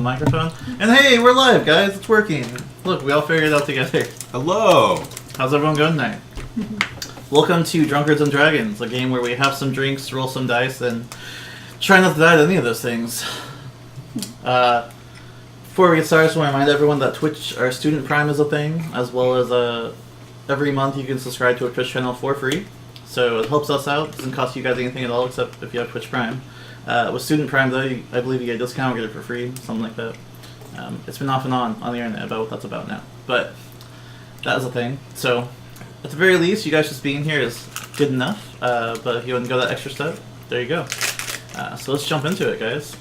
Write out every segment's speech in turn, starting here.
the microphone. And hey, we're live, guys. It's working. Look, we all figured it out together. Hello. How's everyone going tonight? Welcome to Drunkards and Dragons, a game where we have some drinks, roll some dice, and try not to die to any of those things. Before we get started, I just want to remind everyone that Twitch, our Student Prime is a thing, as well as every month you can subscribe to a Twitch channel for free. So it helps us out. It doesn't cost you guys anything at all, except if you have Twitch Prime. With Student Prime, though, I believe you get a discount or get it for free, something like that. It's been off and on the internet about what that's about now. But that is a thing. So at the very least, you guys just being here is good enough. But if you want to go that extra step, there you go. So let's jump into it, guys.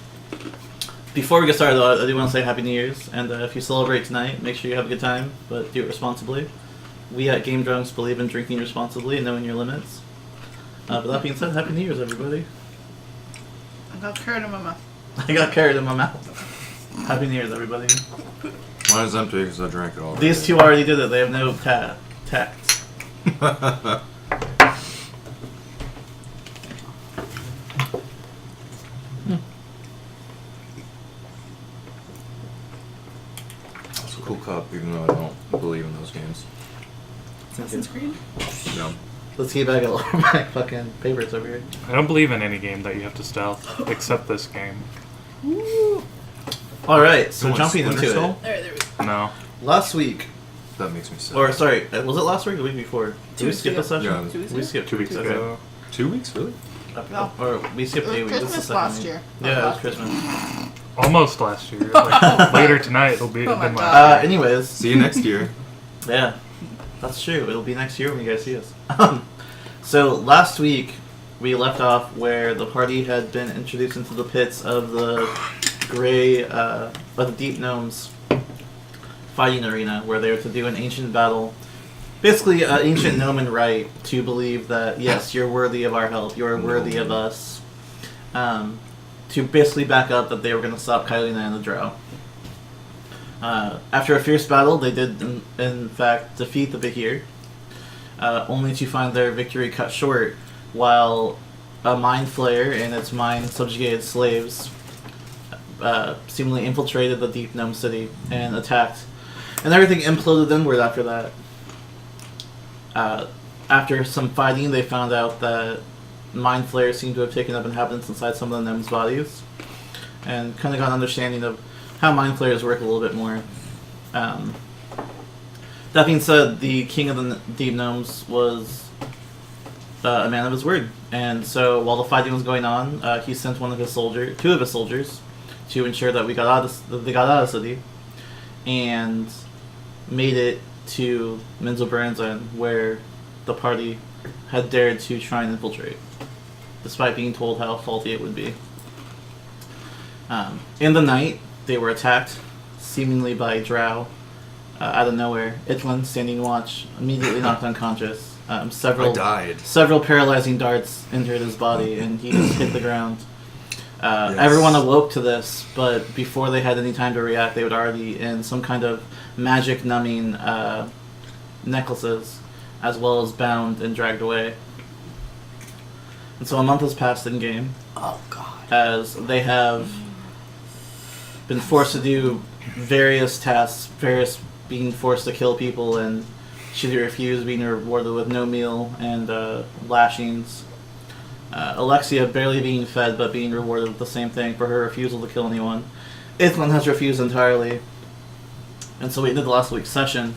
Before we get started, though, I do want to say Happy New Year's. And if you celebrate tonight, make sure you have a good time, but do it responsibly. We at Game Drunks believe in drinking responsibly and knowing your limits. But that being said, Happy New Year's, everybody. I got carrot in my mouth. I got carrot in my mouth. Happy New Year's, everybody. Mine is empty because I drank it all. These two already did it. They have no tact. It's a cool cup, even though I don't believe in those games. Assassin's Creed? No. Let's get back at all my fucking favorites over here. I don't believe in any game that you have to stealth, except this game. Woo! Alright, so You want jumping Splinter into Cell? it. Alright, there we go. No. Last week, That makes me sick. or sorry, was it last week or the week before? Did we weeks skip ago. a session? Yeah. 2 weeks We ago? skipped 2 weeks Okay. ago. 2 weeks, really? No. Or we skipped It was a week. This is the Christmas second last week. year. Yeah, it was Last Christmas. Almost last year. Like, later tonight it'll be Oh my been God. last year. Anyways, See you next year. yeah, that's true. It'll be next year when you guys see us. So last week we left off where the party had been introduced into the pits of the gray, of the deep gnomes fighting arena, where they were to do an ancient battle. Basically, an ancient gnomon right to believe that yes, you're worthy of our help. You are worthy of us. To basically back up that they were going to stop Kylina and the Drow. After a fierce battle, they did, in fact, defeat the Behir, only to find their victory cut short while a mind flayer and its mind-subjugated slaves seemingly infiltrated the Deep Gnome City and attacked. And everything imploded inward after that. After some fighting, they found out that mind flayers seem to have taken up inhabitants inside some of the gnomes' bodies, and kind of got an understanding of how mind flayers work a little bit more. That being said, the king of the deep gnomes was a man of his word, and so while the fighting was going on, he sent two of his soldiers, to ensure that they got out of the city, and made it to Minzelbernsen, where the party had dared to try and infiltrate, despite being told how faulty it would be. In the night, they were attacked, seemingly by Drow, out of nowhere. Itlin, standing watch, immediately knocked unconscious. I died. Several paralyzing darts entered his body, and he just hit the ground. Yes. Everyone awoke to this, but before they had any time to react, they were already in some kind of magic numbing necklaces, as well as bound and dragged away. And so a month has passed in game. Oh, God. As they have been forced to do various tasks, being forced to kill people, and should you refuse, being rewarded with no meal and lashings. Alexia barely being fed, but being rewarded with the same thing for her refusal to kill anyone. Ithlin has refused entirely. And so we did the last week's session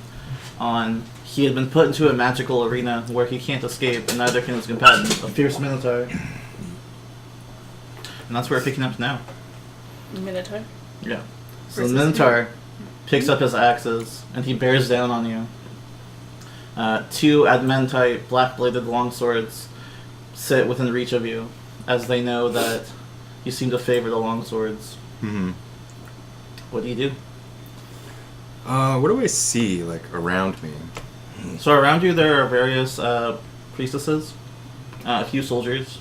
on he had been put into a magical arena where he can't escape, and neither can his companion, a fierce minotaur. And that's where we're picking up now. Minotaur? Yeah. So Versus the Minotaur picks up his axes, and he bears down on you. Two adamantite, black-bladed longswords sit within reach of you, as they know that you seem to favor the longswords. Mm-hmm. What do you do? What do I see, like, around me? So around you there are various priestesses, a few soldiers.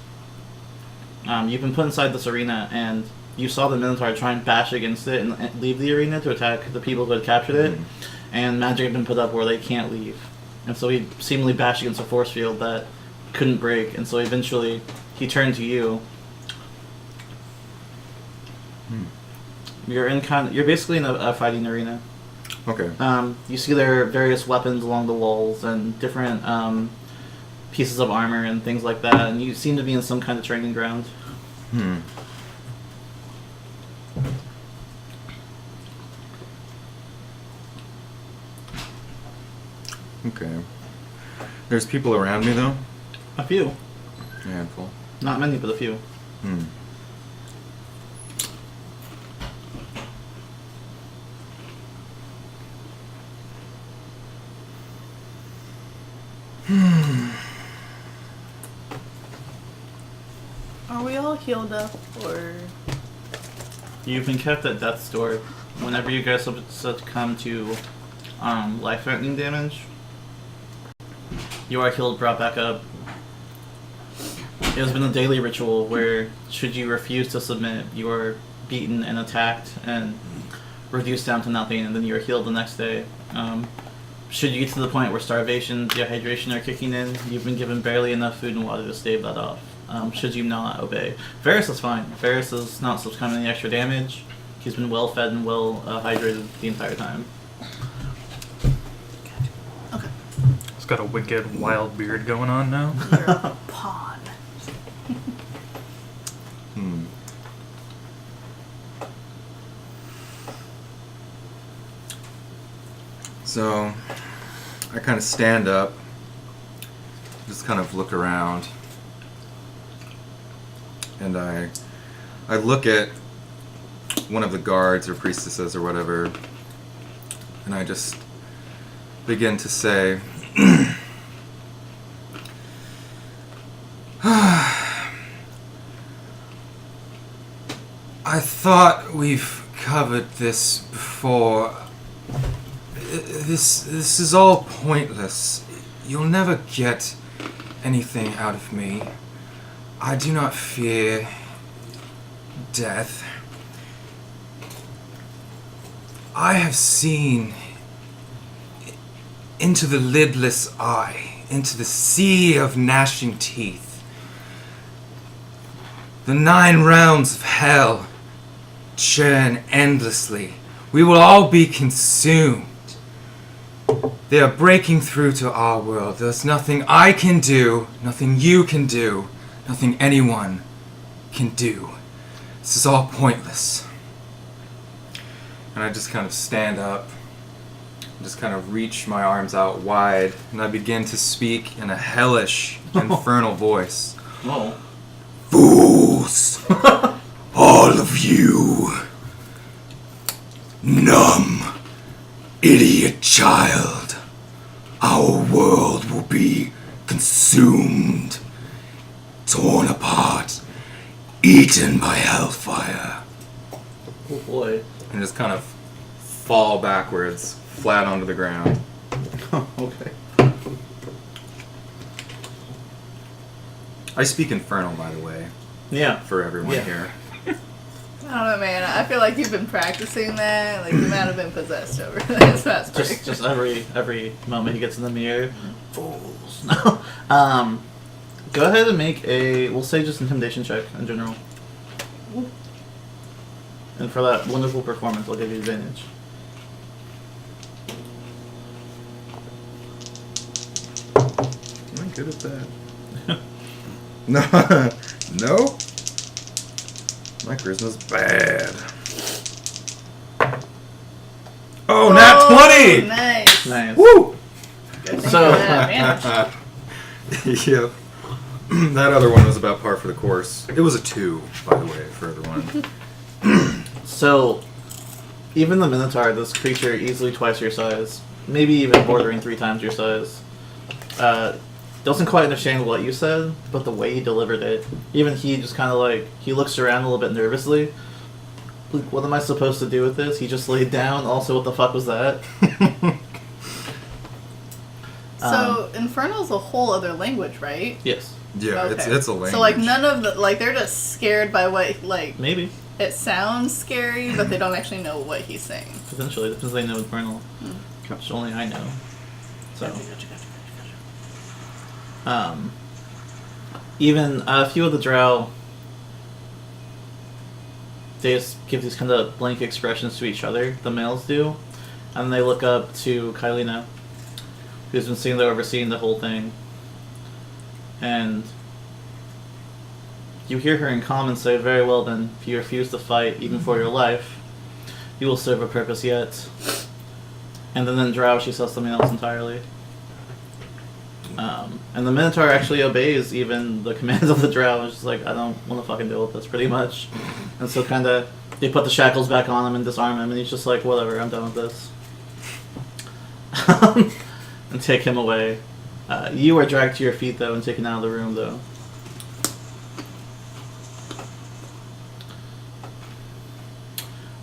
You've been put inside this arena, and you saw the Minotaur try and bash against it and leave the arena to attack the people who had captured it, and magic had been put up where they can't leave. And so he seemingly bashed against a force field that couldn't break, and so eventually he turned to you. You're basically in a fighting arena. Okay. You see there are various weapons along the walls and different pieces of armor and things like that, and you seem to be in some kind of training ground. Okay. There's people around me though? A few. A handful. Not many, but a few. Are we all healed up, or You've been kept at death's door. Whenever you guys succumb to life-threatening damage, you are healed, brought back up. It has been a daily ritual where, should you refuse to submit, you are beaten and attacked and reduced down to nothing, and then you are healed the next day. Should you get to the point where starvation, dehydration are kicking in, you've been given barely enough food and water to stave that off. Should you not obey. Varys is fine. Varys is not succumbing to any extra damage. He's been well fed and well hydrated the entire time. okay? He's got a wicked wild beard going on now. You're a pawn. So, I kind of stand up, just kind of look around, and I look at one of the guards or priestesses or whatever, and I just begin to say, I thought we've covered this before. This is all pointless. You'll never get anything out of me. I do not fear death. I have seen into the lidless eye, into the sea of gnashing teeth. The 9 realms of hell churn endlessly. We will all be consumed. They are breaking through to our world. There's nothing I can do, nothing you can do, nothing anyone can do. This is all pointless. And I just kind of stand up, just kind of reach my arms out wide, and I begin to speak in a hellish, infernal voice. Whoa. Fools! All of you! Numb, idiot child! Our world will be consumed, torn apart, eaten by hellfire. Oh boy. And just kind of fall backwards, flat onto the ground. Okay. I speak infernal, by the way, Yeah. for everyone Yeah. here. I don't know, man. I feel like you've been practicing that. Like you might have been possessed over this past break. Just every moment he gets in the mirror. Fools. Go ahead and make a, we'll say just intimidation check in general. And for that wonderful performance, I'll give you advantage. Am I good at that? No. Nope. My charisma's bad. Oh, nat 20! Nice. Nice. Woo! Good thing So- for that advantage. Yeah. That other one was about par for the course. It was a 2, by the way, for everyone. So, even the Minotaur, this creature easily twice your size, maybe even bordering 3 times your size, doesn't quite understand what you said, but the way you delivered it, even he just kind of like, he looks around a little bit nervously. Like, what am I supposed to do with this? He just laid down. Also, what the fuck was that? So Infernal's a whole other language, right? Yes. Yeah, Okay. it's a language. So like none of the like they're just scared by what like Maybe. it sounds scary, but they don't actually know what he's saying. Potentially. Because they know Infernal. Which only I know. So. Even a few of the drow, they just give these kind of blank expressions to each other, the males do, and they look up to Kylina, who's been sitting there overseeing the whole thing. And you hear her in common say, "Very well then, if you refuse to fight, even for your life, you will serve a purpose yet." And then in Drow, she says something else entirely. And the Minotaur actually obeys even the commands of the Drow. It's just like, I don't want to fucking deal with this, pretty much. And so kind of, they put the shackles back on him and disarm him, and he's just like, whatever, I'm done with this. And take him away. You are dragged to your feet, though, and taken out of the room, though.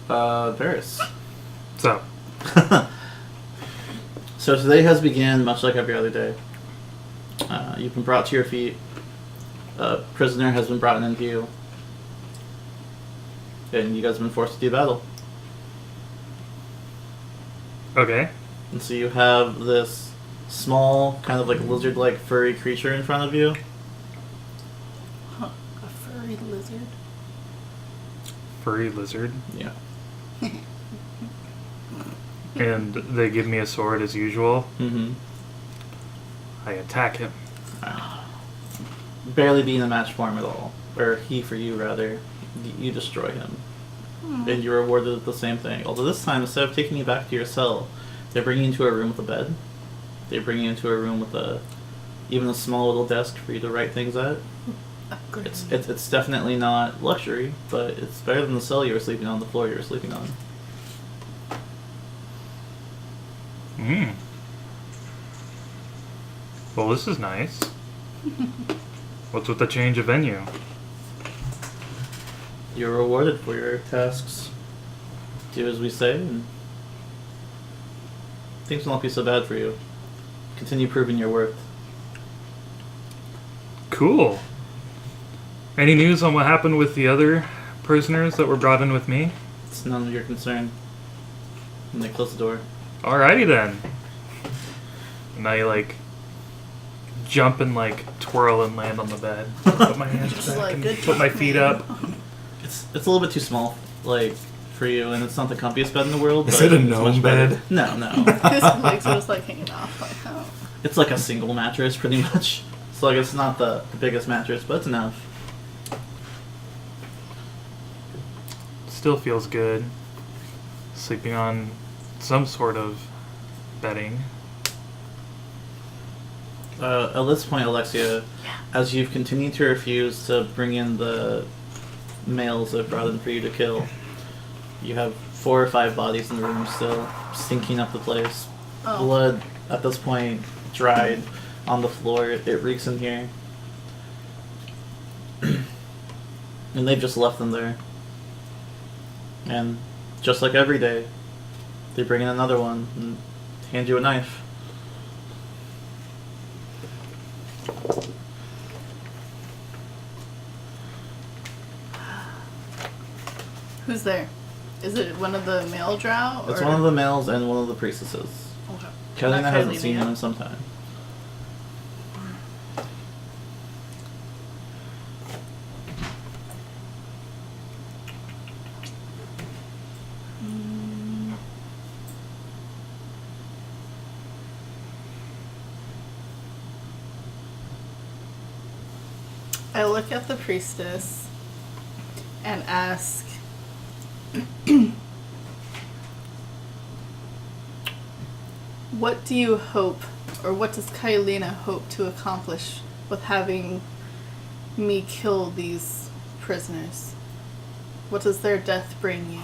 Varys. So, So today has begun much like every other day. You've been brought to your feet. A prisoner has been brought into you. And you guys have been forced to do battle. okay. And so you have this small, kind of like lizard-like furry creature in front of you. Huh. A furry lizard? Furry lizard. Yeah. And they give me a sword as usual. Mm-hmm. I attack him. Barely being a match for him at all. Or he for you, rather. You destroy him. And you're rewarded with the same thing. Although this time, instead of taking you back to your cell, they bring you into a room with a bed. They bring you into a room with even a small little desk for you to write things at. It's definitely not luxury, but it's better than the cell you were sleeping on, the floor you were sleeping on. Hmm. Well, this is nice. What's with the change of venue? You're rewarded for your tasks. Do as we say, and things will not be so bad for you. Continue proving your worth. Cool. Any news on what happened with the other prisoners that were brought in with me? It's none of your concern. And they close the door. Alrighty then. And I like jump and like twirl and land on the bed. Put my hands Just back like, and good put my job, feet man. up. It's a little bit too small, like, for you, and it's not the comfiest bed in the world. Is but it a it's gnome much better. bed? No, no. His legs are just like hanging off. Like, oh. It's like a single mattress, pretty much. So like it's not the biggest mattress, but it's enough. Still feels good. Sleeping on some sort of bedding. At this point, Alexia, as you've continued to refuse to bring in the males that brought in for you to kill, you have 4 or 5 bodies in the room still, stinking up the place. Oh. Blood, at this point, dried on the floor. It reeks in here. And they've just left them there. And just like every day, they bring in another one and hand you a knife. Who's there? Is it one of the male drow? It's or- one of the males and one of the priestesses. Okay. Kelly Not hasn't Kylina seen yet. them in some time. I look at the priestess and ask, what do you hope, or what does Kylina hope to accomplish with having me kill these prisoners? What does their death bring you?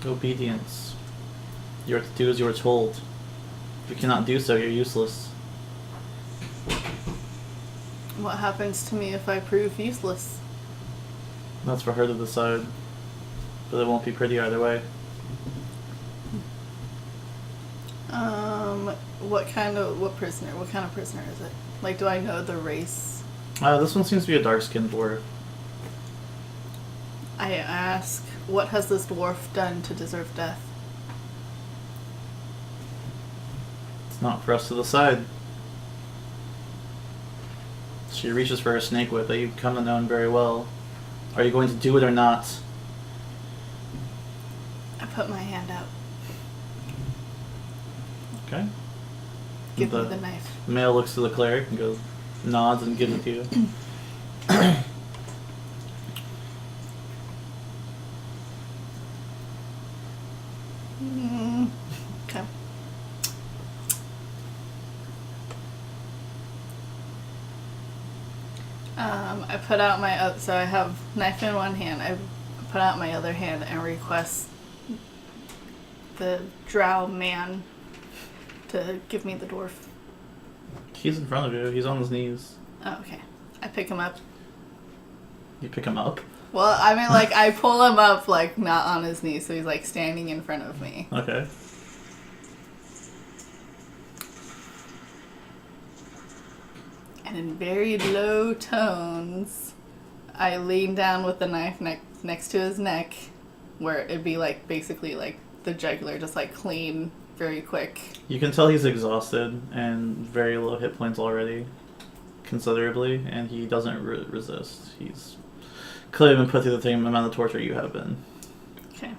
Obedience. You are to do as you are told. If you cannot do so, you're useless. What happens to me if I prove useless? That's for her to decide. But it won't be pretty either way. What kind of prisoner is it? Like, do I know the race? This one seems to be a dark-skinned dwarf. I ask, what has this dwarf done to deserve death? It's not for us to decide. She reaches for her snake whip that you've come to know very well. Are you going to do it or not? put my hand out. Okay. Give me the knife. Male looks to the cleric and goes, nods and gives it to you. Okay. I put out my so I have knife in one hand. I put out my other hand and request the drow man to give me the dwarf. He's in front of you. He's on his knees. Oh, okay. I pick him up. You pick him up? Well, I mean, like, I pull him up, like, not on his knees, so he's, like, standing in front of me. Okay. And in very low tones, I lean down with the knife next to his neck, where it'd be, like, basically, like, the jugular, just, like, clean, very quick. You can tell he's exhausted and very low hit points already, considerably, and he doesn't resist. He's clearly been put through the same amount of torture you have been. Okay.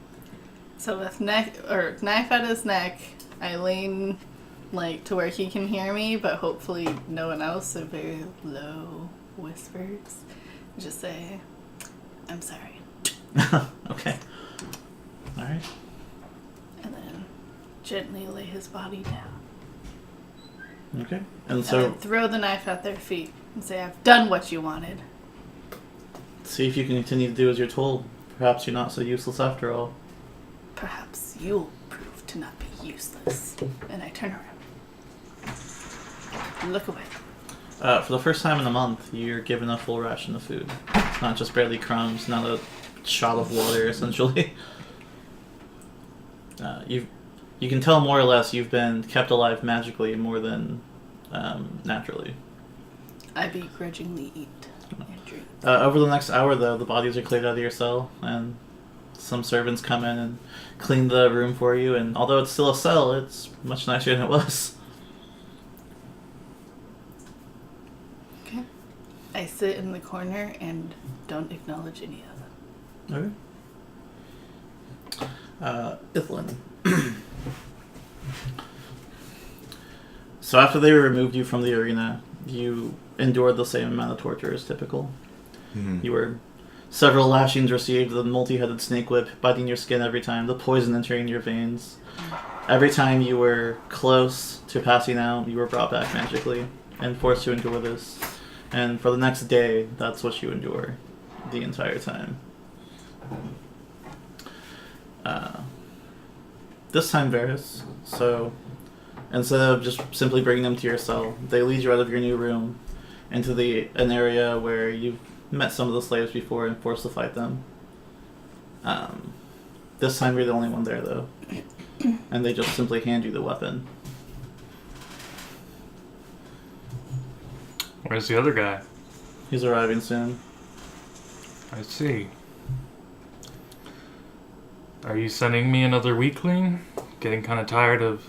So with knife at his neck, I lean, like, to where he can hear me, but hopefully no one else, so very low whispers. Just say, I'm sorry. Okay. Alright. And then gently lay his body down. Okay. And And so, then throw the knife at their feet and say, I've done what you wanted. see if you can continue to do as you're told. Perhaps you're not so useless after all. Perhaps you'll prove to not be useless. And I turn around. Look away. For the first time in a month, you're given a full ration of food. It's not just barely crumbs, not a shot of water, essentially. You can tell more or less you've been kept alive magically more than naturally. I begrudgingly eat and drink. Over the next hour, though, the bodies are cleared out of your cell, and some servants come in and clean the room for you, and although it's still a cell, it's much nicer than it was. Okay. I sit in the corner and don't acknowledge any of them. Okay. Ithlin. So after they removed you from the arena, you endured the same amount of torture as typical. Mm-hmm. You were several lashings received, the multi-headed snake whip biting your skin every time, the poison entering your veins. Every time you were close to passing out, you were brought back magically and forced to endure this. And for the next day, that's what you endure the entire time. This time, Varys, so instead of just simply bringing them to your cell, they lead you out of your new room into an area where you've met some of the slaves before and forced to fight them. This time you're the only one there, though. And they just simply hand you the weapon. Where's the other guy? He's arriving soon. I see. Are you sending me another weakling? Getting kind of tired of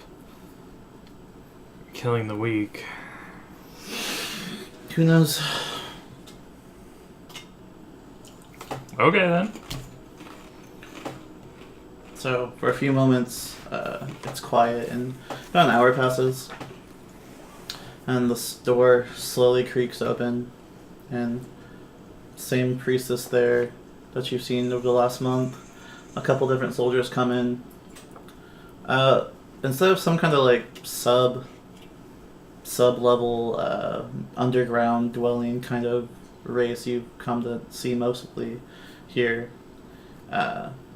killing the weak. Who knows? Okay then. So, for a few moments, it's quiet, and about an hour passes. And the door slowly creaks open, and same priestess there that you've seen over the last month. A couple different soldiers come in. Instead of some kind of like sub-level underground dwelling kind of race you've come to see mostly here,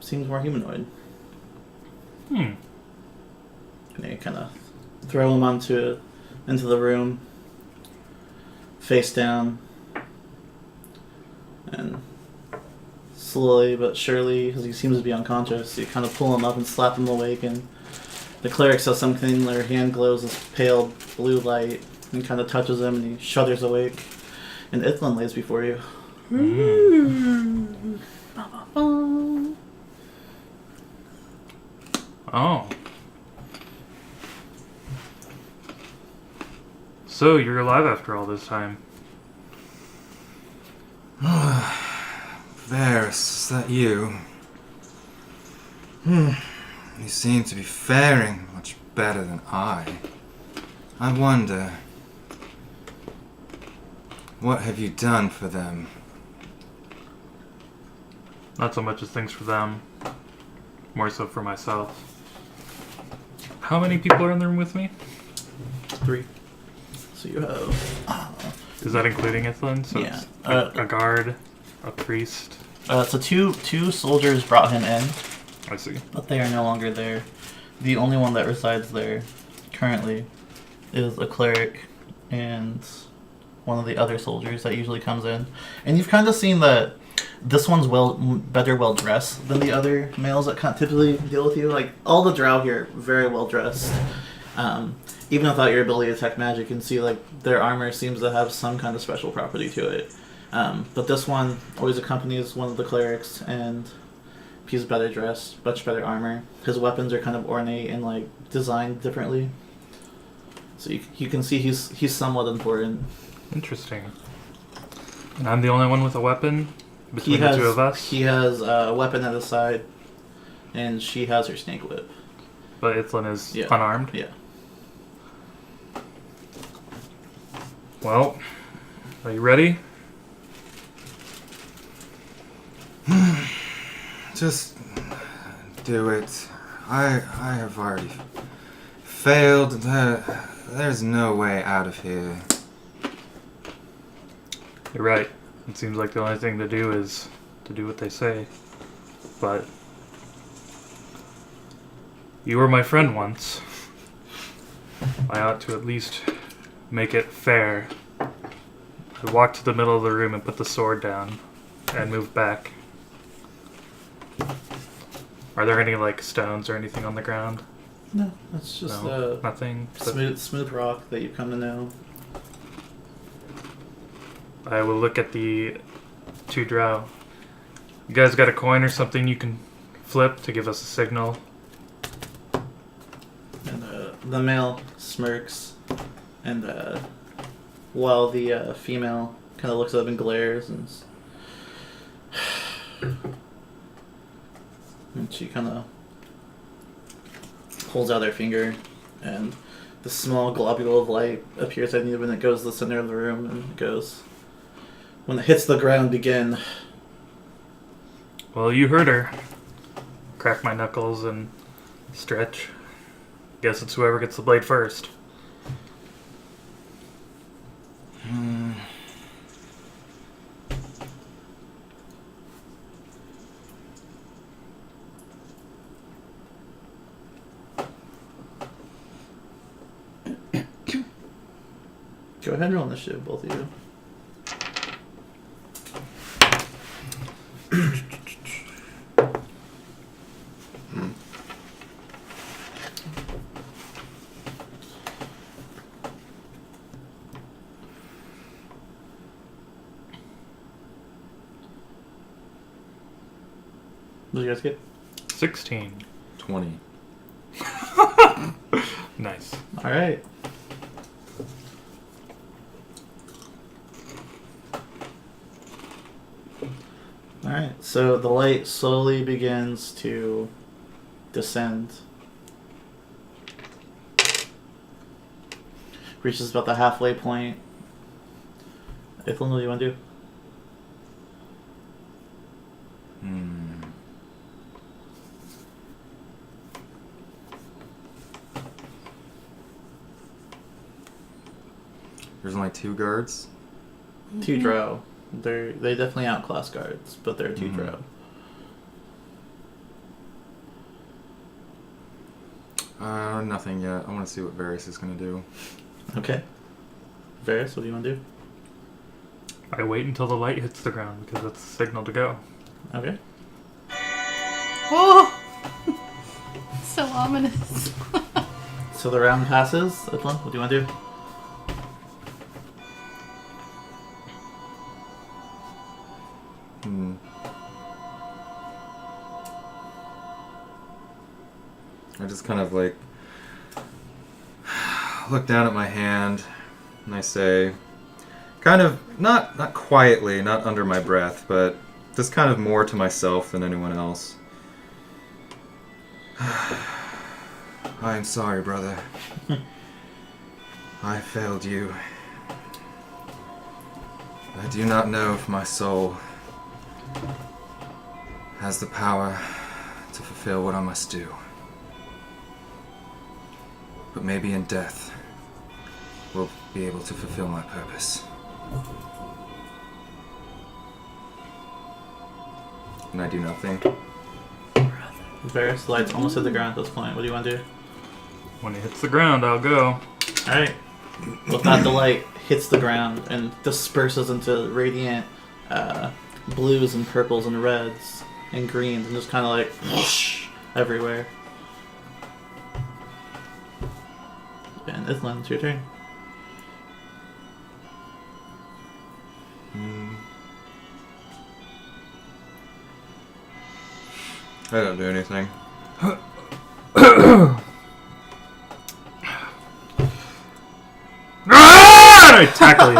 seems more humanoid. And they kind of throw him into the room, face down, and slowly but surely, because he seems to be unconscious, you kind of pull him up and slap him awake, and the cleric says something, their hand glows this pale blue light, and kind of touches him, and he shudders awake, and Ithlin lays before you. Oh. So, you're alive after all this time. Varys, is that you? You seem to be faring much better than I. I wonder, what have you done for them? Not so much as things for them, more so for myself. How many people are in the room with me? 3. So you have... Is that including Ithlin? So Yeah. it's a guard, a priest. so two soldiers brought him in, I see. but they are no longer there. The only one that resides there currently is a cleric and one of the other soldiers that usually comes in. And you've kind of seen that this one's better well dressed than the other males that typically deal with you. Like, all the drow here, very well dressed. Even without your ability to detect magic, you can see like their armor seems to have some kind of special property to it. But this one always accompanies one of the clerics, and he's better dressed, much better armor. His weapons are kind of ornate and like designed differently, so you can see he's somewhat important. Interesting. And I'm the only one with a weapon between the two of us? He has a weapon at his side, and she has her snake whip. But Ithlin is Yeah. unarmed? Yeah. Well, are you ready? Just do it. I have already failed. There's no way out of here. You're right. It seems like the only thing to do is to do what they say. But you were my friend once. I ought to at least make it fair. I walked to the middle of the room and put the sword down and moved back. Are there any like stones or anything on the ground? No, that's just No, nothing. smooth rock that you come to know. I will look at the 2 drow. You guys got a coin or something you can flip to give us a signal? And the male smirks, and while the female kind of looks up and glares, and she kind of pulls out her finger, and the small globule of light appears at you when it goes to the center of the room, and it goes, when it hits the ground, begin. Well, you heard her. Crack my knuckles and stretch. Guess it's whoever gets the blade first. Go ahead and roll initiative, both of you. What did you guys get? 16. 20. Nice. Alright. Alright, so the light slowly begins to descend. Reaches about the halfway point. Ithlin, what do you want to do? There's only 2 guards. 2 drow. They definitely outclass guards, but they're 2 drow. Nothing yet. I want to see what Varys is going to do. Okay. Varys, what do you want to do? I wait until the light hits the ground because that's the signal to go. Okay. Oh! So ominous. So the round passes. Ithlin, what do you want to do? I just kind of like look down at my hand and I say, kind of not quietly, not under my breath, but just kind of more to myself than anyone else. I am sorry, brother. I failed you. I do not know if my soul has the power to fulfill what I must do. But maybe in death, we'll be able to fulfill my purpose. And I do nothing. Varys, lights almost hit the ground at this point. What do you want to do? When it hits the ground, I'll go. Alright. With that, the light hits the ground and disperses into radiant blues and purples and reds and greens and just kind of like whoosh everywhere. And Ithlin, it's your turn. I don't do anything. I tackle you.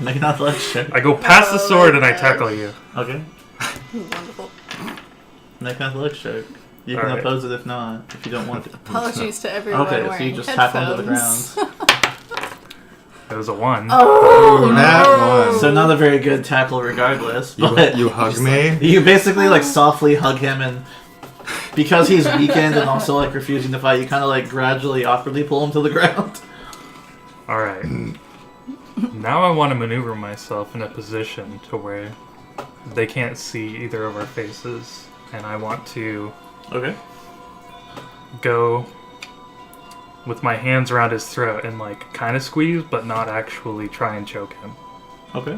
Make an athletics check. I go past the sword and I tackle you. Okay. Wonderful. Make an athletics check. You can Alright. oppose it if not, if you don't want to. Apologies to everyone Okay, wearing so you just tap onto the headphones. ground. It was a 1. Oh, That one. So not a very good tackle regardless, but You hug me? you basically like softly hug him, and because he's weakened and also like refusing to fight, you kind of like gradually awkwardly pull him to the ground. Alright. Now I want to maneuver myself in a position to where they can't see either of our faces. And I want to Okay. go with my hands around his throat and like kind of squeeze, but not actually try and choke him. Okay.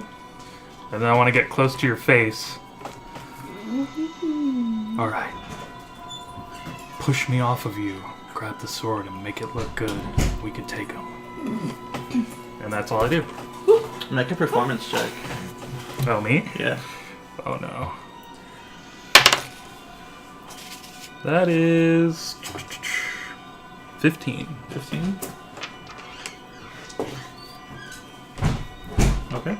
And then I want to get close to your face. Alright. Push me off of you. Grab the sword and make it look good. We can take him. And that's all I do. Make a performance check. Oh, me? Yeah. Oh no. That is 15. 15. Okay.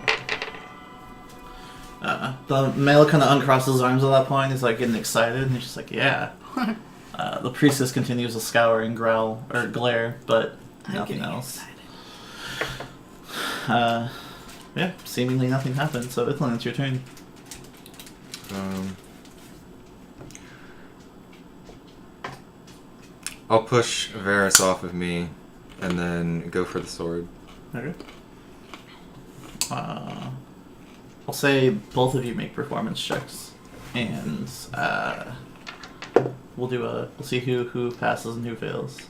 The male kind of uncrosses his arms at that point. He's like getting excited, and he's just like, "Yeah." The priestess continues to scour and growl or glare, but nothing else. Yeah, seemingly nothing happened. So Ithlin, it's your turn. I'll push Varys off of me and then go for the sword. Okay. I'll say both of you make performance checks, and we'll see who passes and who fails.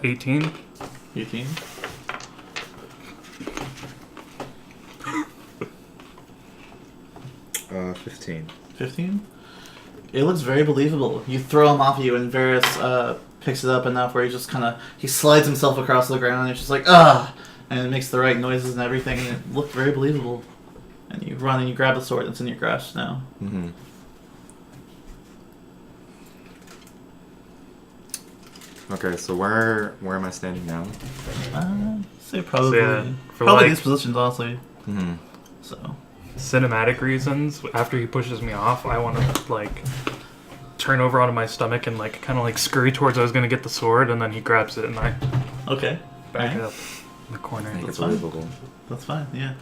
18. 18. Uh, 15. 15. It looks very believable. You throw him off you, and Varys picks it up enough where he slides himself across the ground, and it's just like, ah! And it makes the right noises and everything, and it looked very believable. And you run and you grab the sword that's in your grasp now. Mm-hmm. Okay, so where am I standing now? Say probably. For probably like these positions, honestly. Mm-hmm. So. cinematic reasons, after he pushes me off, I want to like turn over onto my stomach and like kind of like scurry towards I was gonna get the sword, and then he grabs it and I Okay. back Alright. up in the corner. Make it That's fine. believable. That's fine, yeah.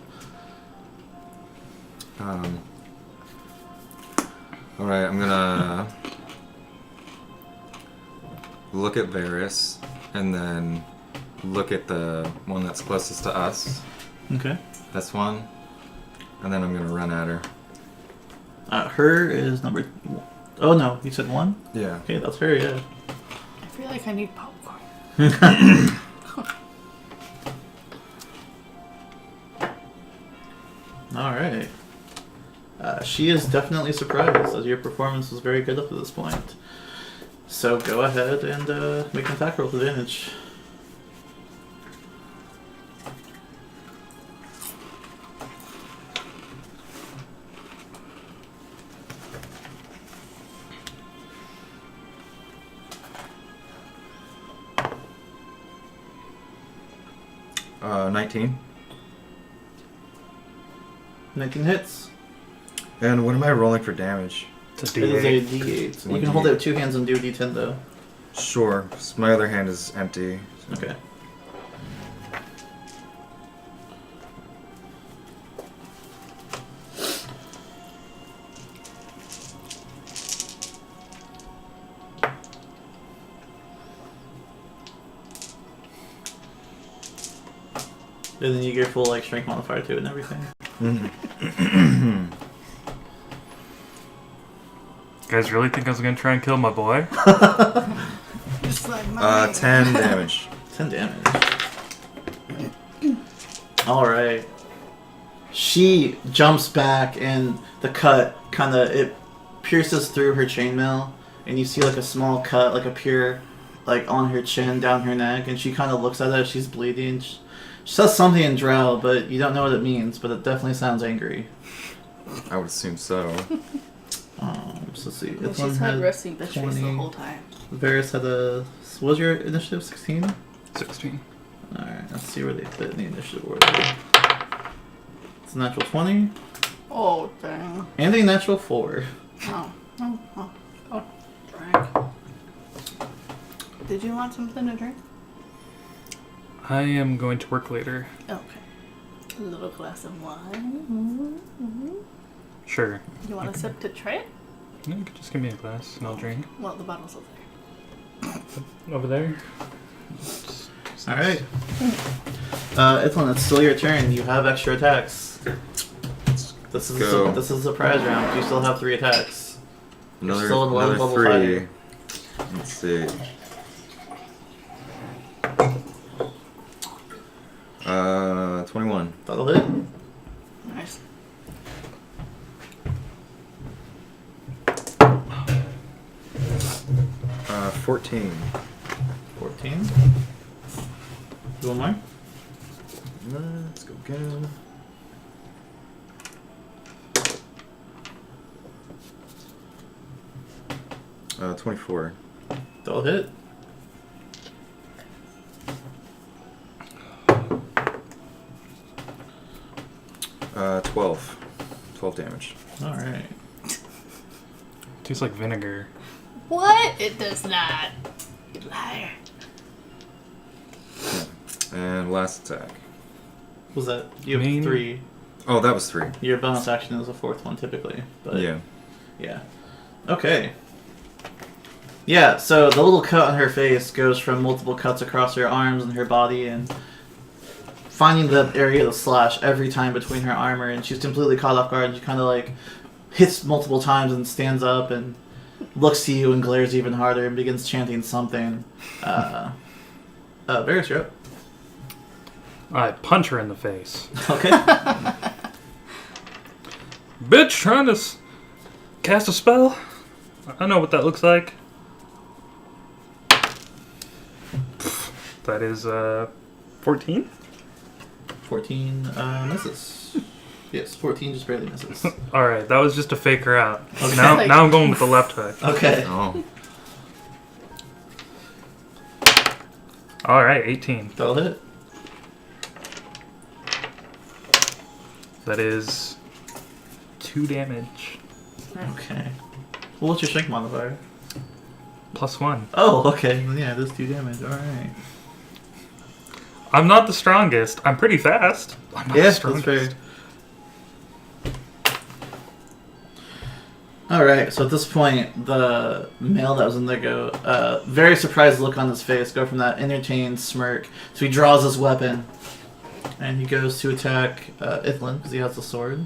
Alright, I'm gonna look at Varys and then look at the one that's closest to us. Okay. This one. And then I'm gonna run at her. Her is number... Oh no, you said 1? Yeah. Okay, that's her, yeah. I feel like I need popcorn. Alright. She is definitely surprised, as your performance was very good up to this point. So go ahead and make an attack roll with advantage. Uh, 19. 19 hits. And what am I rolling for damage? It's a It is a D8. D8. You can hold it with 2 hands and do a D10 though. Sure. So my other hand is empty. Okay. And then you get full like strength modifier to it and everything. Mhm. You guys really think I was gonna try and kill my boy? Just like my 10 damage. 10 damage. Alright. She jumps back and the cut kind of, it pierces through her chainmail and you see like a small cut like appear like on her chin, down her neck, and she kind of looks at it as she's bleeding. She says something in Drow, but you don't know what it means, but it definitely sounds angry. I would assume so. So let's see. Well, This one she's had had resting bitches the 20. whole time. Varys had a, what was your initiative, 16? 16. Alright, let's see where they fit in the initiative order. It's a natural 20, Oh, dang. and a natural 4. Oh. Drink. Did you want something to drink? I am going to work later. Okay. A little glass of wine. Sure. You want a sip to try it? No, you could just give me a glass and I'll drink. Well, the bottle's over there. Over there. Alright. Ithlin, it's still your turn. You have extra attacks. This is Go. this is a prize round. You still have 3 attacks. Another, Still in another level 3. 5. Let's see. 21. That'll hit. Nice. Uh, 14. 14. Do one more. Let's go again. Uh, 24. That'll hit. Uh, 12. 12 damage. Alright. Tastes like vinegar. What? It does not. You liar. And last attack. What was that? You have Main- 3. Oh, that was 3. Your bonus action is a 4th one typically. But Yeah. Yeah. Okay. Yeah, so the little cut on her face goes from multiple cuts across her arms and her body, and finding the area of the slash every time between her armor, and she's completely caught off guard. She kind of like hits multiple times and stands up and looks to you and glares even harder and begins chanting something. Varys, you're up. I punch her in the face. Okay. Bitch, trying to cast a spell? I know what that looks like. That is 14? 14 misses. Yes, 14 just barely misses. Alright, that was just to fake her out. Okay. Now, Like- now I'm going with the left hook. Okay. Oh. Alright, 18. That'll hit. That is 2 damage. Okay. Well, what's your strength modifier? +1. Oh, okay. Yeah, this 2 damage. Alright. I'm not the strongest. I'm pretty fast. I'm not Yeah, the that's strongest. fair. Alright, so at this point, the male that was in there go, very surprised look on his face, go from that entertained smirk. So he draws his weapon, and he goes to attack Ithlin, because he has the sword.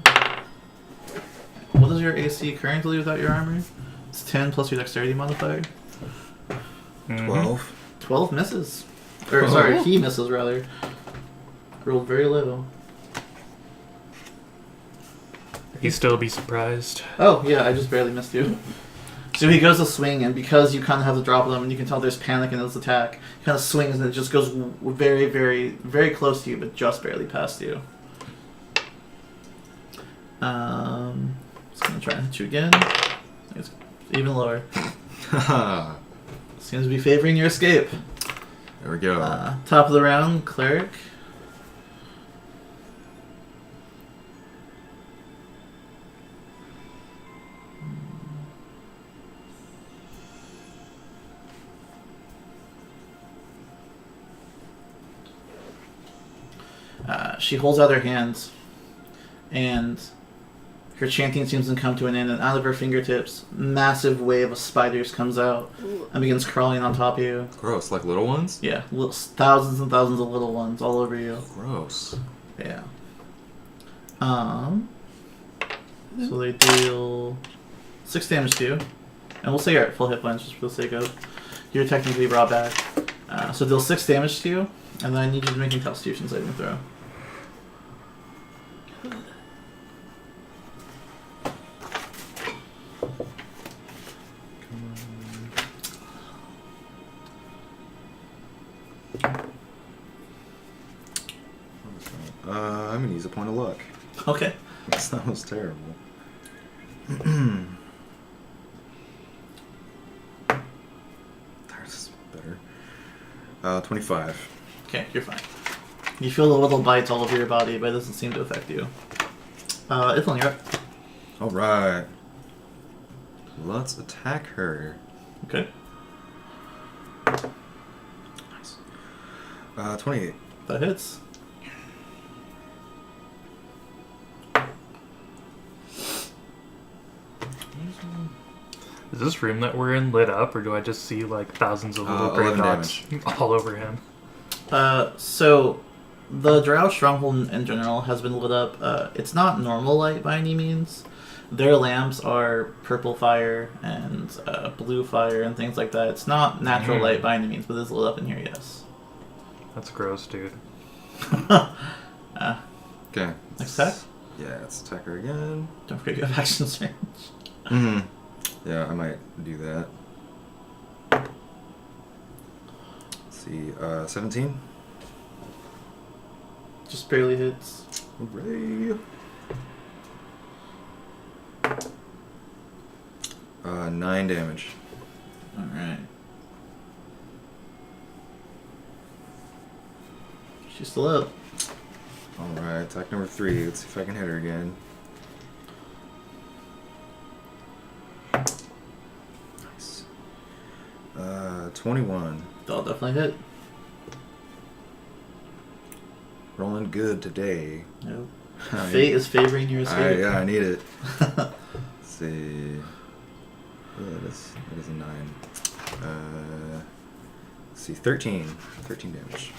What is your AC currently without your armor? It's 10 plus your dexterity modifier. Mhm. 12. 12 misses. Or, sorry, he misses, rather. Rolled very low. You'd still be surprised. Oh, yeah, I just barely missed you. So he goes to swing, and because you kind of have to drop him, and you can tell there's panic in his attack, he kind of swings, and it just goes very, very, very close to you, but just barely past you. Just gonna try and hit you again. It's even lower. Haha. Seems to be favoring your escape. There we go. Top of the round, cleric. she holds out her hands, and her chanting seems to come to an end, and out of her fingertips, massive wave of spiders comes out and begins crawling on top of you. Gross, like little ones? Yeah, thousands and thousands of little ones all over you. Gross. Yeah. So they deal 6 damage to you, and we'll say you're at full hit points just for the sake of you're technically brought back. So deal 6 damage to you, and then I need you to make a Constitution saving throw. I'm gonna use a point of luck. Okay. That was terrible. That's better. 25. Okay, you're fine. You feel the little bites all over your body, but it doesn't seem to affect you. Ithlin, you're up. Alright. Let's attack her. Okay. Nice. 28. That hits. Is this room that we're in lit up, or do I just see like thousands of little grave 11 dots all over him? So the Drow Stronghold in general has been lit up. It's not normal light by any means. Their lamps are purple fire and blue fire and things like that. It's not natural light by any means, but it's lit up in here, yes. That's gross, dude. Okay. Next attack? Yeah, let's attack her again. Don't forget you have action range. Mm-hmm. Yeah, I might do that. Let's see, 17. Just barely hits. Hooray! 9 damage. Alright. She's still up. Alright, attack number 3. Let's see if I can hit her again. Nice. 21. That'll definitely hit. Rolling good today. Nope. I- Fate is favoring your escape. Yeah, I need it. Let's see. Yeah, that is a 9. Let's see, 13. 13 damage.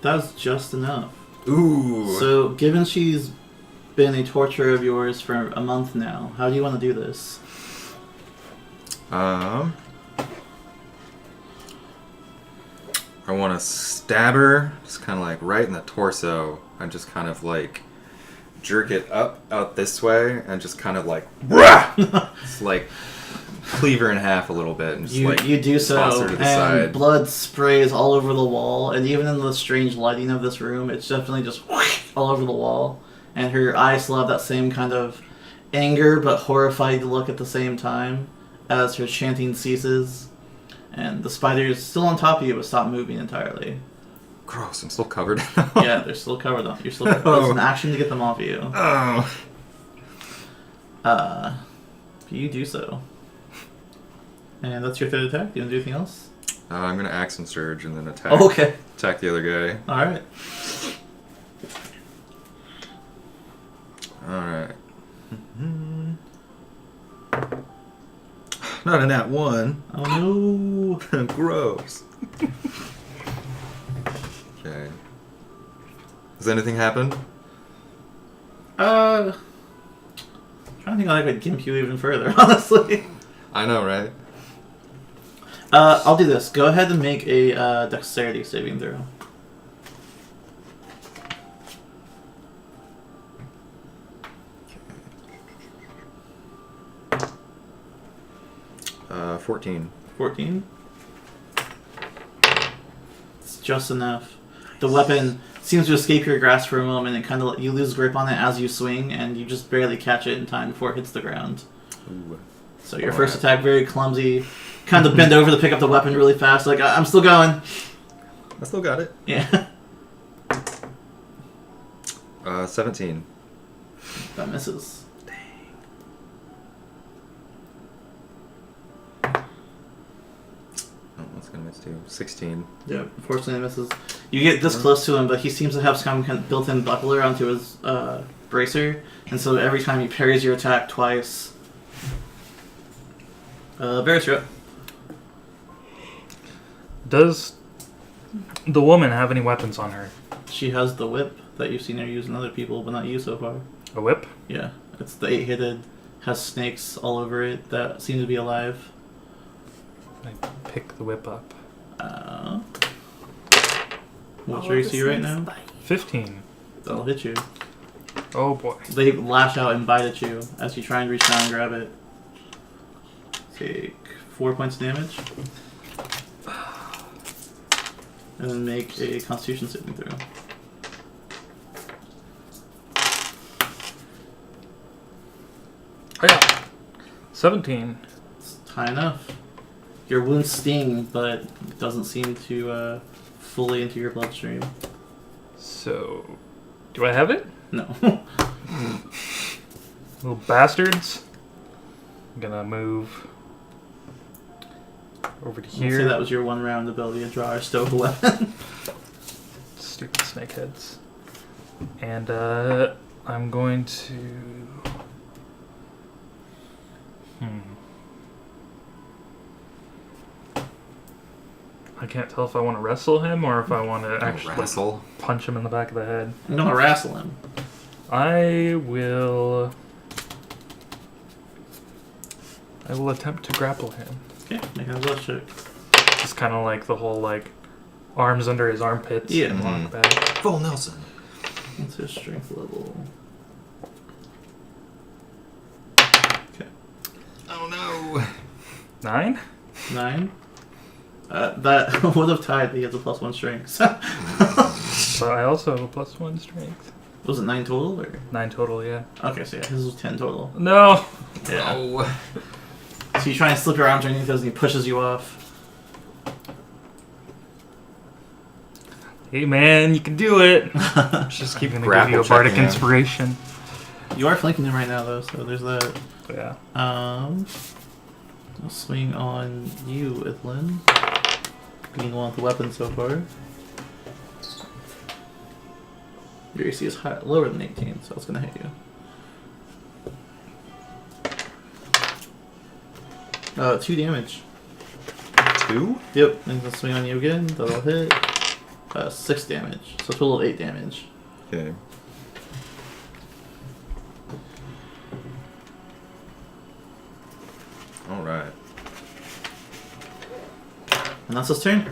That's just enough. Ooh. So, given she's been a torturer of yours for a month now, how do you want to do this? I want to stab her, just kind of like right in the torso, and just kind of like jerk it up out this way, and just kind of like, just like cleave her in half a little bit, and just You do toss so, her to the and side. blood sprays all over the wall, and even in the strange lighting of this room, it's definitely just all over the wall. And her eyes still have that same kind of anger but horrified look at the same time as her chanting ceases. And the spider's still on top of you, but stop moving entirely. Gross! I'm still covered. Yeah, they're still covered on. You're still. It's an action to get them off of you. Oh. But you do so. And that's your third attack. Do you want to do anything else? I'm gonna Action Surge and then attack. Oh, okay. Attack the other guy. All right. All right. Not in that one. Oh no. Gross. Okay. Has anything happened? I'm trying to think how I could gimp you even further, honestly. I know, right? I'll do this. Go ahead and make a dexterity saving throw. Okay. 14. 14. It's just enough. The weapon seems to escape your grasp for a moment, and kind of you lose grip on it as you swing, and you just barely catch it in time before it hits the ground. Ooh. So your first attack, very clumsy, kind of bend over to pick up the weapon really fast, like, I'm still going. I still got it. Yeah. 17. That misses. That's gonna miss too. 16. Yep, unfortunately it misses. You get this close to him, but he seems to have some kind of built-in buckler onto his bracer, and so every time he parries your attack twice. Varys, you're up. Does the woman have any weapons on her? She has the whip that you've seen her use in other people, but not you so far. A whip? Yeah, it's the 8-headed, has snakes all over it that seem to be alive. I pick the whip up. What's your AC right now? 15. That'll hit you. Oh boy. They lash out and bite at you as you try and reach down and grab it. Take 4 points of damage. And then make a Constitution saving throw. Oh yeah. 17. It's high enough. Your wounds sting, but it doesn't seem to fully into your bloodstream. So, do I have it? No. Little bastards. I'm gonna move over to I'll here. say that was your 1 round ability to draw or stow a weapon. Stupid snakeheads. And I'm going to. I can't tell if I want to wrestle him or if I want to actually Wrestle. punch him in the back of the head. I'm gonna wrestle him. I will attempt to grapple him. Okay, make an athletics check. Just kind of like the whole like arms under his armpits Yeah. and walk back. Full Nelson. What's his strength level? Okay. Oh no. 9? 9? That would have tied. He has a +1 strength. But I also have a +1 strength. Was it 9 total? Or? 9 total, yeah. Okay, so yeah, his was 10 total. No! Yeah. Oh. So you try and slip your arms underneath those and he pushes you off. Hey man, you can do it! Just keeping to give you a bardic checking, yeah. inspiration. You are flanking him right now though, so there's that. Yeah. I'll swing on you, Ithlin. Being the one with the weapon so far. Your AC is lower than 18, so it's gonna hit you. 2 damage. 2? Yep, and I'll swing on you again. That'll hit. 6 damage. So a total of 8 damage. Okay. Alright. And that's his turn.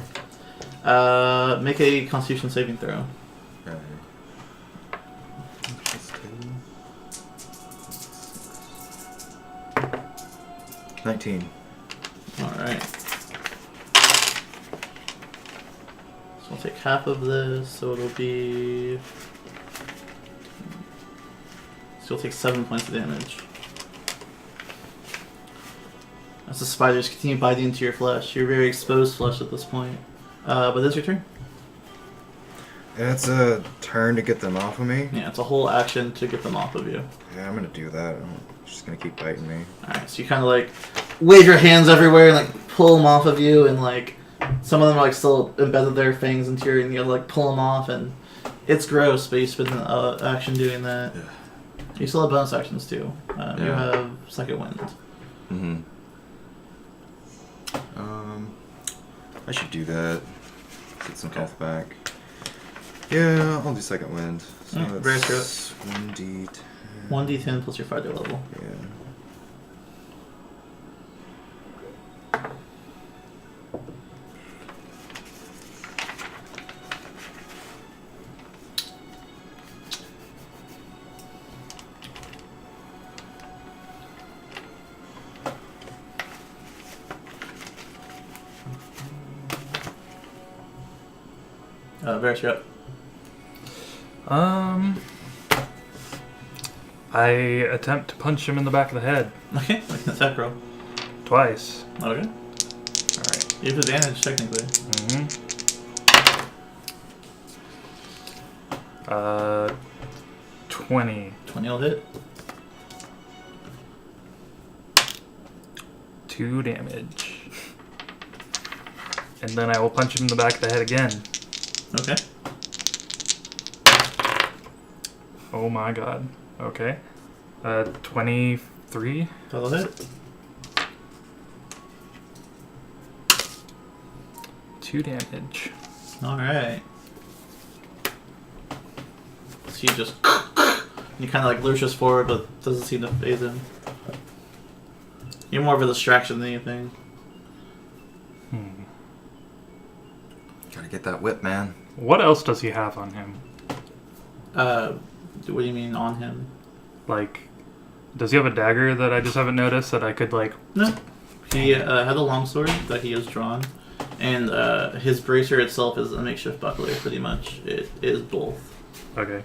Make a Constitution saving throw. Okay. Plus 2. 19. Alright. So I'll take half of this, so it'll be... So you'll take 7 points of damage. As the spiders continue biting into your flesh. You're very exposed flesh at this point. But that's your turn. It's a turn to get them off of me. Yeah, it's a whole action to get them off of you. Yeah, I'm gonna do that. I'm just gonna keep biting me. Alright, so you kind of like wave your hands everywhere and like pull them off of you, and like some of them are like still embedded their fangs into your, and you like pull them off, and it's gross, but you spend an action doing that. Yeah. You still have bonus actions too. You Yeah. have Second Wind. Mm-hmm. I should do that. Get some health back. Yeah, I'll do Second Wind. So Yeah, very true. that's 1d10. 1d10 plus your fighter level. Yeah. Varys, you're up. I attempt to punch him in the back of the head Okay, make an attack roll. twice. Okay. Alright. You have advantage, technically. 20. 20 will hit. 2 damage. And then I will punch him in the back of the head again. Okay. Oh my god. Okay. 23. That'll hit. 2 damage. Alright. So you just... He kind of like lurches forward, but doesn't seem to phase him. You're more of a distraction than anything. Gotta get that whip, man. What else does he have on him? What do you mean on him? Like, does he have a dagger that I just haven't noticed that I could, like... No. He had a longsword that he has drawn. And his bracer itself is a makeshift buckler, pretty much. It is both. Okay.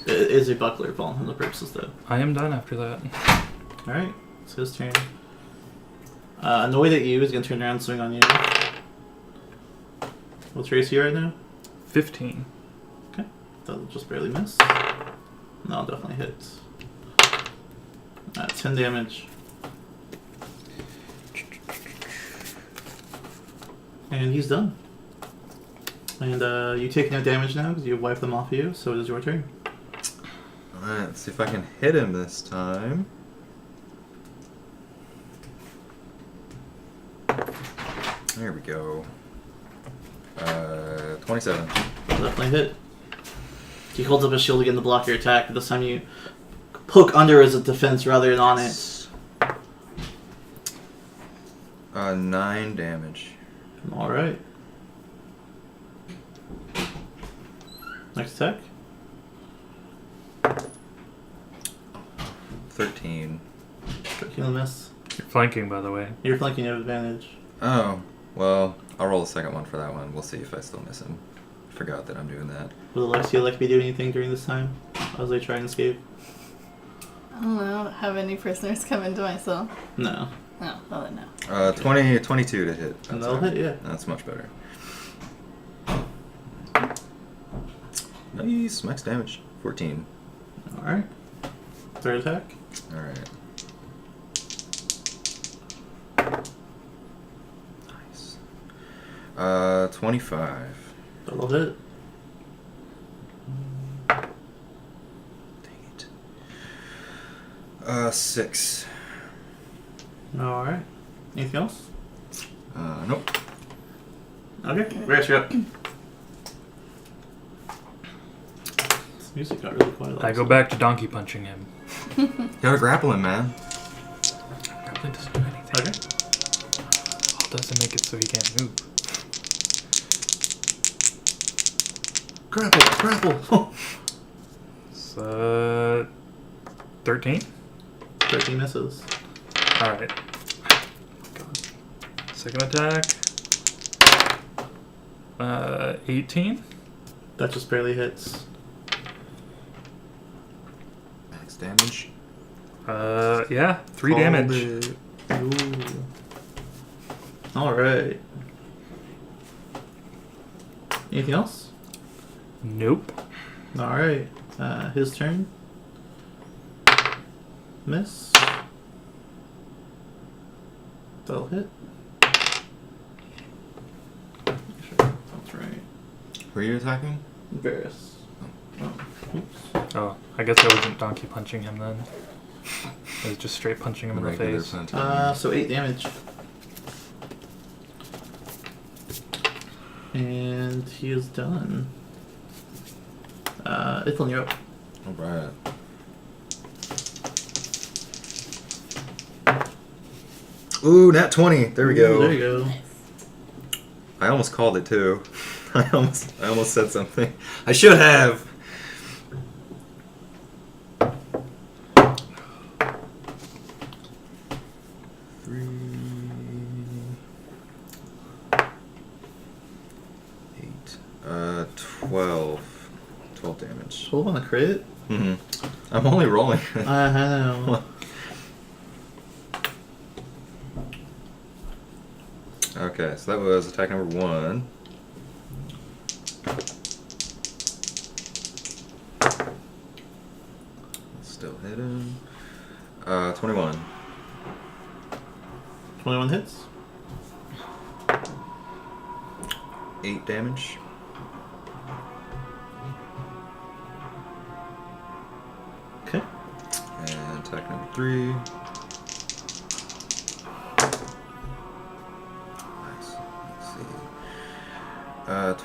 It is a buckler for all intents and purposes, though. I am done after that. Alright, it's his turn. Annoyed at you, he's gonna turn around and swing on you. What's your AC right now? 15. Okay, that'll just barely miss. No, it'll definitely hit. 10 damage. And he's done. And you take no damage now because you wiped them off of you, so it is your turn. Alright, let's see if I can hit him this time. There we go. 27. Definitely hit. He holds up his shield again to block your attack, but this time you poke under as a defense rather than on it. 9 damage. Alright. Next attack. 13. 13 will miss. You're flanking, by the way. You're flanking, you have advantage. Oh, well, I'll roll a second one for that one. We'll see if I still miss him. Forgot that I'm doing that. Will Alexia like me do anything during this time as I try and escape? I don't know. I don't have any prisoners come into my cell. No. No. Oh, then no. 22 to hit. And that'll hit, yeah. That's much better. Nice, max damage. 14. Alright. Third attack. Alright. Nice. 25. That'll hit. Dang it. 6. Alright. Anything else? Nope. Okay, Rash, you're up. This music got really quiet. I go back to donkey punching him. Gotta grapple him, man. Grappling doesn't do anything. Okay. All it does is make it so he can't move. Grapple! So, 13? 13 misses. Alright. Second attack. 18? That just barely hits. Max damage. Yeah, 3 damage. Ooh. Alright. Anything else? Nope. Alright. His turn. Miss. That'll hit. Sure, that's right. Who are you attacking? Varus. Oh, oops. Oh, I guess I wasn't donkey punching him then. I was just straight punching him in the Regular face. punch. So 8 damage. And he is done. Ithlin, you're up. Alright. Ooh, nat 20. There we go. Ooh, there you go. I almost called it too. I almost said something. I should have. Three, 8, 12. 12 damage. Hold on a crit? I'm only rolling. I know. Okay, so that was attack number 1. Still hidden. 21. 21 hits. 8 damage. Okay. And attack number 3. Nice. Let's see.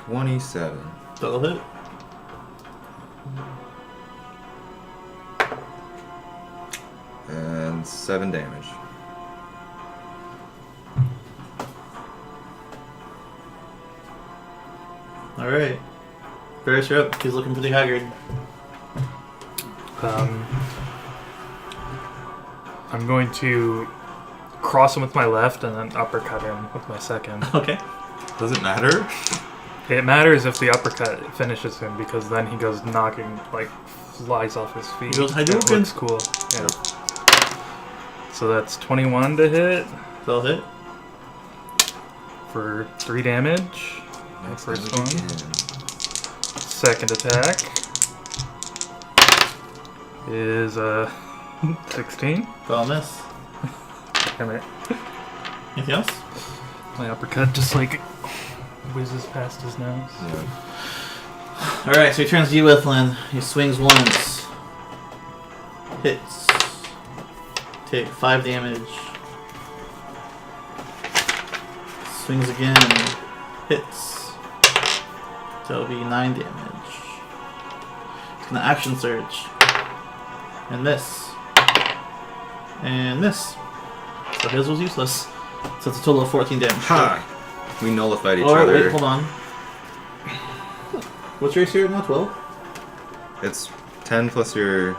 27. That'll hit. And 7 damage. Alright. Varys, you're up. He's looking pretty haggard. I'm going to cross him with my left and then uppercut him with my second. Okay. Does it matter? It matters if the uppercut finishes him because then he goes knocking, like, flies off his feet. He goes, "Hadouken." It looks cool. Yeah. So that's 21 to hit That'll hit. for 3 damage. Next First damage one. again. Second attack is 16. That'll miss. Damn it. Anything else? My uppercut just like whizzes past his nose. Yeah. Alright, so he turns to you, Ethlin. He swings once. Hits. Take 5 damage. Swings again. Hits. That'll be 9 damage. He's gonna action surge. And miss. And miss. So his was useless. So it's a total of 14 damage. Ha! We nullified each Or, other. wait, hold on. What's your AC right now? 12? It's 10 plus your...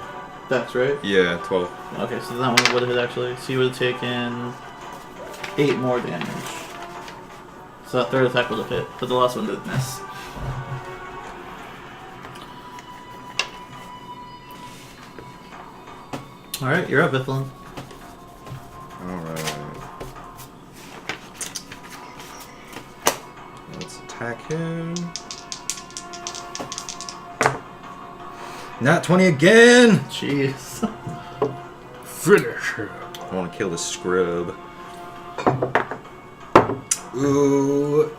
Dex, right? Yeah, 12. Okay, so that one would have hit actually. So you would have taken 8 more damage. So that third attack would have hit, but the last one did miss. Alright, you're up, Bithlin. Alright. Let's attack him. Not 20 again! Jeez. Finish him. I want to kill this scrub. Ooh.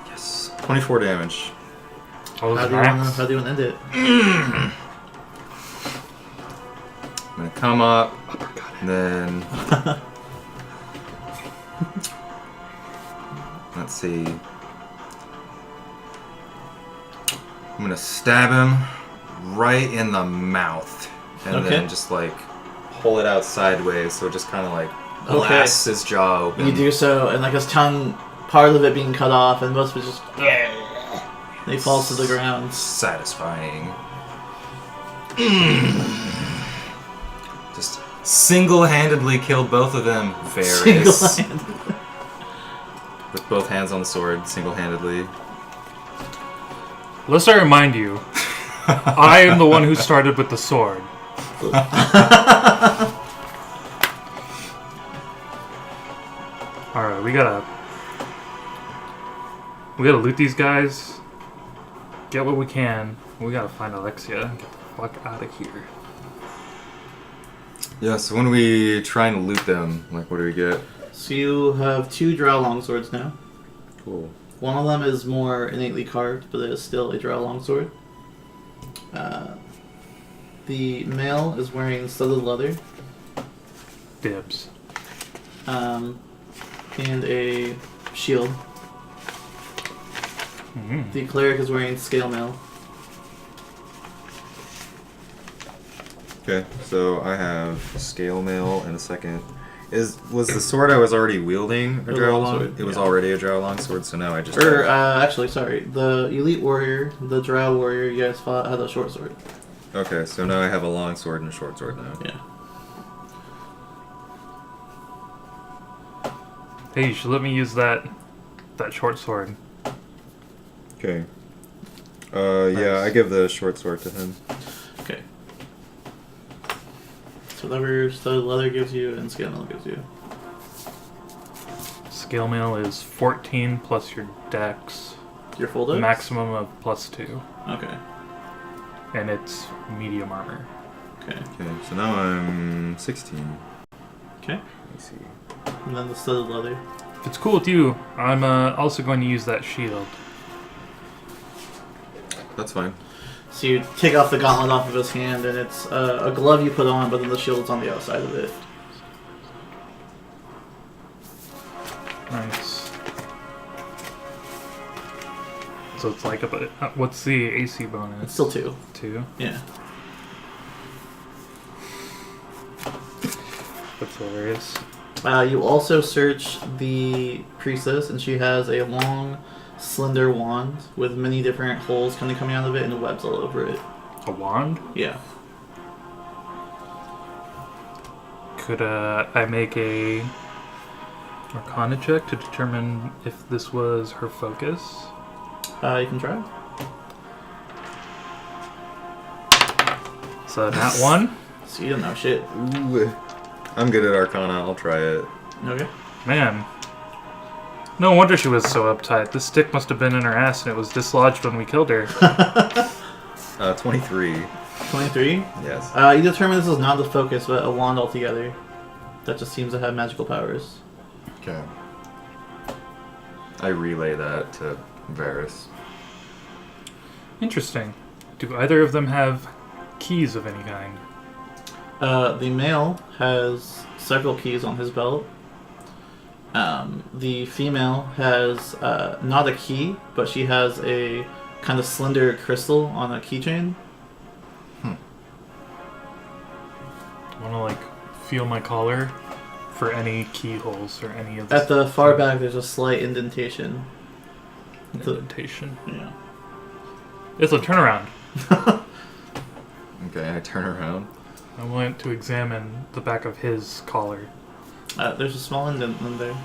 Yes. 24 damage. Oh, How max. do you want to end it? I'm gonna come up, and then let's see. I'm gonna stab him right in the mouth, and Okay. then just like pull it out sideways, so it just kind of like blasts his jaw open. You do so, and like his tongue, part of it being cut off, and most of it just... He falls to the ground. Satisfying. Just single-handedly killed both of them. Varys. Single-handed. With both hands on the sword, single-handedly. Lest I remind you, I am the one who started with the sword. Alright, we gotta loot these guys, get what we can. We gotta find Alexia and get the fuck out of here. Yeah, so when we try and loot them, like, what do we get? So you have 2 drow longswords now. Cool. One of them is more innately carved, but it is still a drow longsword. The male is wearing studded leather, Dibs. and a shield. Mm-hmm. The cleric is wearing scale mail. Okay, so I have scale mail and a second. Was the sword I was already wielding a was a drow longsword, long? It was yeah. already a drow longsword, so now I just. Actually, sorry. The elite warrior, the drow warrior you guys fought, had a short sword. Okay, so now I have a long sword and a short sword now. Yeah. Hey, you should let me use that short sword. Okay. Yeah, I give the short sword to him. Okay. So whatever studded leather gives you and scale mail gives you. Scale mail is 14 plus your dex. Your full dex? Maximum of +2. Okay. And it's medium armor. Okay. Okay, so now I'm 16. Okay. Let me see. And then the studded leather. If it's cool with you, I'm also going to use that shield. That's fine. So you take off the gauntlet off of his hand, and it's a glove you put on, but then the shield's on the outside of it. Nice. So it's like what's the AC bonus? It's still 2. 2? Yeah. That's hilarious. You also search the priestess, and she has a long, slender wand with many different holes kind of coming out of it and webs all over it. A wand? Yeah. Could I make a Arcana check to determine if this was her focus? You can try. So that one? So you don't know shit. Ooh. I'm good at Arcana. I'll try it. Okay. Man. No wonder she was so uptight. This stick must have been in her ass and it was dislodged when we killed her. 23. 23? Yes. You determine this is not the focus, but a wand altogether. That just seems to have magical powers. Okay. I relay that to Varys. Interesting. Do either of them have keys of any kind? The male has several keys on his belt. The female has not a key, but she has a kind of slender crystal on a keychain. Want to like feel my collar for any keyholes or any of the At the far back, there's a slight indentation. indentation. Yeah. It's a turnaround. Okay, I turn around. I went to examine the back of his collar. There's a small indent in there.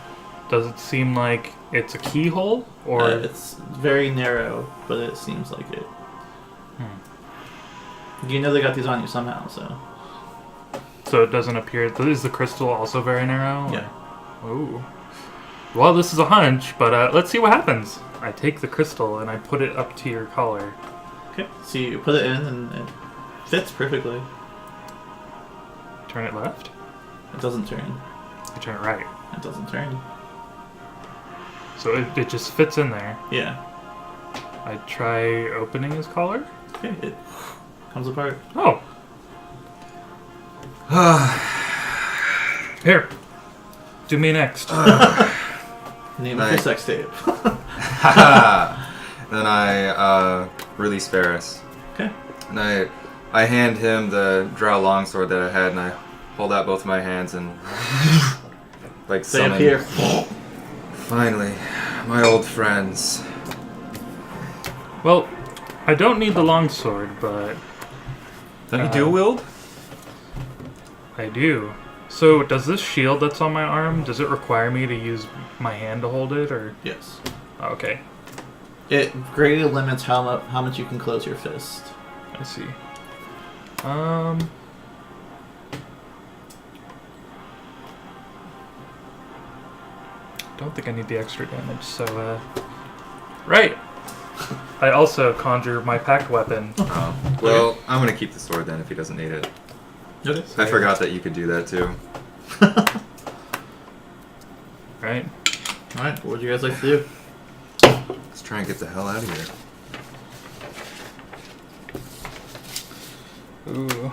Does it seem like it's a keyhole or It's very narrow, but it seems like it. You know they got these on you somehow, so. so it doesn't appear? Is the crystal also very narrow? Yeah. Ooh. Well, this is a hunch, but let's see what happens. I take the crystal and I put it up to your collar. Okay. So you put it in, and it fits perfectly. Turn it left. It doesn't turn. I turn it right. It doesn't turn. So it just fits in there. Yeah. I try opening his collar. Okay. It comes apart. Oh. Here. Do me next. Name of your sex tape. Then I release Varys. Okay. And I hand him the drow longsword that I had, and I hold out both my hands and like They summon. appear. Finally, my old friends. Well, I don't need the longsword, but Don't you do, Will? I do. So, does this shield that's on my arm, does it require me to use my hand to hold it, or? Yes. Okay, It greatly limits how much you can close your fist. I see. Don't think I need the extra damage, so, right! I also conjure my packed weapon. Oh. Well, I'm gonna keep the sword then if he doesn't need it. Okay. I forgot that you could do that too. Right? Alright, what would you guys like to do? Let's try and get the hell out of here. Ooh.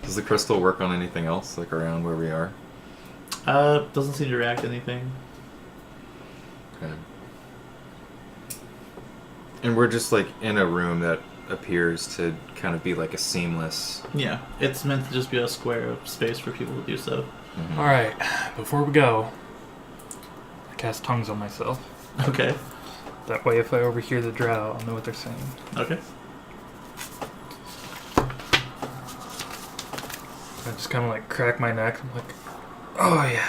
Does the crystal work on anything else, like around where we are? Doesn't seem to react to anything. Okay. And we're just like in a room that appears to kind of be like a seamless. Yeah, it's meant to just be a square of space for people to do so. Mhm. Alright, before we go, I cast tongues on myself. Okay. That way, if I overhear the drow, I'll know what they're saying. Okay. I just kind of like crack my neck. I'm like, oh yeah.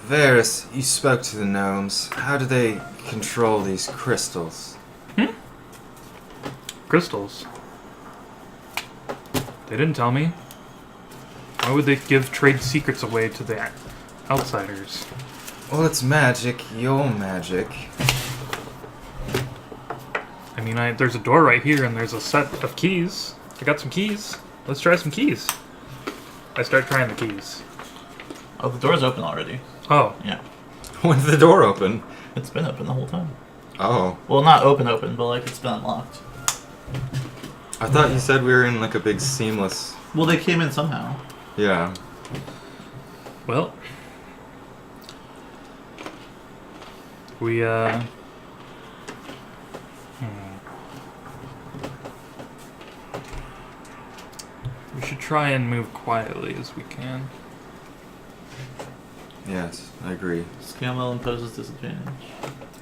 Varys, you spoke to the gnomes. How do they control these crystals? Crystals. They didn't tell me. Why would they give trade secrets away to the outsiders? Well, it's magic. Your magic. I mean, there's a door right here, and there's a set of keys. I got some keys. Let's try some keys. I start trying the keys. Oh, the door's open already. Oh, Yeah. When's the door open? It's been open the whole time. Oh. Well, not open, but like it's been unlocked. I thought you said we were in like a big seamless... Well, they came in somehow. Yeah. Well, we we should try and move quietly as we can. Yes, I agree. Scamwell imposes disadvantage.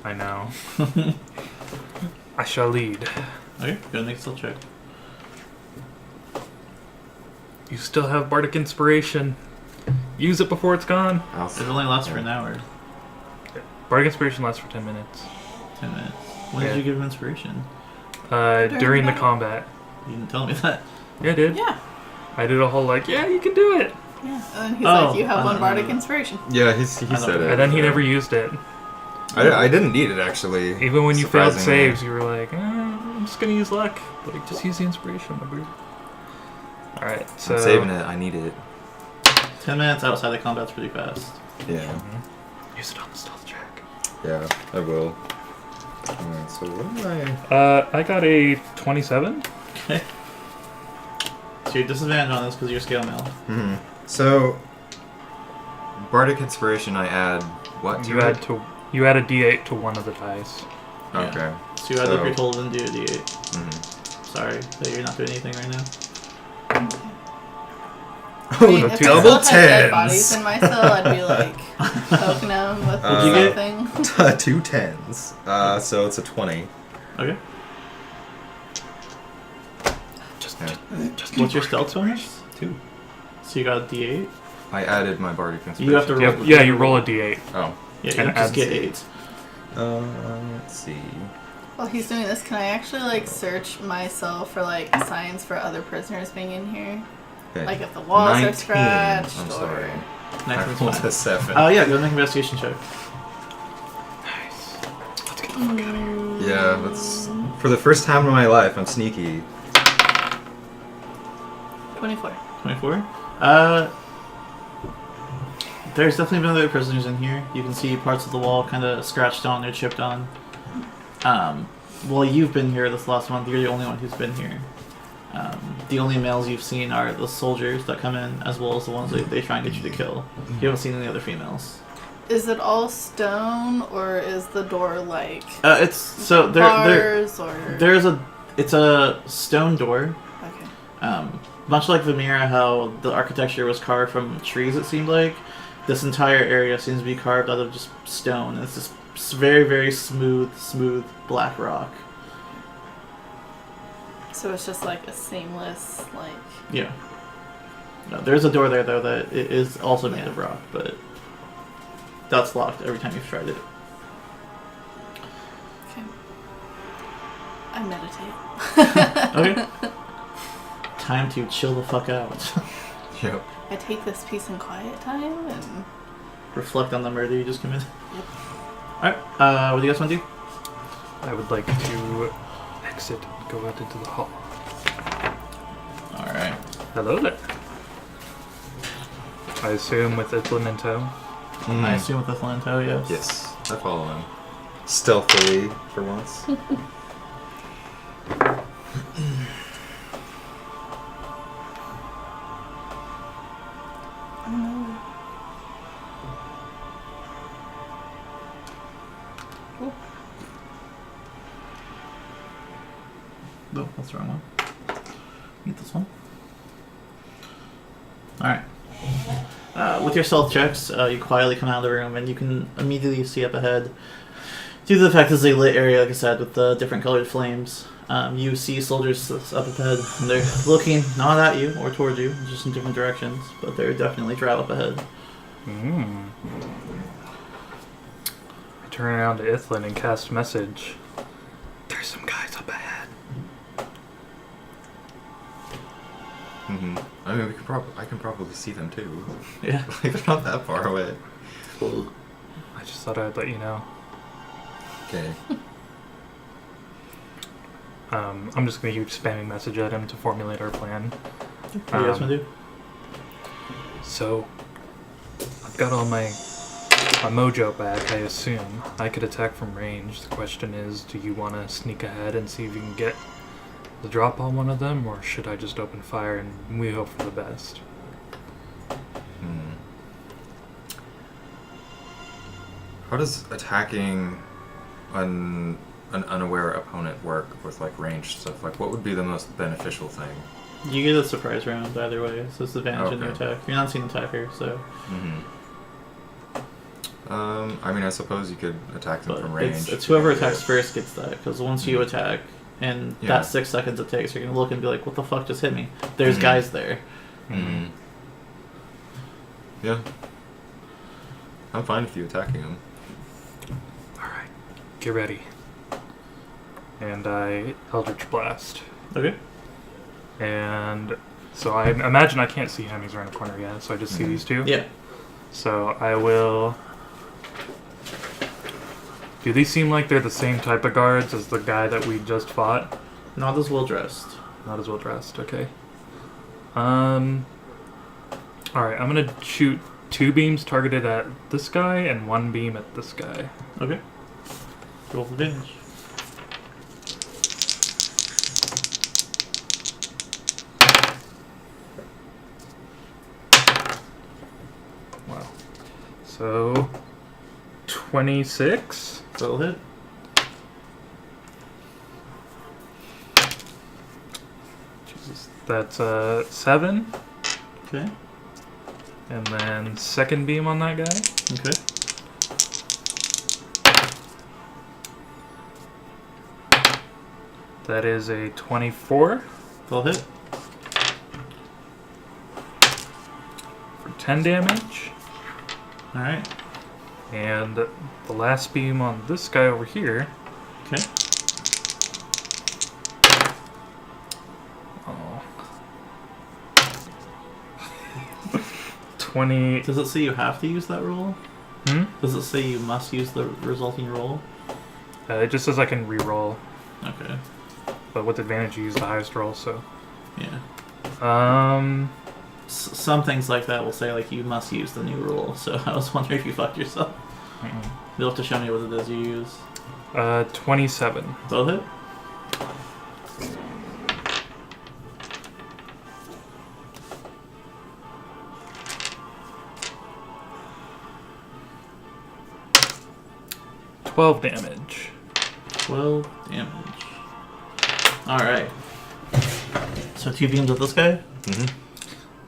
I know. I shall lead. Okay, go make a stealth check. You still have Bardic Inspiration. Use it before it's gone. It only lasts for an hour. Bardic Inspiration lasts for 10 minutes. 10 minutes. When Yeah. did you give him inspiration? During the battle? combat. You didn't tell me that. Yeah, I did. Yeah. I did a whole yeah, you can do it. Yeah. And then he's Oh, like, you have I one don't bardic know. inspiration. Yeah, he I said don't- it. And then he never used it. I didn't need it, actually. Even when you failed Surprisingly. saves, you were like, I'm just gonna use luck. Like, just use the inspiration, my boo. Alright, so... I'm saving it. I need it. 10 minutes outside the combat's pretty fast. Yeah. Use it on the stealth check. Yeah, I will. Alright, so what am I got a 27. Okay. So you're disadvantaged on this because you're scale mail. Hmm. So, Bardic Inspiration, I add what to You it? add a d8 to one of the dice. Okay. So you add up your total and do a d8. Mhm. Sorry that you're not doing anything right now. I mean, if I still double had dead tens. bodies in my cell, I'd be like poking them with What'd you get? something. 2 tens. So it's a 20. Okay. Just What's your stealth bonus? 2. So you got a d8? I added my Bardic Inspiration. You have to roll. Yeah, you roll a d8. Oh. Yeah, you and don't just add get C. 8. Let's see. While he's doing this, can I actually like search myself for like signs for other prisoners being in here? Okay. Like if the walls 19. are scratched I'm or... sorry. I 19's rolled fine. a 7. Oh yeah, go make an investigation check. Nice. Let's get the fuck out of here. Yeah, that's... For the first time in my life, I'm sneaky. 24. 24? There's definitely been other prisoners in here. You can see parts of the wall kind of scratched on or chipped on. Well, you've been here this last month. You're the only one who's been here. The only males you've seen are the soldiers that come in, as well as the ones that they try and get you to kill. You haven't seen any other females. Is it all stone or is the door like It's so bars or... it's a stone door. Okay. Much like Vamira, how the architecture was carved from trees, it seemed like. This entire area seems to be carved out of just stone. It's just very, very smooth black rock. So it's just like a seamless, like... Yeah. No, there's a door there, though, that it is also made of rock, but that's locked every time you've tried it. Okay. I meditate. Okay. Time to chill the fuck out. Yep. I take this peace and quiet time and... Reflect on the murder you just committed. Yep. Alright, what do you guys want to do? I would like to exit and go out into the hall. Alright. Hello there. I assume with Ithlin in tow. I assume with the Flanto, yes. Yes, I follow him. Stealthily, for once. I don't know. Oh, that's the wrong one. Get this one. Alright. With your stealth checks, you quietly come out of the room and you can immediately see up ahead. Due to the fact this is a lit area, like I said, with the different colored flames, you see soldiers up ahead. And they're looking not at you or towards you, just in different directions, but they're definitely drow up ahead. I turn around to Ithlin and cast message. There's some guys up ahead. Mm-hmm. I mean, I can probably see them too. Yeah. Like, they're not that far away. I just thought I'd let you know. Okay. I'm just gonna keep spamming message at him to formulate our plan. What do you guys want to do? So, I've got all my my mojo back, I assume. I could attack from range. The question is, do you want to sneak ahead and see if you can get the drop on one of them, or should I just open fire and we hope for the best? How does attacking an unaware opponent work with like ranged stuff? Like, what would be the most beneficial thing? You get a surprise round either way, so it's advantage in your Okay. attack. You're not seeing the attacker, so. I mean, I suppose you could attack them But from range. it's whoever attacks first gets that, because once you attack, and Yeah. that 6 seconds it takes, you're gonna look and be like, "What the fuck just hit me?" There's guys there. Yeah. I'm fine with you attacking them. Alright, get ready. And I Eldritch Blast. Okay. And so I imagine I can't see enemies around the corner yet, so I just see these two. Yeah. So I will... Do these seem like they're the same type of guards as the guy that we just fought? Not as well dressed. Not as well dressed, okay. Alright, I'm gonna shoot 2 beams targeted at this guy and 1 beam at this guy. Okay. Roll for advantage. Wow. So 26. That'll hit. Jesus. That's 7. Okay. And then second beam on that guy. Okay. That is a 24 That'll hit. for 10 damage. Alright. And the last beam on this guy over here. Okay. Oh. 20. Does it say you have to use that roll? Hmm? Does it say you must use the resulting roll? It just says I can re-roll, Okay. but with advantage you use the highest roll, so. Yeah. Some things like that will say like you must use the new rule. So I was wondering if you fucked yourself. You'll have to show me what it is you use. 27. That'll hit. $12 damage. 12 damage. Alright. So 2 beams at this guy?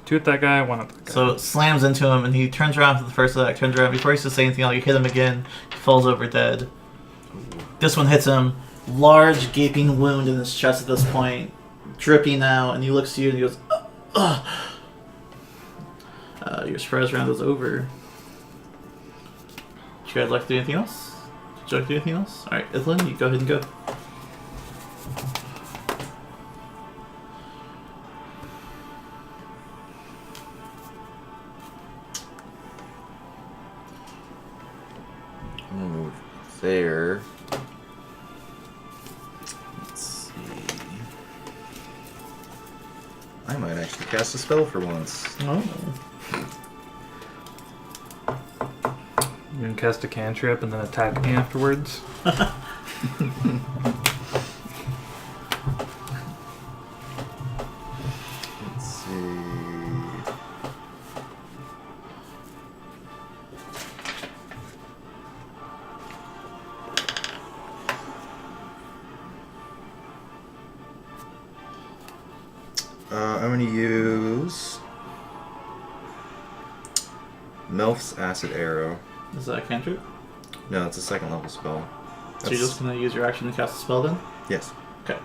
2 at that guy, 1 at that guy. So it slams into him and he turns around for the first attack, turns around. Before he says anything else, you hit him again. He falls over dead. This one hits him. Large gaping wound in his chest at this point. Dripping now, and he looks to you and he goes, ugh. Your surprise round is over. Would you guys like to do anything else? Would you like to do anything else? Alright, Ithlin, you go ahead and go. I'm gonna move there. Let's see. I might actually cast a spell for once. Oh. You can cast a cantrip and then attack me afterwards. Let's see. I'm gonna use Melf's Acid Arrow. Is that a cantrip? No, it's a second level spell. So you're just going to use your action to cast a spell then? Yes. Okay.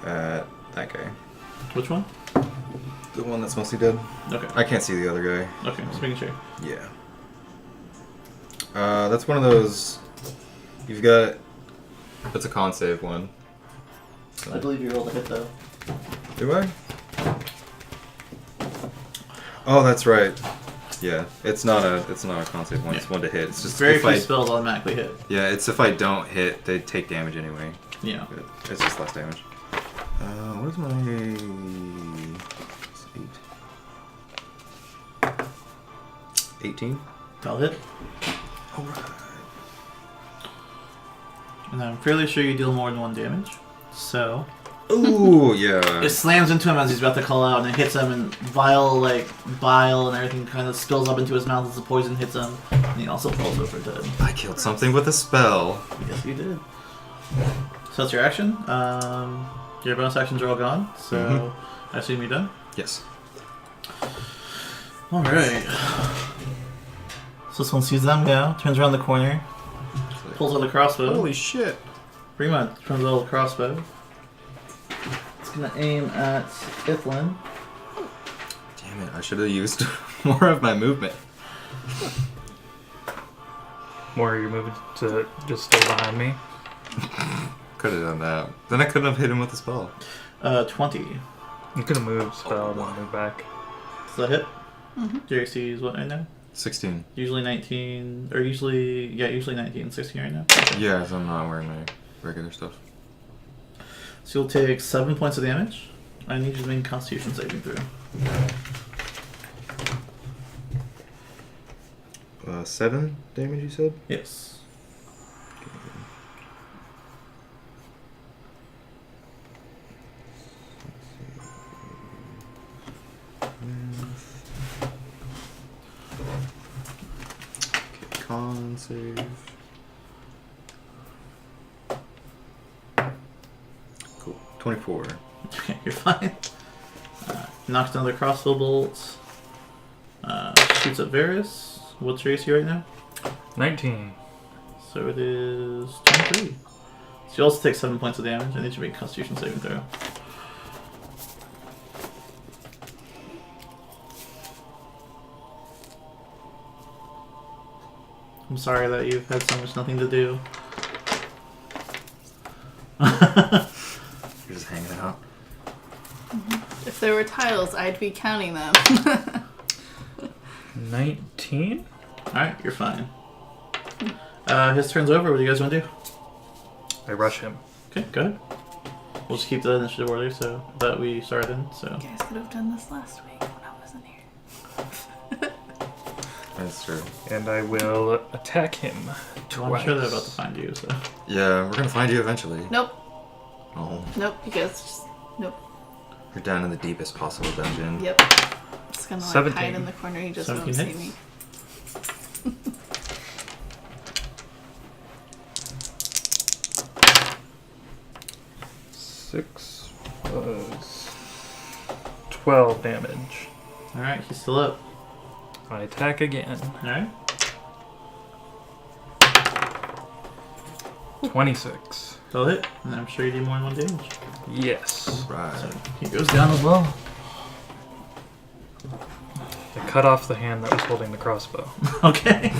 That guy. Which one? The one that's mostly dead. Okay. I can't see the other guy. Okay, just making sure. Yeah. That's one of those. You've got. That's a con save one. I believe you rolled a hit though. Do I? Oh, that's right. Yeah, it's not a con save one. It's one to hit. It's just Very if few I, spells automatically hit. yeah, it's if I don't hit, they take damage anyway. Yeah. But it's just less damage. What is my? It's 8. 18. That'll hit. And I'm fairly sure you deal more than 1 damage. So Ooh, yeah. it slams into him as he's about to call out, and it hits him, and vile, like, bile and everything kind of spills up into his mouth as the poison hits him, and he also falls over dead. I killed something with a spell. Yes, you did. So that's your action. Your bonus actions are all gone, so I assume you're done? Yes. Alright. So this one sees them go, turns around the corner, pulls out the crossbow. Holy shit. Pretty much, turns out the crossbow. It's gonna aim at Ithlin. Damn it, I should have used more of my movement. More you're moving to just stay behind me. Could have done that. Then I couldn't have hit him with a spell. 20. You could have moved, spelled, and moved back. Does that hit? Your AC is what right now? 16. Usually 19, or usually 19, 16 right now. Yeah, so I'm not wearing my regular stuff. So you'll take 7 points of damage. I need you to make a Constitution saving throw. 7 damage, you said? Yes. Okay, con save. Cool. 24. Okay, you're fine. Knocks down the crossbow bolt. Shoots at Varys. What's your AC right now? 19. So it is 23. So you also take 7 points of damage. I need you to make a Constitution saving throw. I'm sorry that you've had so much nothing to do. You're just hanging out. If there were tiles, I'd be counting them. 19? Alright, you're fine. His turn's over. What do you guys want to do? I rush him. Okay, go ahead. We'll just keep the initiative order so that we started in. So You guys could have done this last week when I wasn't here. That's true. And I will attack him well, twice. I'm sure they're about to find you. So Yeah, we're gonna find you eventually. Nope. Oh, Nope, you guys just... Nope. you're down in the deepest possible dungeon. Yep. Just gonna like 17. hide in the corner. You just 17 won't see hits. me. Six plus 12 damage. alright, he's still up. I attack again. Alright. 26. That'll hit. And I'm sure you do more than 1 damage. Yes. Right. So he goes down as well. I cut off the hand that was holding the crossbow. Okay.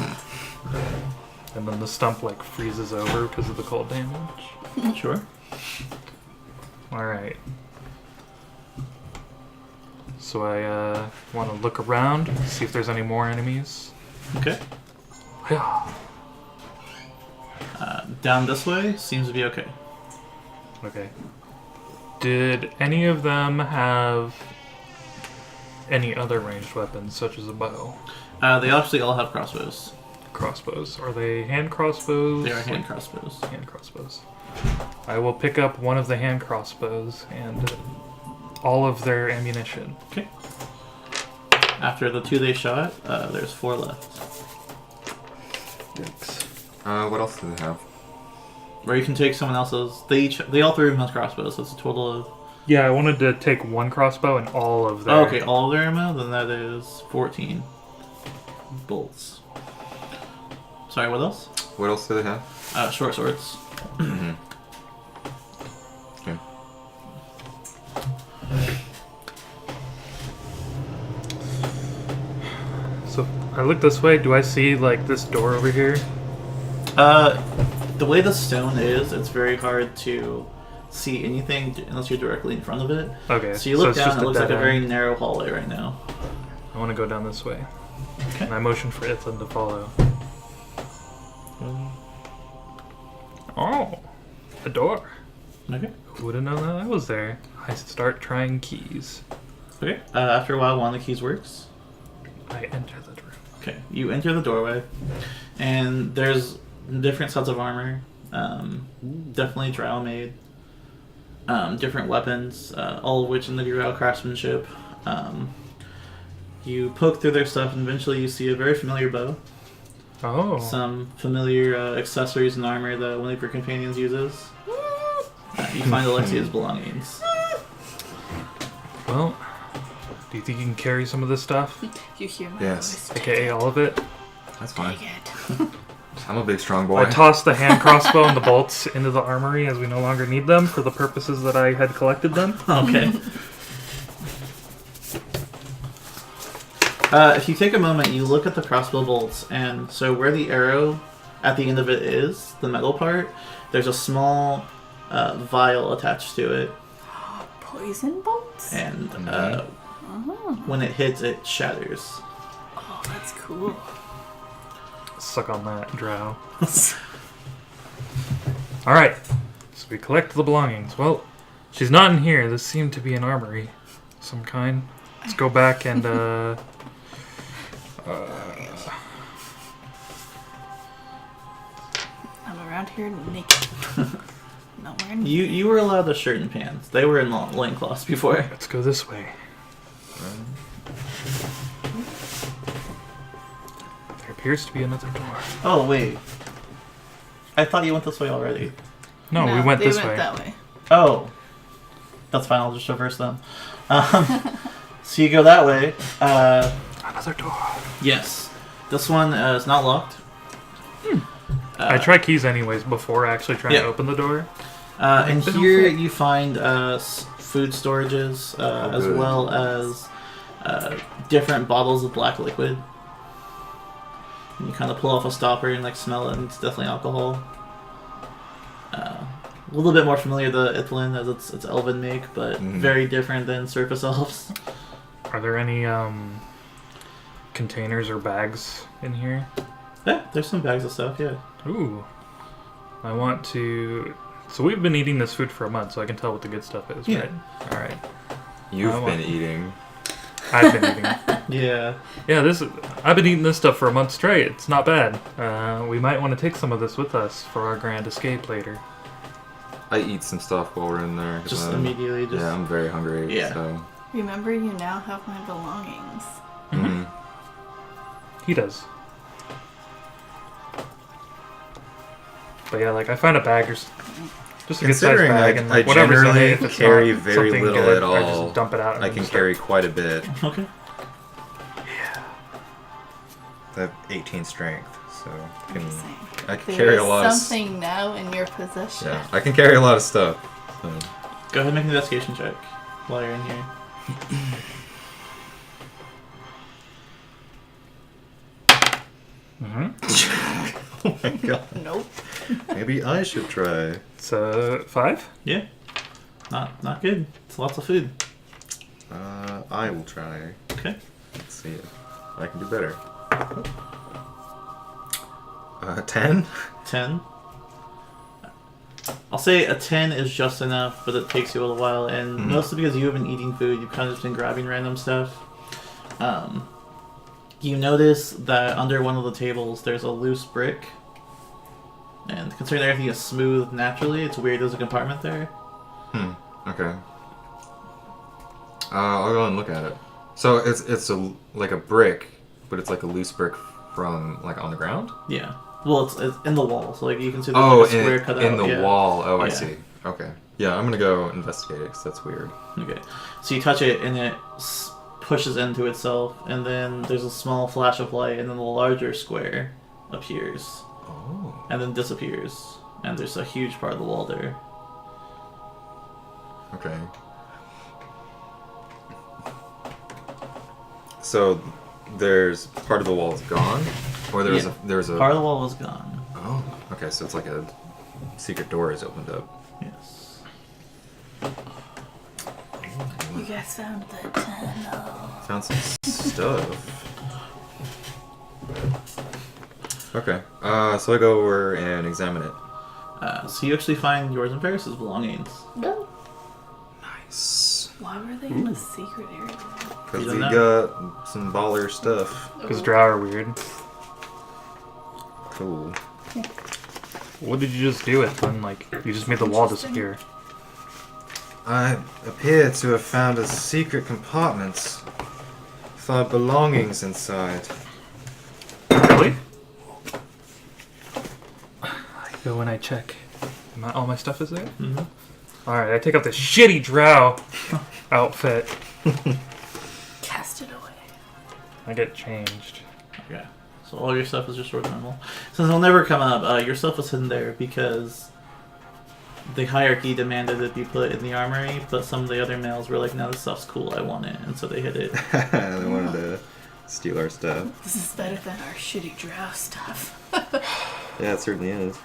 And then the stump like freezes over because of the cold damage. Sure. Alright. So I want to look around, see if there's any more enemies. Okay. Down this way seems to be okay. Okay. Did any of them have any other ranged weapons, such as a bow? They actually all have crossbows. Crossbows. Are they hand crossbows? They are hand crossbows. Hand crossbows. I will pick up one of the hand crossbows and all of their ammunition. Okay. After the 2 they shot, there's 4 left. Yikes. What else do they have? Or you can take someone else's. They all 3 of them have crossbows, so it's a total of. Yeah, I wanted to take one crossbow and all of their... Oh, okay, all of their ammo? Then that is 14 bolts. Sorry, what else? What else do they have? Short swords. Mhm. Okay. So I look this way. Do I see like this door over here? The way the stone is, it's very hard to see anything unless you're directly in front of it. Okay. So you look it's down, just it looks like a dead very end. narrow hallway right now. I want to go down this way. Okay. And I motion for Ithlin to follow. Oh, a door. Okay. Who would have known that was there? I start trying keys. Okay. After a while, one of the keys works. I enter the room. Okay. You enter the doorway, And there's different sets of armor. Definitely drow made. Different weapons, all of which in the drow craftsmanship. You poke through their stuff, and eventually you see a very familiar bow. Oh. Some familiar accessories and armor that one of your companions uses. You find Alexia's belongings. Well, do you think you can carry some of this stuff? You hear my Yes. voice. AKA all of it? That's fine. Take it. I'm a big, strong boy. I tossed the hand crossbow and the bolts into the armory as we no longer need them for the purposes that I had collected them. Okay. If you take a moment, you look at the crossbow bolts, and so where the arrow at the end of it is, the metal part, there's a small vial attached to it, Poison bolts? and Oh. when it hits, it shatters. Oh, that's cool. Suck on that, drow. Alright, so we collect the belongings. Well, she's not in here. This seemed to be an armory of some kind. Let's go back and, I'm around here naked. Not wearing You were allowed a shirt and pants. They were in loincloths before. let's go this way. There appears to be another door. Oh, wait. I thought you went this way already. No, we went they this went way. that way. Oh. That's fine, I'll just reverse them. So you go that way. Another door. Yes. This one is not locked. I try keys anyways before actually trying Yeah. to open the door. And They don't here fit. you find food storages, as good. well as different bottles of black liquid. And you kind of pull off a stopper and like smell it, and it's definitely alcohol. A little bit more familiar to Ithlin, as it's elven make, but very different than surface elves. Are there any containers or bags in here? Yeah, there's some bags of stuff. Yeah. Ooh. I want to... So we've been eating this food for a month, so I can tell what the good stuff is, Yeah. right? Alright. You've I been want- eating. I've been eating. Yeah. Yeah, I've been eating this stuff for a month straight. It's not bad. We might want to take some of this with us for our grand escape later. I eat some stuff while we're in there. 'cause Just I'm- immediately. Just Yeah, I'm very hungry. Yeah. So. Remember, you now have my belongings. Mhm. He does. But yeah, like I found a bag or just a good sized Considering bag, and like, I whatever's in generally it, if it's carry not very something little good, at I all, just dump it out. And I can just carry quite a bit. Okay. I have 18 strength, so I'm just saying. I can There carry is a lot of. something now in your possession. Yeah, I can carry a lot of stuff. So. Go ahead and make an investigation check while you're in here. Oh my god. Nope. Maybe I should try. It's 5. Yeah. Not good. It's lots of food. I will try. Okay. Let's see if I can do better. 10? 10. I'll say a 10 is just enough, but it takes you a little while, and mostly because you have been eating food, you've kind of just been grabbing random stuff. You notice that under one of the tables there's a loose brick, and considering everything is smooth naturally, it's weird there's a compartment there. Okay. I'll go and look at it. So it's like a brick, but it's like a loose brick from like on the ground. Yeah. Well, it's in the wall, so like you can see there's Oh, like a square cut in out. the Yeah. wall. Oh, I Yeah. see. Okay. Yeah, I'm gonna go investigate it because that's weird. Okay. So you touch it, and it pushes into itself, and then there's a small flash of light, and then the larger square appears, Oh. and then disappears, and there's a huge part of the wall there. Okay. So there's part of the wall is gone, or there's Yeah. there's a Part of the wall was gone. Oh. Okay, so it's like a secret door is opened up. Yes. You guys found the tunnel. Found some stuff. Okay. So I go over and examine it. So you actually find yours and Ferris's belongings. No. Nice. Why were they in a secret area? Because You we don't got some baller stuff. Because drow are weird. Cool. What did you just do with them? Like, you just made the wall disappear. I appear to have found a secret compartment with our belongings inside. Really? I go and I check. All my stuff is there? Mm-hmm. Alright, I take out this shitty drow outfit. Cast it away. I get changed. Okay. So all your stuff is just short normal. Since it'll never come up, your stuff was hidden there because the hierarchy demanded it be put in the armory, but some of the other males were like, no, this stuff's cool, I want it, and so they hid it. They wanted to steal our stuff. This is better than our shitty drow stuff. Yeah, it certainly is.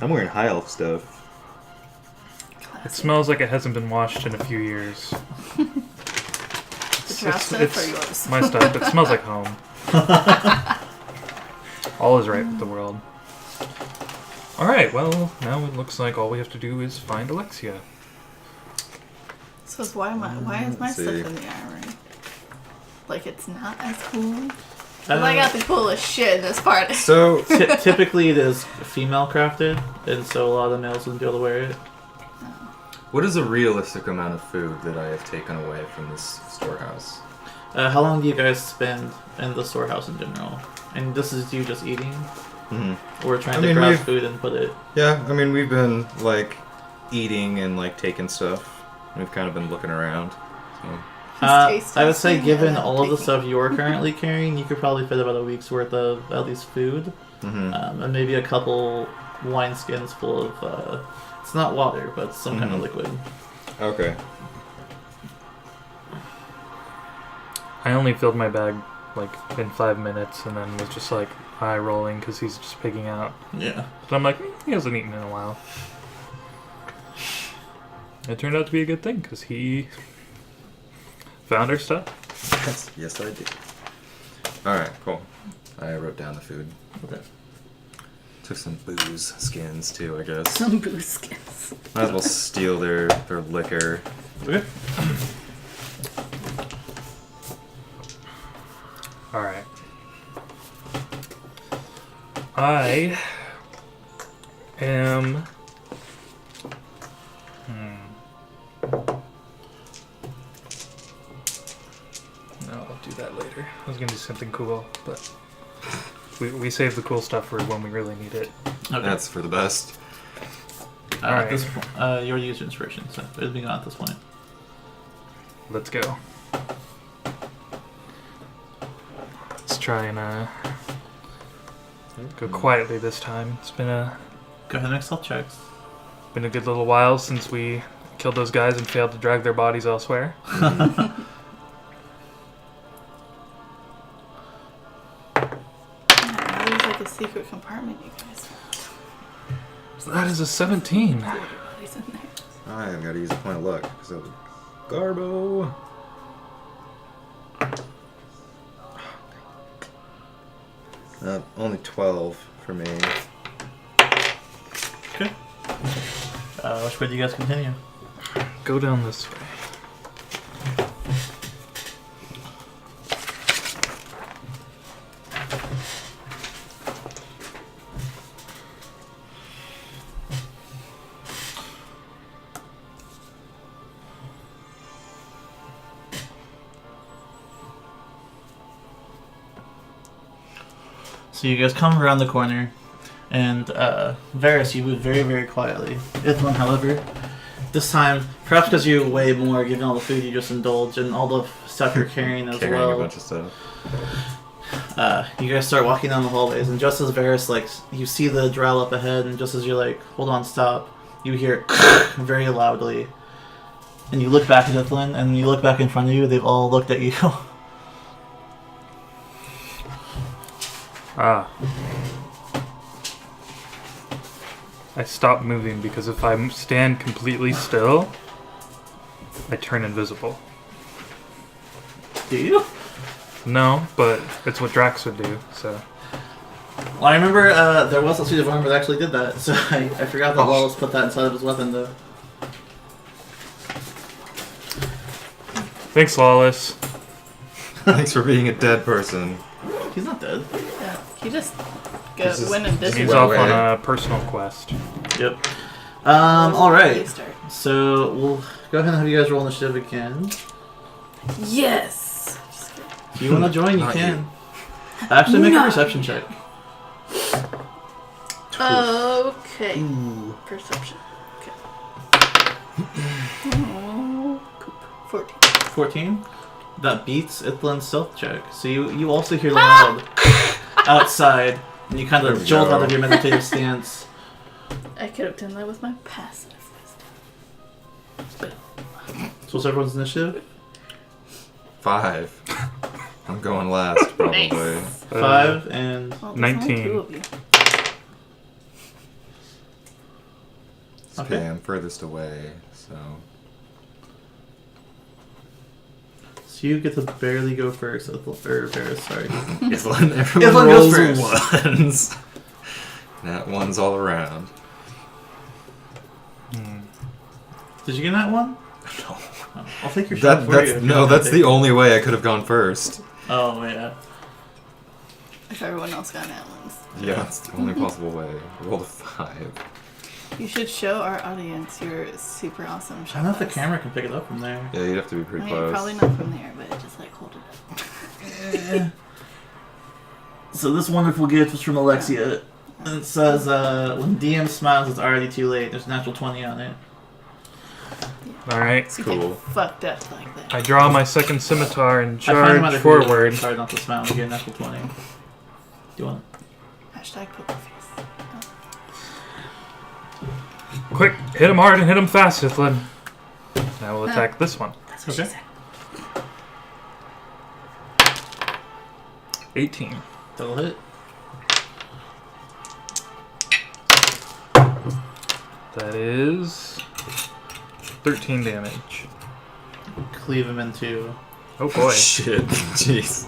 I'm wearing high elf stuff. It smells like it hasn't been washed in a few years. The drow stuff or yours? My stuff. It smells like home. All is right with the world. Alright, well, now it looks like all we have to do is find Alexia. So why is my Let's stuff see. in the armory? Like it's not as cool? Well, I got the coolest shit in this part. So, Typically it is female crafted, and so a lot of the males wouldn't be able to wear it. what is a realistic amount of food that I have taken away from this storehouse? How long do you guys spend in the storehouse in general? And this is you just eating? Mm-hmm. Or trying I to mean, craft we've- food and put it... Yeah, I mean, we've been, like, eating and, like, taking stuff. We've kind of been looking around. So. I would say, testing given and all of the taking. stuff you're currently carrying, you could probably fit about a week's worth of at least food, Mm-hmm. and maybe a couple wineskins full of. It's not water, but some kind of liquid. Okay. I only filled my bag, like, in 5 minutes, and then was just, like, eye rolling because he's just pigging out. Yeah. But I'm like, he hasn't eaten in a while. It turned out to be a good thing because he found our stuff. Yes, I did. Alright, cool. I wrote down the food. Okay. Took some booze skins, too, I guess. Some booze skins. Might as well steal their liquor. Okay. Alright. I am... No, I'll do that later. I was gonna do something cool, but we save the cool stuff for when we really need it. Okay. That's for the best. At Alright. this point, you already used your inspiration, so it'll be gone at this point. Let's go. Let's try and go quietly this time. It's been a Go ahead and make stealth checks. good little while since we killed those guys and failed to drag their bodies elsewhere. Yeah, there's like a secret compartment you guys found. So that is a 17. Everybody's in there. I've got to use a point of luck because of Garbo. Only 12 for me. Okay. Which way do you guys continue? Go down this way. So you guys come around the corner, and Varys, you move very, very quietly. Ithlin, however, this time, perhaps because you weigh more, given all the food you just indulge and all the stuff you're carrying as Carrying well. a bunch of stuff. You guys start walking down the hallways, and just as Varys, like, you see the drow up ahead, and just as you're like, hold on, stop, you hear very loudly. And you look back at Ithlin, and you look back in front of you, they've all looked at you. I stop moving because if I stand completely still, I turn invisible. Do you? No, but it's what Drax would do, so. Well, I remember there was a suit of armor that actually did that, so I forgot that Wallace put that inside of his weapon, though. Thanks, Lawless. Thanks for being a dead person. He's not dead. Yeah. He just This is- went and did He's Wait, off wait. on a personal quest. Yep. All right. Start. So we'll go ahead and have you guys roll initiative again. Yes. Just kidding. If you want to join, you Not can. Actually, make a No. perception check. Okay. Ooh. Perception. Okay. Oh, poop. 14. 14. That beats Ithlin's stealth check. So you also hear the loud outside, and you kind There of we jolt go. out of your meditative stance. I could have done that with my passive wisdom. So what's everyone's initiative? 5. I'm going last, probably. Nice. 5 and Well, there's only 19. 2 of you. Okay, Okay. I'm furthest away, so. so you get to barely go first. Or Varys, sorry. Everyone Evelyn goes rolls ones. Nat ones all around. Did you get that one? No. Oh, I'll take your shot for you. if you No, want that's to the take it. only way I could have gone first. Oh yeah. If everyone else got nat ones. Yeah, that's the only possible way. Rolled a 5. You should show our audience your super awesome I shot. don't know if the glass. camera can pick it up from there. Yeah, you'd have to be I pretty mean, close. probably not from there, but just like hold it up. So this wonderful gift was from Alexia. And it says, when DM smiles, it's already too late. There's a natural 20 on it. Alright. So you Cool. get fucked up like that. I draw my second scimitar and I find charge forward. It's hard not to smile when you get a natural 20. Do you want Hashtag poker face. Quick, hit him hard and hit him fast, Ithlin. Now we'll attack this one. That's what Okay. she said. 18. That'll hit. That is 13 damage. Cleave him in two. Oh boy. Shit. Jeez.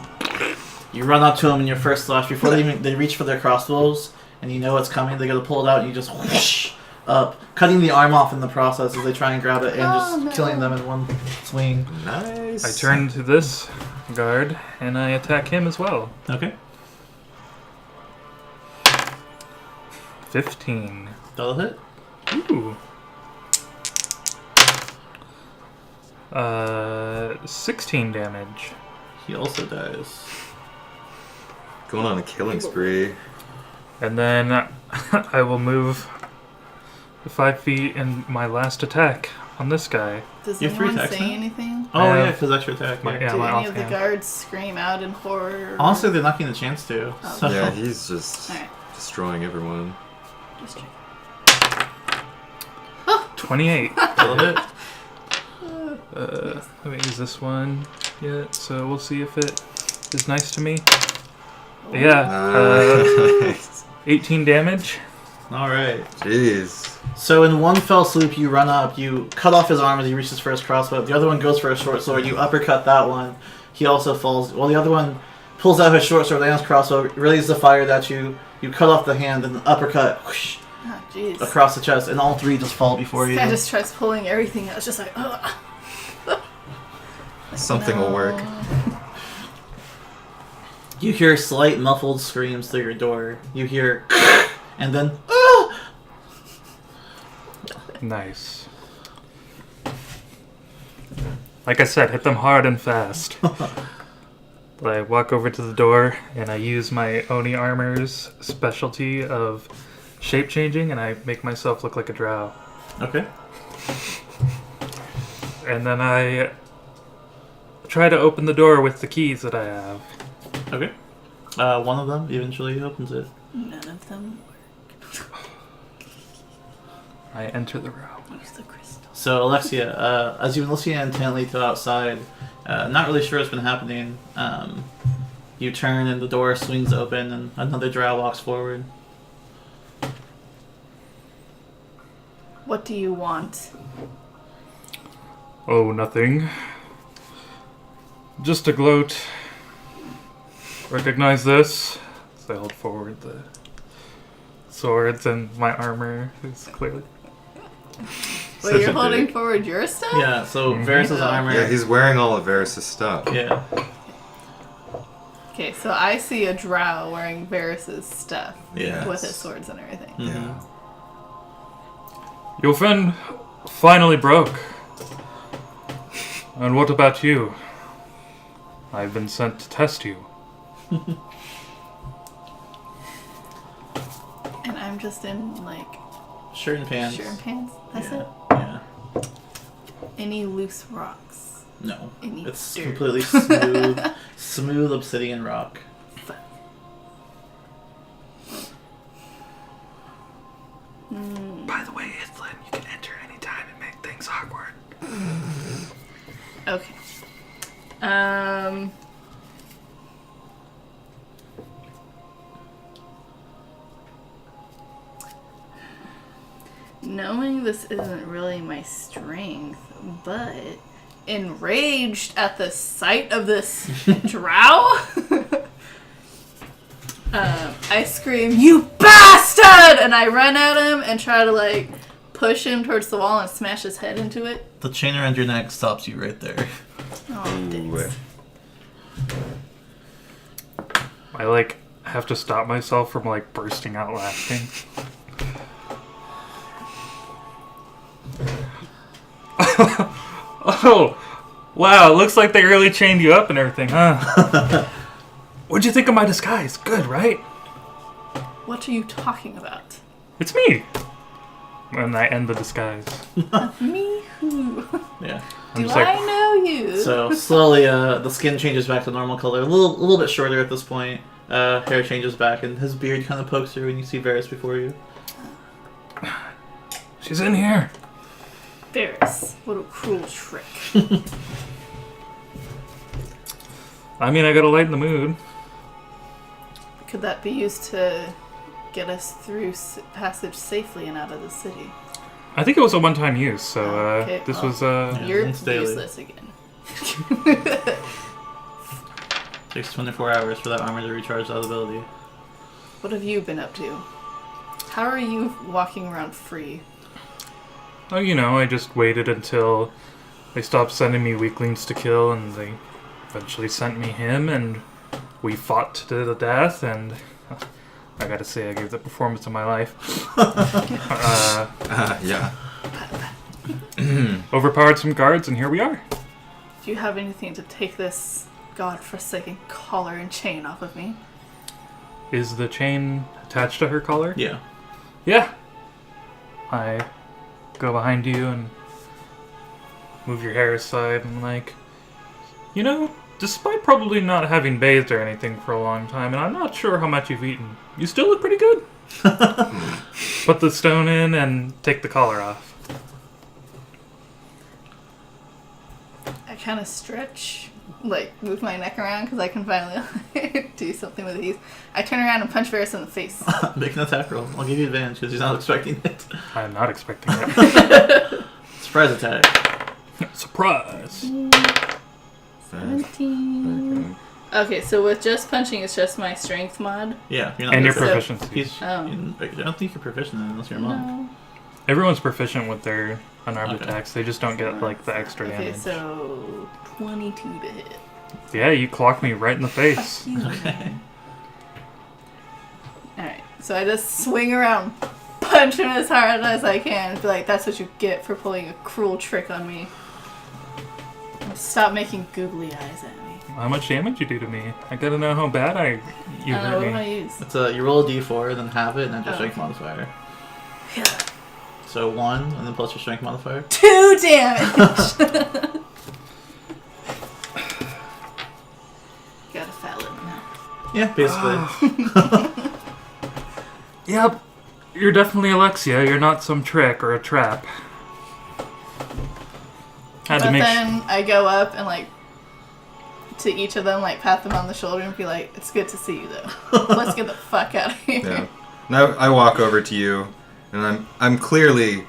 You run up to them in your first slash before they reach for their crossbows, and you know it's coming. They gotta pull it out, and you just whoosh up, cutting the arm off in the process as they try and grab it, and just Oh, no. killing them in one swing. Nice. I turn to this guard and I attack him as well. Okay, 15. that'll hit. Ooh. 16 damage. He also dies. Going on a killing spree. And then I will move 5 feet in my last attack on this guy. Does You have 3 anyone attacks say now? anything? Oh Yeah. yeah, because extra attack. My- Yeah. yeah. Do my any of the offhand. guards scream out in horror? Honestly, they're not getting a chance to. Oh. So. Yeah, he's just Alright, destroying everyone. just check. 28. That'll hit. I haven't used this one yet, so we'll see if it is nice to me. Yeah, Nice. 18 damage. All right. Jeez. So in one fell swoop, you run up, you cut off his arm as he reaches for his crossbow. The other one goes for a short sword. You uppercut that one. He also falls. Well, the other one pulls out his short sword, lands crossbow, releases the fire at you. You cut off the hand and uppercut whoosh, Oh, jeez. across the chest, and all 3 just fall before This you. guy just tries pulling everything out. It's just like, ugh. Something will work. You hear slight muffled screams through your door. You hear, and then, ah! Nice. Like I said, hit them hard and fast. I walk over to the door and I use my Oni armor's specialty of shape changing and I make myself look like a drow. Okay. And then I try to open the door with the keys that I have. Okay. One of them eventually opens it. None of them I enter the room. use the crystal. So Alexia, as you've been listening intently to outside, not really sure what's been happening. You turn and the door swings open and another drow walks forward. What do you want? Oh, nothing. Just a gloat. Recognize this? So I hold forward the swords and my armor is clearly. Wait, you're holding forward your stuff? Yeah, so Varys' armor. Yeah, he's wearing all of Varys' stuff. Yeah. Okay, Okay, so I see a drow wearing Varys's stuff Yeah. with his swords and everything. Yeah. Your friend finally broke. And what about you? I've been sent to test you. And I'm just in, like, Shirt and pants. shirt and pants. That's yeah. it? Yeah. Any loose rocks? No. Any It's dirt? completely smooth, smooth obsidian rock. By the way, Ithlin, you can enter anytime and make things awkward. Okay. Knowing this isn't really my strength, but enraged at the sight of this drow, I scream, "You bastard!" and I run at him and try to, like, push him towards the wall and smash his head into it. The chain around your neck stops you right there. Oh, dicks. I, like, have to stop myself from, like, bursting out laughing. Oh, wow, looks like they really chained you up and everything, huh? What'd you think of my disguise? Good, right? What are you talking about? It's me! And I end the disguise. Me who? Yeah. I'm Do just like, I know you? So slowly, the skin changes back to normal color. A little bit shorter at this point. Hair changes back, and his beard kind of pokes through, and you see Varys before you. she's in here. Varys, what a cruel trick. I mean, I gotta lighten the mood. Could that be used to get us through passage safely and out of the city? I think it was a one-time use, so Okay, this well. was Yeah, You're it's daily. useless again. Takes 24 hours for that armor to recharge that ability. What have you been up to? How are you walking around free? Oh, you know, I just waited until they stopped sending me weaklings to kill, and they eventually sent me him, and we fought to the death, and I gotta say, I gave the performance of my life. Yeah. Overpowered some guards, and here we are. Do you have anything to take this godforsaken collar and chain off of me? Is the chain attached to her collar? Yeah. Yeah. I go behind you and move your hair aside and like, you know, despite probably not having bathed or anything for a long time, and I'm not sure how much you've eaten, you still look pretty good. Put the stone in and take the collar off. I kind of stretch, like move my neck around because I can finally do something with these. I turn around and punch Varys in the face. Make an attack roll. I'll give you advantage because he's not expecting it. I'm not expecting it. Surprise attack. Surprise! 17. Okay, so with just punching, it's just my strength mod? Yeah. You're not And your gonna- proficiency. He's, Oh. I don't think you're proficient in it unless you're a monk. No. Everyone's proficient with their unarmed Okay. attacks. They just don't get like the extra Okay, damage. so 22 to hit. Yeah, you clocked me right in the face. Okay. Alright, so I just swing around, punch him as hard as I can, and be like, that's what you get for pulling a cruel trick on me. Stop making googly eyes at me. How much damage you do to me? I gotta know how bad you What hurt do I me. use? It's you roll a d4, then have it, and then your Oh. strength modifier. Yeah. So 1, and then plus your strength modifier. 2 damage! Got a fat lip now. Yeah, basically. Yep, you're definitely Alexia. You're not some trick or a trap. Had to But make then I go up and like to each of them, like pat them on the shoulder and be like, "It's good to see you, though. Let's get the fuck out of here." Yeah. Now I walk over to you, and I'm clearly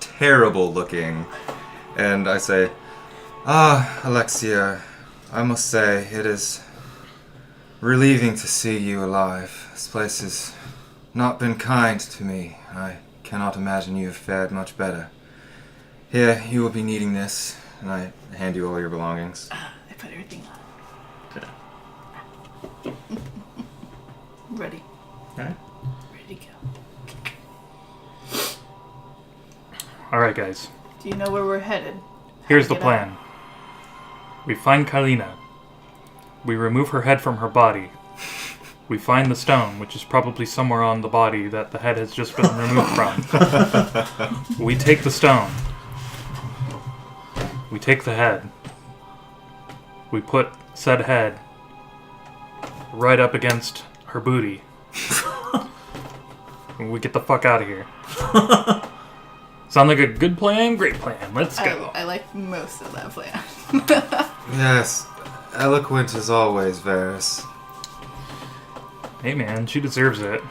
terrible looking, and I say, Alexia, I must say it is relieving to see you alive. This place has not been kind to me. I cannot imagine you have fared much better. Here, you will be needing this, and I hand you all your belongings. I put everything on. Okay. Ready. Alright. Ready to go. Alright, guys. Do you know where we're headed? Here's the Get plan. We find Kailina. We remove her head from her body. We find the stone, which is probably somewhere on the body that the head has just been removed from. We take the stone. We take the head. We put said head right up against her booty. And we get the fuck out of here. Sound like a good plan? Great plan. Let's go. I like most of that plan. Yes, eloquent as always, Varys. Hey man, she deserves it.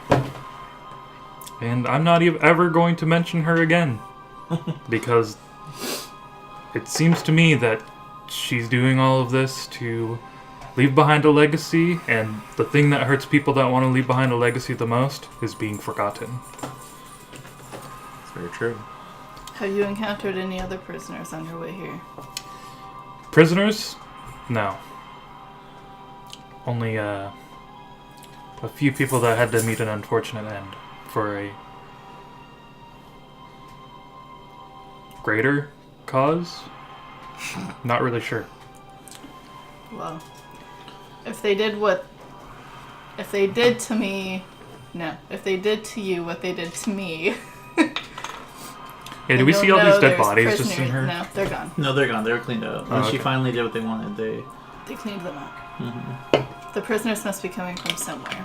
And I'm not ever going to mention her again. Because it seems to me that she's doing all of this to leave behind a legacy, and the thing that hurts people that want to leave behind a legacy the most is being forgotten. It's very true. Have you encountered any other prisoners on your way here? Prisoners? No. Only a few people that had to meet an unfortunate end for a greater cause? Not really sure. Well, if they did to me, no. If they did to you what they did to me. Yeah, do we see all these dead bodies prisoners. just in her? No, they're gone. No, they're gone. They were cleaned out. When she okay. finally did what they wanted, they... They cleaned them up. Mm-hmm. The prisoners must be coming from somewhere.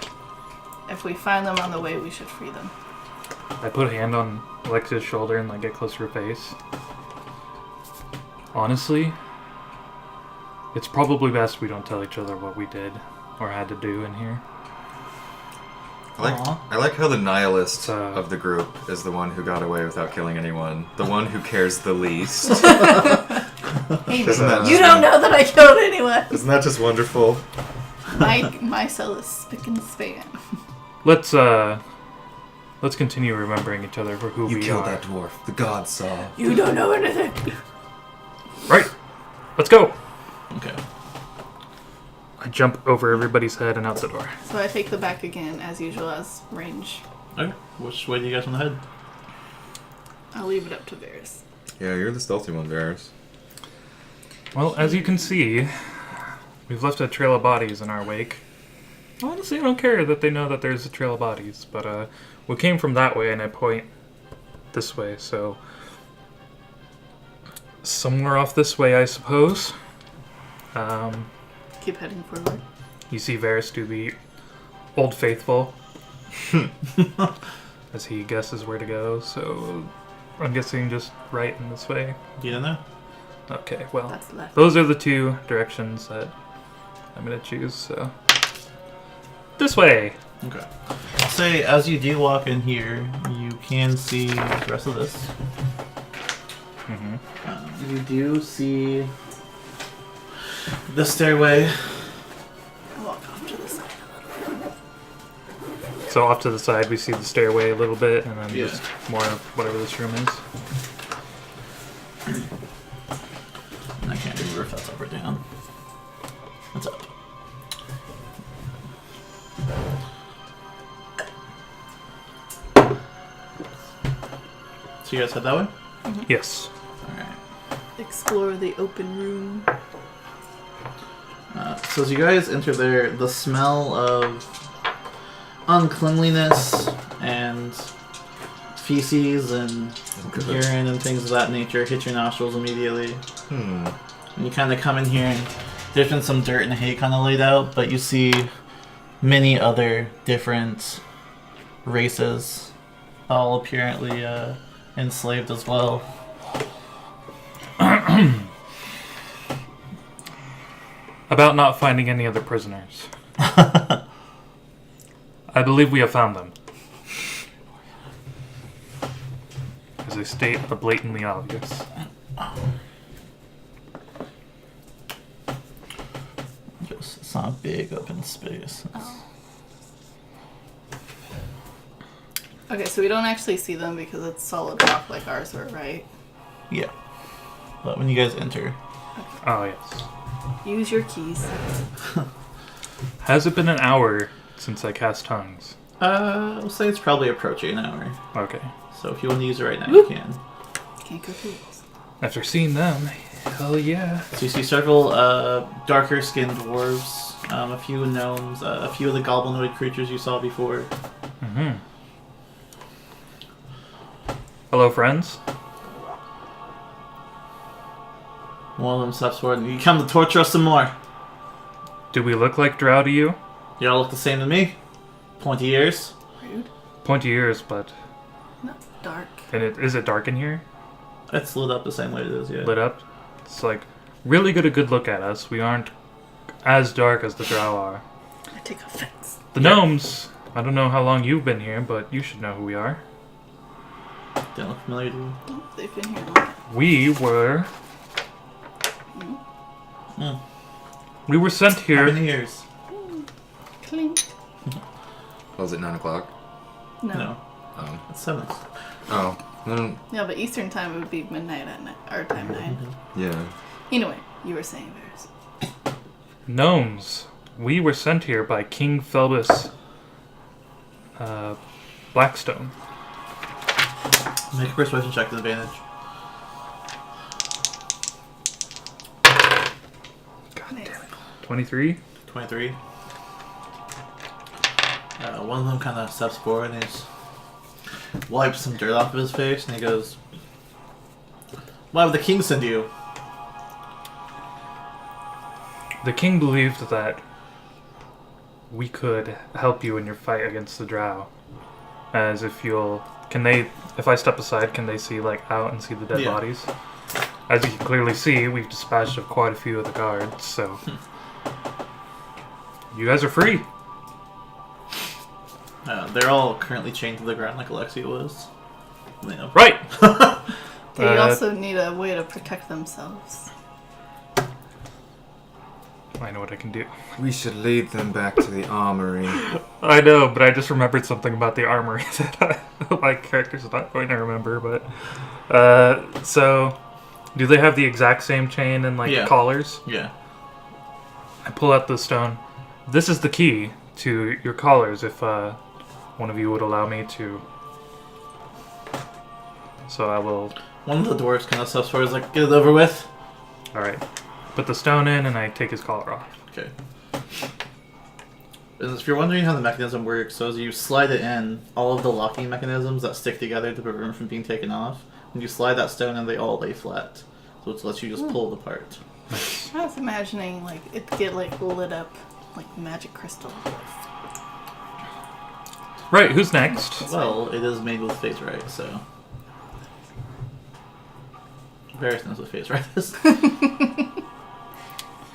If we find them on the way, we should free them. I put a hand on Alexia's shoulder and like get close to her face. Honestly, it's probably best we don't tell each other what we did or had to do in here. I like how the nihilist So- of the group is the one who got away without killing anyone. The one who cares the least. Hey, Isn't that you just- don't know that I killed anyone. Isn't that just wonderful? My cell is spick and span. Let's continue remembering each other for who You we killed are. that dwarf. The gods saw. You don't know anything. Right. Let's go. Okay. I jump over everybody's head and out the door. So I take the back again, as usual, as range. Okay. Which way do you guys want to head? I'll leave it up to Varys. Yeah, you're the stealthy one, Varys. Well, as you can see, we've left a trail of bodies in our wake. Honestly, I don't care that they know that there's a trail of bodies, but we came from that way, and I point this way, so somewhere off this way, I suppose. Keep heading forward. You see Varys do the Old Faithful as he guesses where to go, so I'm guessing just right in this way. You don't know? Oh. Okay, well, That's left. those are the two directions that I'm going to choose, so this way! Okay. I'll say, as you do walk in here, you can see the rest of this. Mm-hmm. You do see the stairway. I'll walk off to the side a little bit. So off to the side we see the stairway a little bit, and then Yeah. just more of whatever this room is. And I can't remember if that's up or down. It's up. So you guys head that way? Yes. Alright. Explore the open room. So as you guys enter there, the smell of uncleanliness and feces and urine and things of that nature hit your nostrils immediately. And you kind of come in here and there's been some dirt and hay kind of laid out, but you see many other different races, all apparently enslaved as well. About not finding any other prisoners. I believe we have found them. As I state the blatantly obvious. It's not a big open space. Okay, so we don't actually see them because it's solid rock like ours were, right? Yeah. But when you guys enter, Oh, yes. Use your keys. Has it been an hour since I cast tongues? I'll say it's probably approaching an hour. Okay. So if you want to use it right now, you can. Can't go through walls. After seeing them, hell yeah. So you see several darker-skinned dwarves, a few gnomes, a few of the goblinoid creatures you saw before. Mm-hmm. Hello, friends. One of them steps forward and you come to torture us some more. Do we look like drow to you? You all look the same to me. Pointy ears. Rude. Pointy ears, but... Not dark. And is it dark in here? It's lit up the same way it is, yeah. Lit up? It's like, really get a good look at us. We aren't as dark as the drow are. I take offense. The gnomes, I don't know how long you've been here, but you should know who we are. Don't look familiar to you. They've been here long. We were... We were sent How here... many years? Clink. Was it 9 o'clock? No. Oh. It's 7. Oh. Mm, No, but Eastern time it would be midnight at night. Our time 9. yeah. Anyway, you were saying Varys. Gnomes. We were sent here by King Phelbus Blackstone. Make a persuasion check with advantage. God damn it. 23? 23. One of them kind of steps forward and he wipes some dirt off of his face and he goes, "Why would the king send you?" The king believed that we could help you in your fight against the drow. As if you'll... If I step aside, can they see, like, out and see the dead Yeah. bodies? As you can clearly see, we've dispatched of quite a few of the guards, so... You guys are free. They're all currently chained to the ground like Alexia was. You know. Right! They also need a way to protect themselves. I know what I can do. We should lead them back to the armory. I know, but I just remembered something about the armory that my character's not going to remember, but... so... Do they have the exact same chain and, like, Yeah. collars? Yeah. I pull out the stone. This is the key to your collars, if one of you would allow me to. So I will... One of the dwarves kind of steps forward and is like, "Get it over with." Alright. Put the stone in and I take his collar off. Okay. And if you're wondering how the mechanism works, so as you slide it in, all of the locking mechanisms that stick together to prevent from being taken off, when you slide that stone in, they all lay flat. So it lets you just pull it apart. I was imagining like it get like lit up like magic crystal. Right, who's next? Well, it is made with phase right, so... Varys knows what phase right is.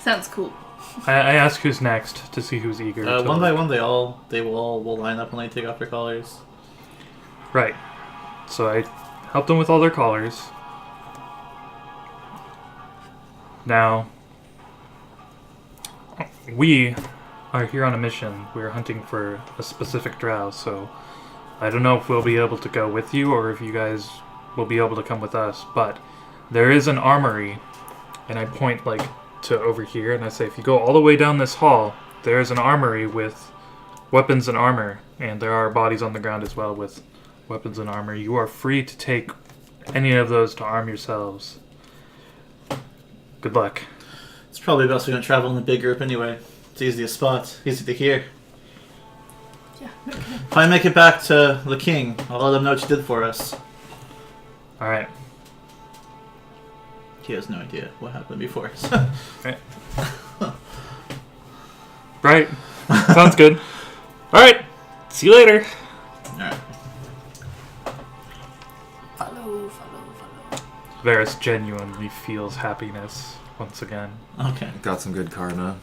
Sounds cool. I ask who's next to see who's eager. to... One by one, they will all line up when they take off their collars. Right. So I help them with all their collars. Now, we are here on a mission. We're hunting for a specific drow, so I don't know if we'll be able to go with you or if you guys will be able to come with us, but there is an armory, and I point like to over here, and I say, if you go all the way down this hall, there is an armory with weapons and armor, and there are bodies on the ground as well with weapons and armor. You are free to take any of those to arm yourselves. Good luck. It's probably best we don't travel in a big group anyway. It's easy to spot, easy to hear. Yeah. Okay. If I make it back to the king, I'll let him know what you did for us. Alright. He has no idea what happened before. Right. Sounds good. Alright. See you later. Alright. Follow. Varys genuinely feels happiness once again. Okay. Got some good karma.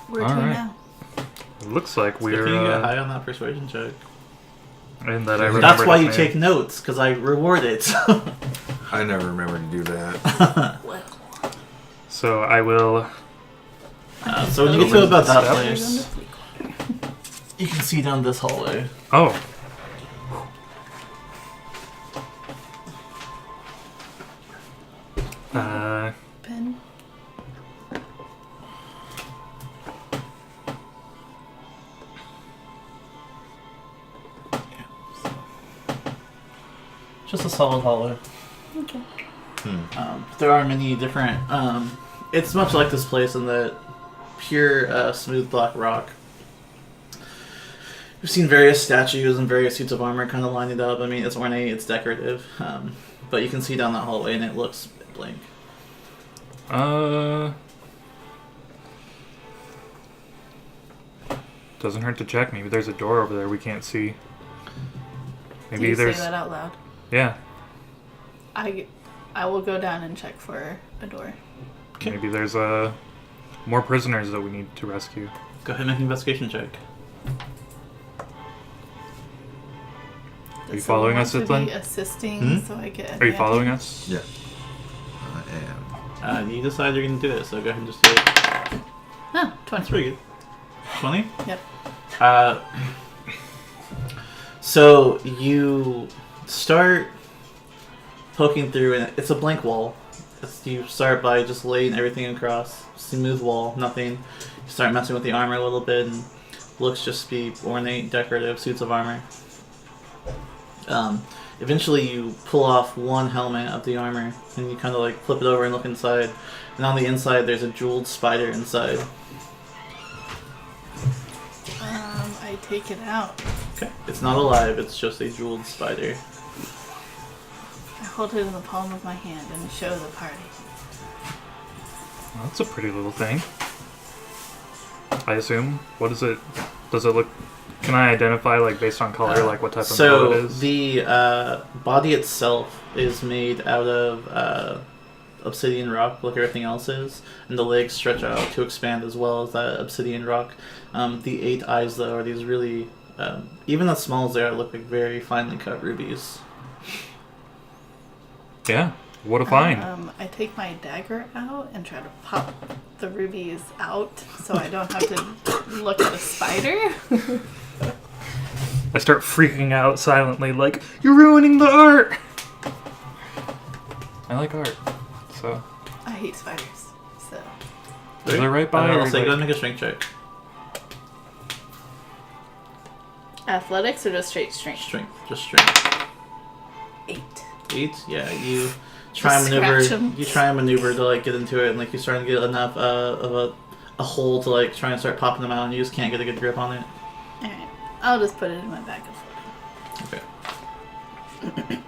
Where to Alright. now? It looks like Good thing you we're got high on that persuasion check. and that I remembered That's why his you name. take notes, because I reward it. I never remember to do that. Well, So I will. So when you get to about that Step. place, you can see down this hallway. Oh. pen. Just a solid hallway. Okay. There are many different. It's much like this place in that pure smooth black rock. We've seen various statues and various suits of armor kind of lining up. I mean, it's ornate, it's decorative, but you can see down that hallway and it looks blank. Doesn't hurt to check. Maybe there's a door over there we can't see. Do Maybe you there's. say that out loud? Yeah. I will go down and check for a door. Okay. Maybe there's more prisoners that we need to rescue. Go ahead and make an investigation check. Are you following us, Does Itlin? be assisting, so I get. Are you following us? Yeah. I am. You decide you're going to do it, so go ahead and just do it. Oh, 20. That's pretty good. 20? Yep. So you start poking through, and it's a blank wall. You start by just laying everything across. Smooth wall, nothing. You start messing with the armor a little bit, and looks just be ornate, decorative suits of armor. Eventually you pull off one helmet of the armor, and you kind of like flip it over and look inside. And on the inside there's a jeweled spider inside. I take it out. Okay. It's not alive, it's just a jeweled spider. I hold it in the palm of my hand and show the party. Well, that's a pretty little thing. I assume. What is it? Does it look... Can I identify, like, based on color, like, what type of metal it is? The body itself is made out of obsidian rock, like everything else is, and the legs stretch out to expand as well as that obsidian rock. The 8 eyes, though, are these really, even as small as they are, look like very finely cut rubies. Yeah. What a find. I take my dagger out and try to pop the rubies out so I don't have to look at a spider. I start freaking out silently, like, you're ruining the art! I like art, so... I hate spiders, so... Is it right by I'll or say go like- ahead and make a strength check. Athletics or just straight strength? Strength, just strength. 8. 8? Yeah, you try and Just maneuver. scratch 'em. You try and maneuver to like get into it, and like you're starting to get enough of a hole to like try and start popping them out, and you just can't get a good grip on it. Alright, I'll just put it in my bag of holding. Okay.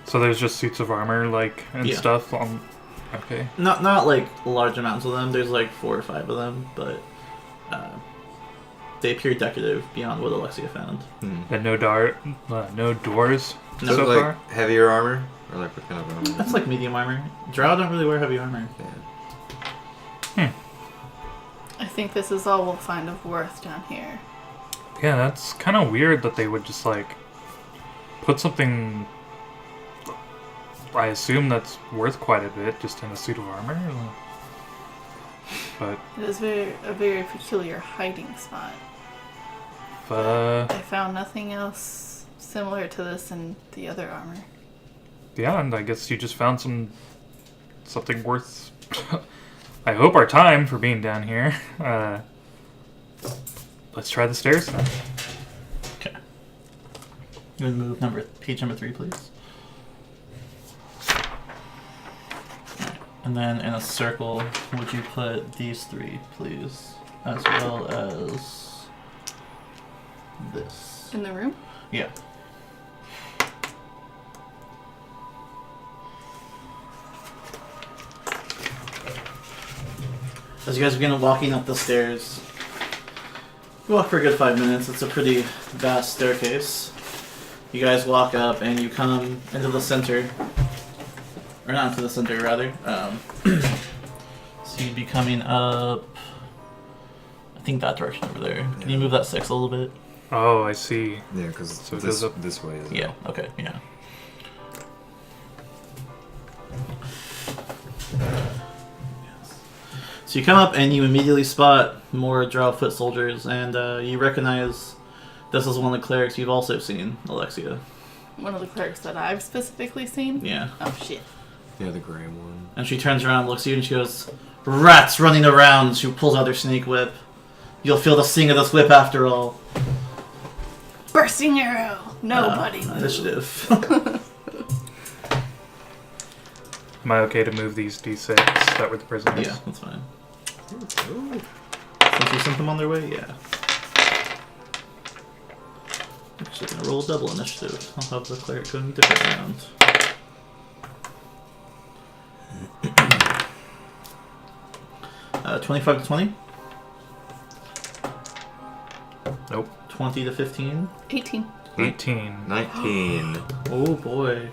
So there's just suits of armor, like, and Yeah. stuff on... Okay. Not like large amounts of them. There's like 4 or 5 of them, but they appear decorative beyond what Alexia found. And no doors No, so like far? heavier armor? Or like what kind of armor? That's like medium armor. Drow don't really wear heavy armor. Yeah. I think this is all we'll find of worth down here. Yeah, that's kind of weird that they would just, like, put something... I assume that's worth quite a bit just in a suit of armor. But, It is a very peculiar hiding spot. uh, I found nothing else similar to this in the other armor. yeah, and I guess you just found something worth, I hope, our time for being down here. Let's try the stairs then. Okay. You would move page number 3, please. And then in a circle, would you put these 3, please, as well as this? In the room? Yeah. As you guys begin walking up the stairs, you walk for a good 5 minutes. It's a pretty vast staircase. You guys walk up and you come into the center. Or not into the center, rather. So you'd be coming up, I think that direction over there. Can you move that 6 a little bit? Oh, I see. Yeah, because So it this, goes up- this way is Yeah, okay, yeah. So you come up and you immediately spot more Drow foot soldiers, and you recognize this is one of the clerics you've also seen, Alexia. One of the clerics that I've specifically seen? Yeah. Oh, shit. Yeah, the gray one. And she turns around, looks at you, and she goes, "Rats running around!" She pulls out her snake whip. "You'll feel the sting of this whip after all." Burst bursting arrow. Nobody move. Initiative. Am I okay to move these d6 that were the prisoners? Yeah, that's fine. Since you sent them on their way, yeah. Actually, gonna roll a double initiative. I'll have the cleric go in a different round. Uh, 25 to 20. Nope. 20 to 15. 18. 18. 19. Oh boy.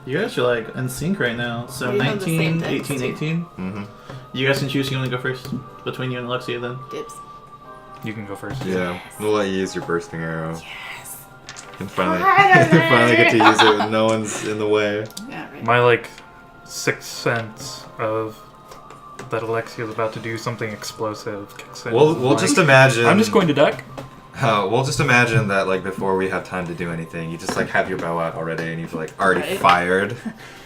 You guys are like in sync right now. So We have the same 19, dice, 18, too. 18. Mm-hmm. You guys can choose who you want to go first. Between you and Alexia then. Dibs. You can go first. Yeah, we'll let you use your bursting arrow. Yes. And finally get to use it when no one's in the way. Yeah, right. My like sixth sense of that Alexia's about to do something explosive kicks in. We'll just imagine. I'm just going to duck. We'll just imagine that like before we have time to do anything, you just like have your bow out already, and you've like already Right. fired.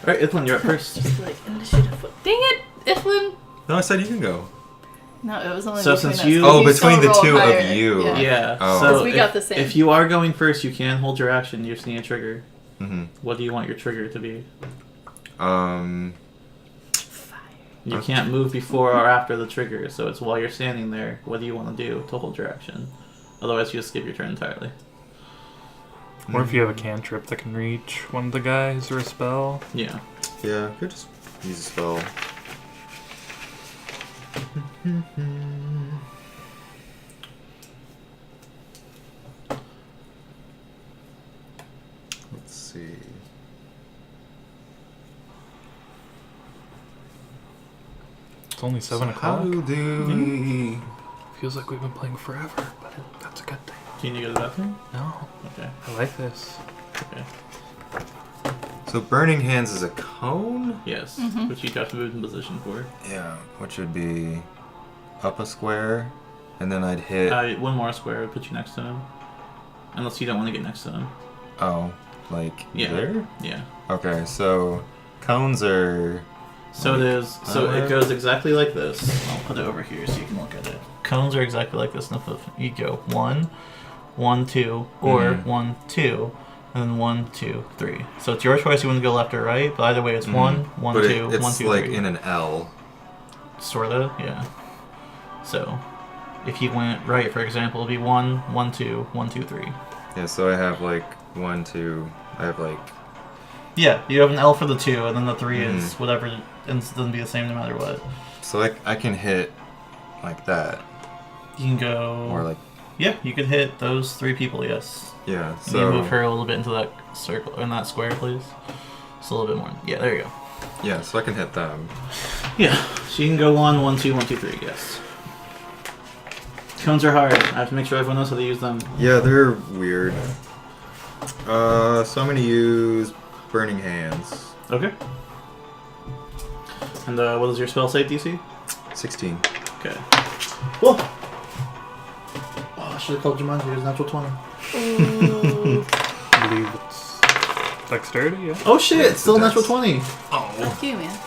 Alright, Ithlin, you're up first. Just like initiative. Dang it, Iflin. No, I said you can go. No, it was only So between since us. you- Oh, You between the still two roll of higher. you. Yeah. Yeah. Oh. So 'Cause we got the same. If you are going first, you can hold your action. You just need a trigger. Mm-hmm. What do you want your trigger to be? You Okay. can't move before or after the trigger, so it's while you're standing there. What do you want to do to hold your action? Otherwise, you just skip your turn entirely. Or if you have a cantrip that can reach one of the guys or a spell. Yeah. Yeah, could just use a spell. Let's see. It's only 7 How o'clock. do we? Feels like we've been playing forever, but that's a good thing. Can you go to the bathroom? No, Okay. I like this. Okay. So burning hands is a cone. Yes. Mhm. Which you have to move in position for. Yeah, which would be up a square, and then I'd hit. One more square would put you next to him. Unless you don't want to get next to him. Oh, like Yeah. there? Yeah. Okay, so cones are. So it is. So Uh, it goes exactly like this. I'll put it over here so you can look at it. Cones are exactly like this. You go 1, 1, 2, or Mhm. 1, 2, and then 1, 2, 3. So it's your choice. You want to go left or right, but either way, it's 1, 1, Mm-hmm. But 2, it's 1, 2, like 3. in an L. Sorta, yeah. So if you went right, for example, it'd be 1, 1, 2, 1, 2, 3. Yeah, so I have like 1, 2. I have like. Yeah, you have an L for the 2, and then the 3 Mhm. is whatever, and it's going to be the same no matter what. So I can hit like that, You can go. or like Yeah, you could hit those 3 people, yes. yeah. Can So you move her a little bit into that circle, in that square, please? Just a little bit more. Yeah, there you go. yeah, so I can hit them. Yeah, so you can go 1, 1, 2, 1, 2, 3, yes. Cones are hard. I have to make sure everyone knows how to use them. Yeah, they're weird. So I'm gonna use burning hands. Okay. And what does your spell save, DC? 16. Okay. Whoa! Oh, I should have called Jumanji. It was natural 20. Ooh. I believe it's dexterity, yeah? Oh shit! Yeah, It's still a it's a natural dex. 20. Fuck you, man.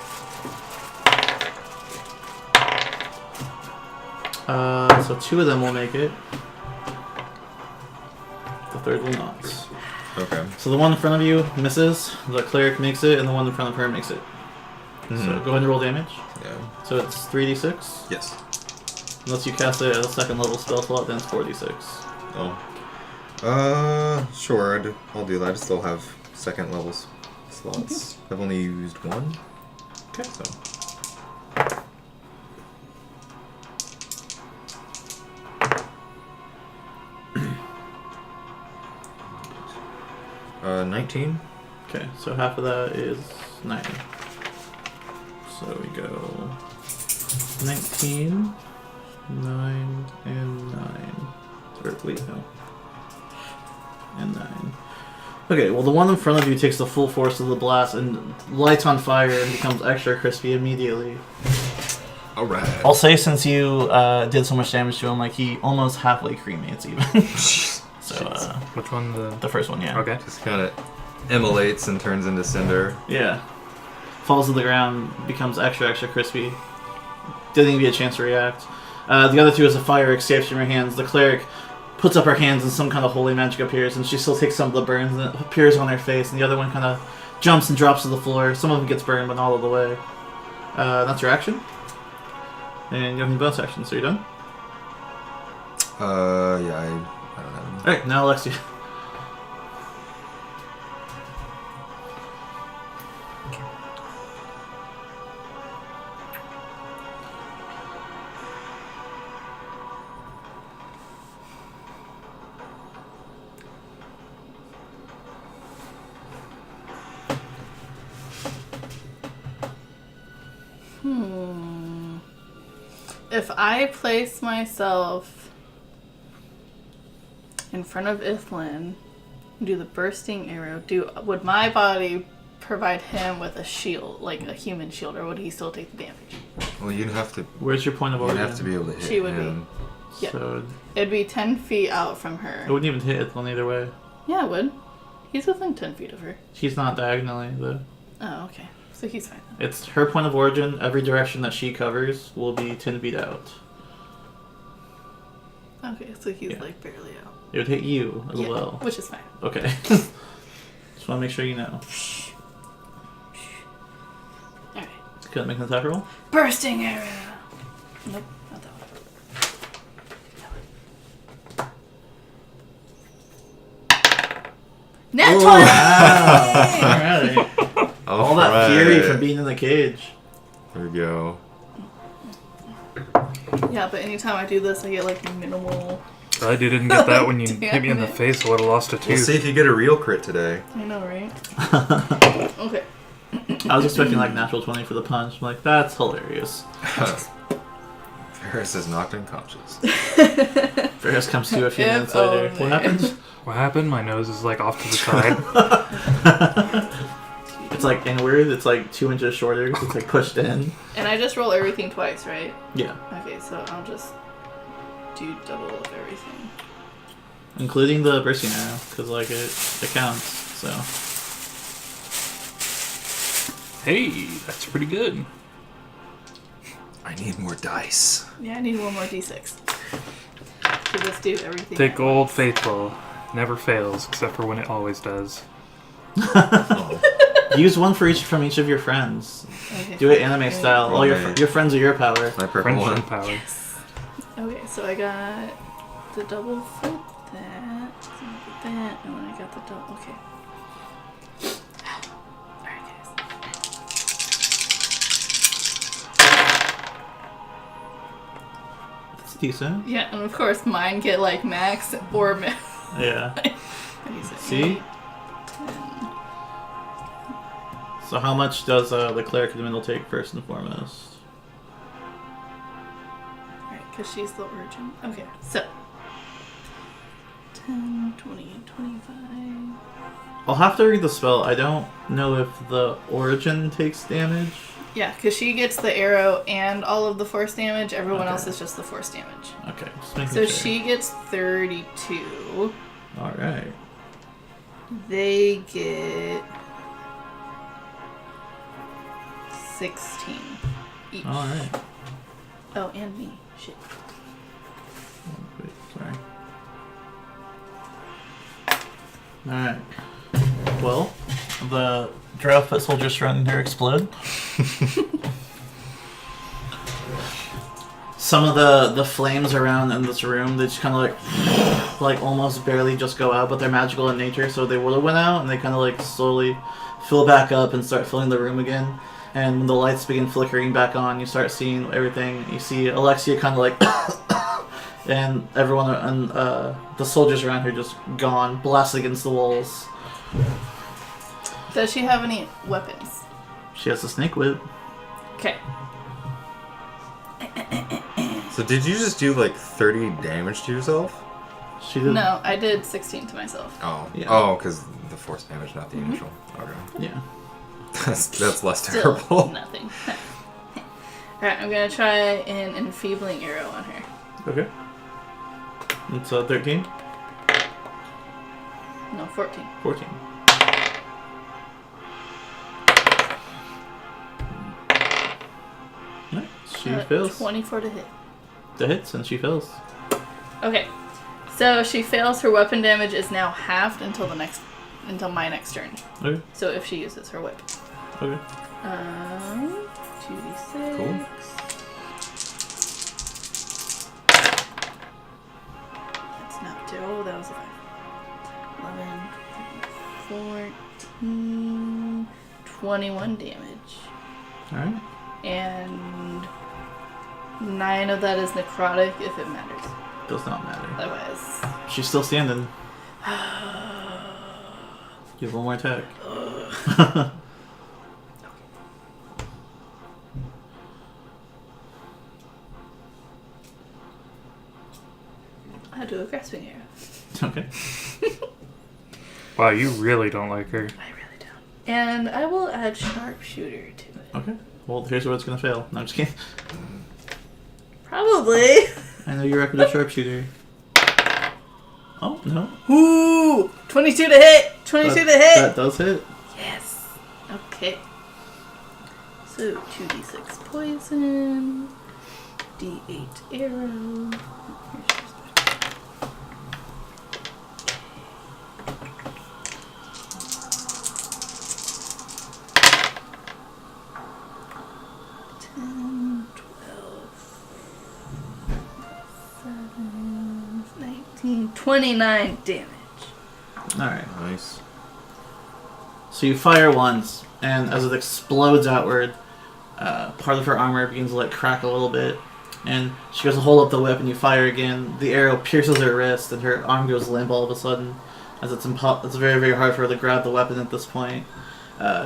So 2 of them will make it. The third will not. Okay. So the one in front of you misses, the cleric makes it, and the one in front of her makes it. So Mhm. go ahead and roll damage. Yeah. So it's 3d6. Yes. Unless you cast it at a second level spell slot, then it's 4d6. Oh. Sure. I'll do that. I still have second level slots. I've only used 1. Okay. So. Uh, 19. Okay, so half of that is 9. So we go 19, 9, and 9. Or wait, no. And 9. Okay, well the one in front of you takes the full force of the blast and lights on fire and becomes extra crispy immediately. All right. I'll say since you did so much damage to him, like he almost halfway cremates even. So Which one? the first one, yeah. Okay. Just kind of immolates and turns into cinder. Yeah. Falls to the ground, becomes extra crispy. Didn't even get a chance to react. The other 2 as the fire escapes from your hands. The cleric puts up her hands and some kind of holy magic appears, and she still takes some of the burns and it appears on her face, and the other one kind of jumps and drops to the floor. Some of them gets burned, but not all of the way. That's your action. And you don't have any bonus action, so you're done? Yeah, I don't have any. Alright, now Alexia. If I place myself in front of Ithlin, do the bursting arrow, would my body provide him with a shield, like a human shield, or would he still take the damage? Well, you'd have to. Where's your point of You'd origin? have to be able to hit She would be. him. Yeah. So It'd be 10 feet out from her. it wouldn't even hit Ithlin either way. Yeah, it would. He's within 10 feet of her. She's not diagonally, though. Oh, okay. So he's fine then. It's her point of origin. Every direction that she covers will be 10 feet out. Okay, so he's Yeah. like barely out. It would hit you as Yeah, well. which is fine. Okay. Just want to make sure you know. Alright. Can I make an attack roll? Bursting arrow! Nope, not that one. Net 20! Alright. All that Alright. fury from being in the cage. There we go. Yeah, but anytime I do this, I get like minimal. Glad you didn't get that when you Damn hit me in the it. face. I would have lost a We'll tooth. see if you get a real crit today. I know, right? Okay. I was expecting like natural 20 for the punch. I'm like, that's hilarious. Ferris is knocked unconscious. Ferris comes to a few If minutes later. only. What happens? What happened? My nose is like off to the side. It's like inward. It's like 2 inches shorter. So it's like pushed in. And I just roll everything twice, right? Yeah. Okay, so I'll just do double of everything. Including the bursting arrow. Because like it counts. So. Hey, that's pretty good. I need more dice. Yeah, I need one more d6. To just do everything. Take at Old once. Faithful. Never fails, except for when it always does. Oh. Use one for each from each of your friends. Okay. Do it anime style. All Okay. your friends are your power. My purple one. Friendship power. Yes. Okay, so I got the double for that. So I got that, and then I got the double. Okay. Alright, guys. It's decent. Yeah, and of course mine get like max or min. Yeah. See? 8, 10. So how much does the cleric in the middle take first and foremost? Right, because she's the origin. Okay, so 10, 20, 25. I'll have to read the spell. I don't know if the origin takes damage. Yeah, because she gets the arrow and all of the force damage. Everyone Okay. else is just the force damage. Okay, just making So sure. she gets 32. Alright. They get 16 each. Alright. Oh, and me. Shit. Wait, sorry. Alright. Well, the drow foot soldiers surrounding her explode. Some of the flames around in this room, they just kind of like almost barely just go out, but they're magical in nature, so they would have went out, and they kind of like slowly fill back up and start filling the room again. And when the lights begin flickering back on, you start seeing everything. You see Alexia kind of like, and everyone and the soldiers around her just gone, blasted against the walls. Does she have any weapons? She has a snake whip. Okay. So did you just do like 30 damage to yourself? She did. No, I did 16 to myself. Oh. Yeah. Oh, because the force damage, not the initial. Okay. Yeah. That's less Still terrible. nothing. Alright, I'm gonna try an enfeebling arrow on her. Okay. It's 13, No, 14. 14. Nice. She fails. 24 to hit. The hits, and she fails. Okay. So she fails. Her weapon damage is now halved until my next turn. Okay. So if she uses her whip. Okay. 2d6. Cool. That's not 2. Oh, that was a 5. 11, 14, 21 damage. Alright. And 9 of that is necrotic if it matters. Does not matter. Otherwise. She's still standing. Give one more attack. I'll do a grasping arrow. Okay. Wow, you really don't like her. I really don't. And I will add sharpshooter to it. Okay. Well, here's where it's gonna fail. No, I'm just kidding. Probably. I know you're a sharpshooter. Oh, no. Ooh! 22 to hit! 22 to hit! That does hit. Yes. Okay. So 2d6 poison, d8 arrow. Here's 29 damage. Alright. Nice. So you fire once, and as it explodes outward, part of her armor begins to like crack a little bit, and she goes to hold up the whip, and you fire again. The arrow pierces her wrist, and her arm goes limp all of a sudden, as it's very, very hard for her to grab the weapon at this point.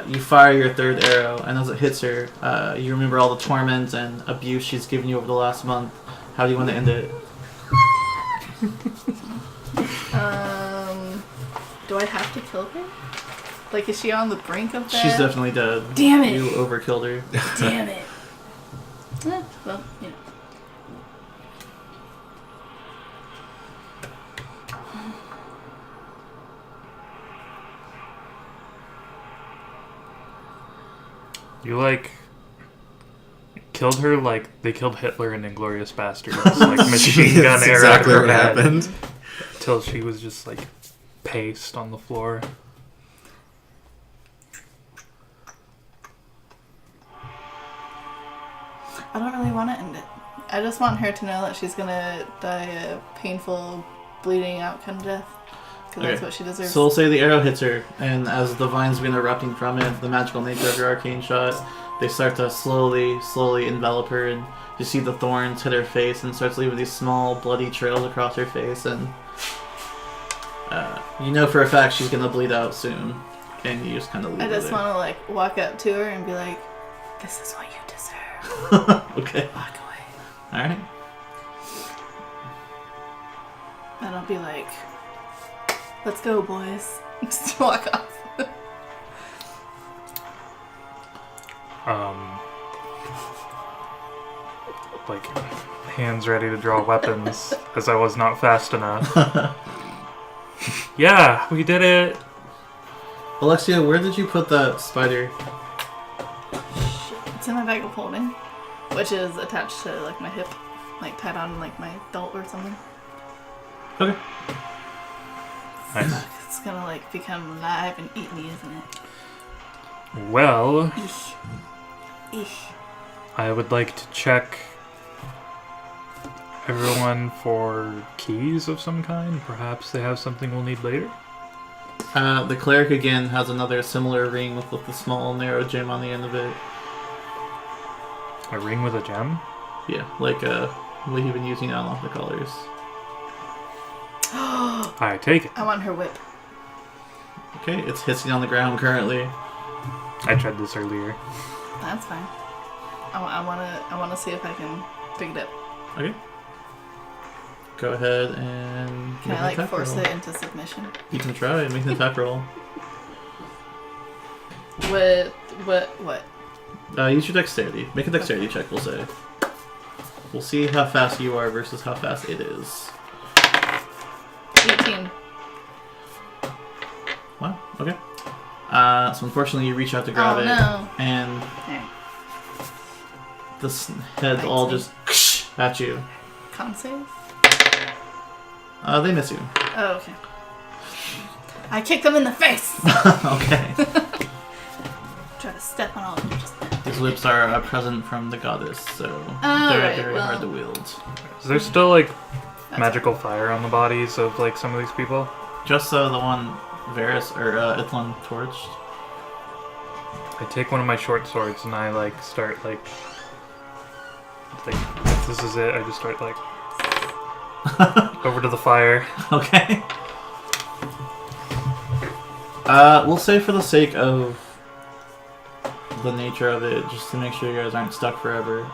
You fire your third arrow, and as it hits her, you remember all the torment and abuse she's given you over the last month. How do you want to end it? Do I have to kill her? Like, is she on the brink of that? She's definitely dead. Damn it! You overkilled her. Damn it! Well, you know. You killed her like they killed Hitler in Inglourious Bastards. Like machine gun That's arrow exactly to her what head. happened. Till she was just paste on the floor. I don't really want to end it. I just want her to know that she's gonna die a painful, bleeding out kind of death. Because that's what she deserves. So we'll say the arrow hits her, and as the vines begin erupting from it, the magical nature of your arcane shot, they start to slowly envelop her, and you see the thorns hit her face, and starts leaving these small, bloody trails across her face, and you know for a fact she's gonna bleed out soon, and you just kind of leave I her just there. want to walk up to her and be like, "This is what you deserve." Okay. Walk away. All right. And I'll be like, "Let's go, boys." Just walk off. Hands ready to draw weapons, as I was not fast enough. Yeah, we did it. Alexia, where did you put that spider? It's in my bag of holding, which is attached to my hip, tied on my belt or something. Okay. Nice. It's gonna become alive and eat me, isn't it? Well, Eesh. Eesh. I would like to check everyone for keys of some kind. Perhaps they have something we'll need later. The cleric again has another similar ring with the small narrow gem on the end of it. A ring with a gem? Yeah, what you've been using on off the colors. I take it. I want her whip. Okay, it's hissing on the ground currently. I tried this earlier. That's fine. I wanna see if I can pick it up. Okay. Go ahead and Can make an I attack force roll. it into submission? You can try and make an attack roll. What? Use your dexterity. Make a dexterity check, we'll say. We'll see how fast you are versus how fast it is. 18. Wow, okay. So unfortunately you reach out to grab Oh, it, no. and Alright. this head all just at you. Con save? They miss you. Oh, okay. I kicked them in the face! Okay. Try to step on all of them just now. These whips are a present from the goddess, so Oh, they're right, very well. hard to wield. Is there still like That's magical fire on the bodies of like some of these people? Just so the one Varys or Ithlon torched. I take one of my short swords and I like start like if this is it, I just start like over to the fire. Okay. We'll say for the sake of the nature of it, just to make sure you guys aren't stuck forever,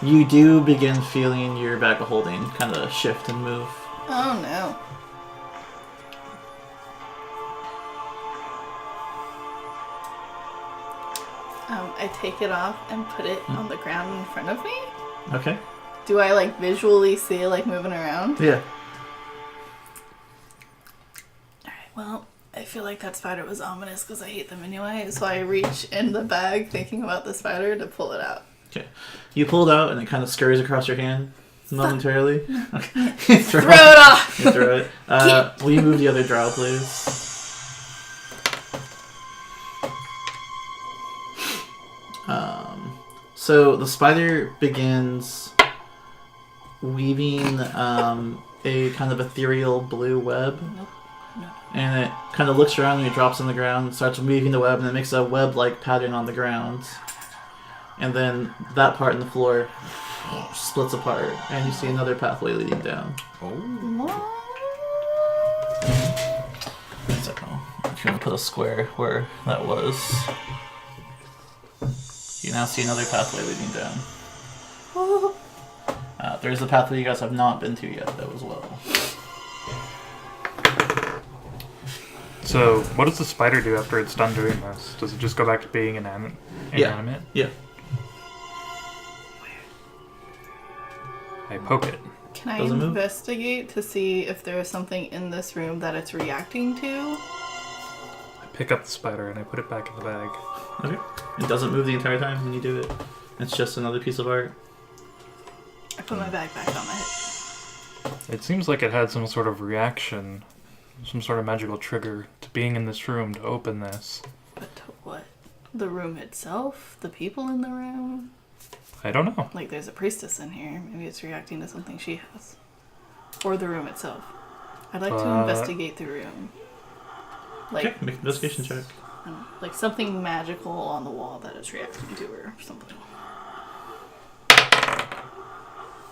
you do begin feeling your bag of holding kind of shift and move. Oh no. I take it off and put it on the ground in front of me. Okay. Do I like visually see it like moving around? Yeah. Alright, well, I feel like that spider was ominous because I hate them anyway, so I reach in the bag thinking about the spider to pull it out. Okay. You pull it out and it kind of scurries across your hand momentarily. Okay. You Throw it off! You throw it. Will you move the other drow, please? So the spider begins weaving a kind of ethereal blue web. Nope. No. And it kind of looks around and it drops on the ground, starts weaving the web, and it makes a web-like pattern on the ground. And then that part in the floor splits apart, and you see another pathway leading down. What? So, I'm going to put a square where that was. You now see another pathway leading down. Oh. There's a pathway you guys have not been to yet, though, as well. So, what does the spider do after it's done doing this? Does it just go back to being inanimate? Yeah. I poke it. Can I Doesn't move? investigate to see if there is something in this room that it's reacting to? I pick up the spider and I put it back in the bag. Okay. It doesn't move the entire time when you do it. It's just another piece of art. I put my bag back on my hip. It seems like it had some sort of reaction, some sort of magical trigger to being in this room to open this. But to what? The room itself? The people in the room? I don't know. Like, there's a priestess in here. Maybe it's reacting to something she has. Or the room itself. I'd like to investigate the room. Like, Okay, make an investigation check. I don't know, like something magical on the wall that is reacting to her or something.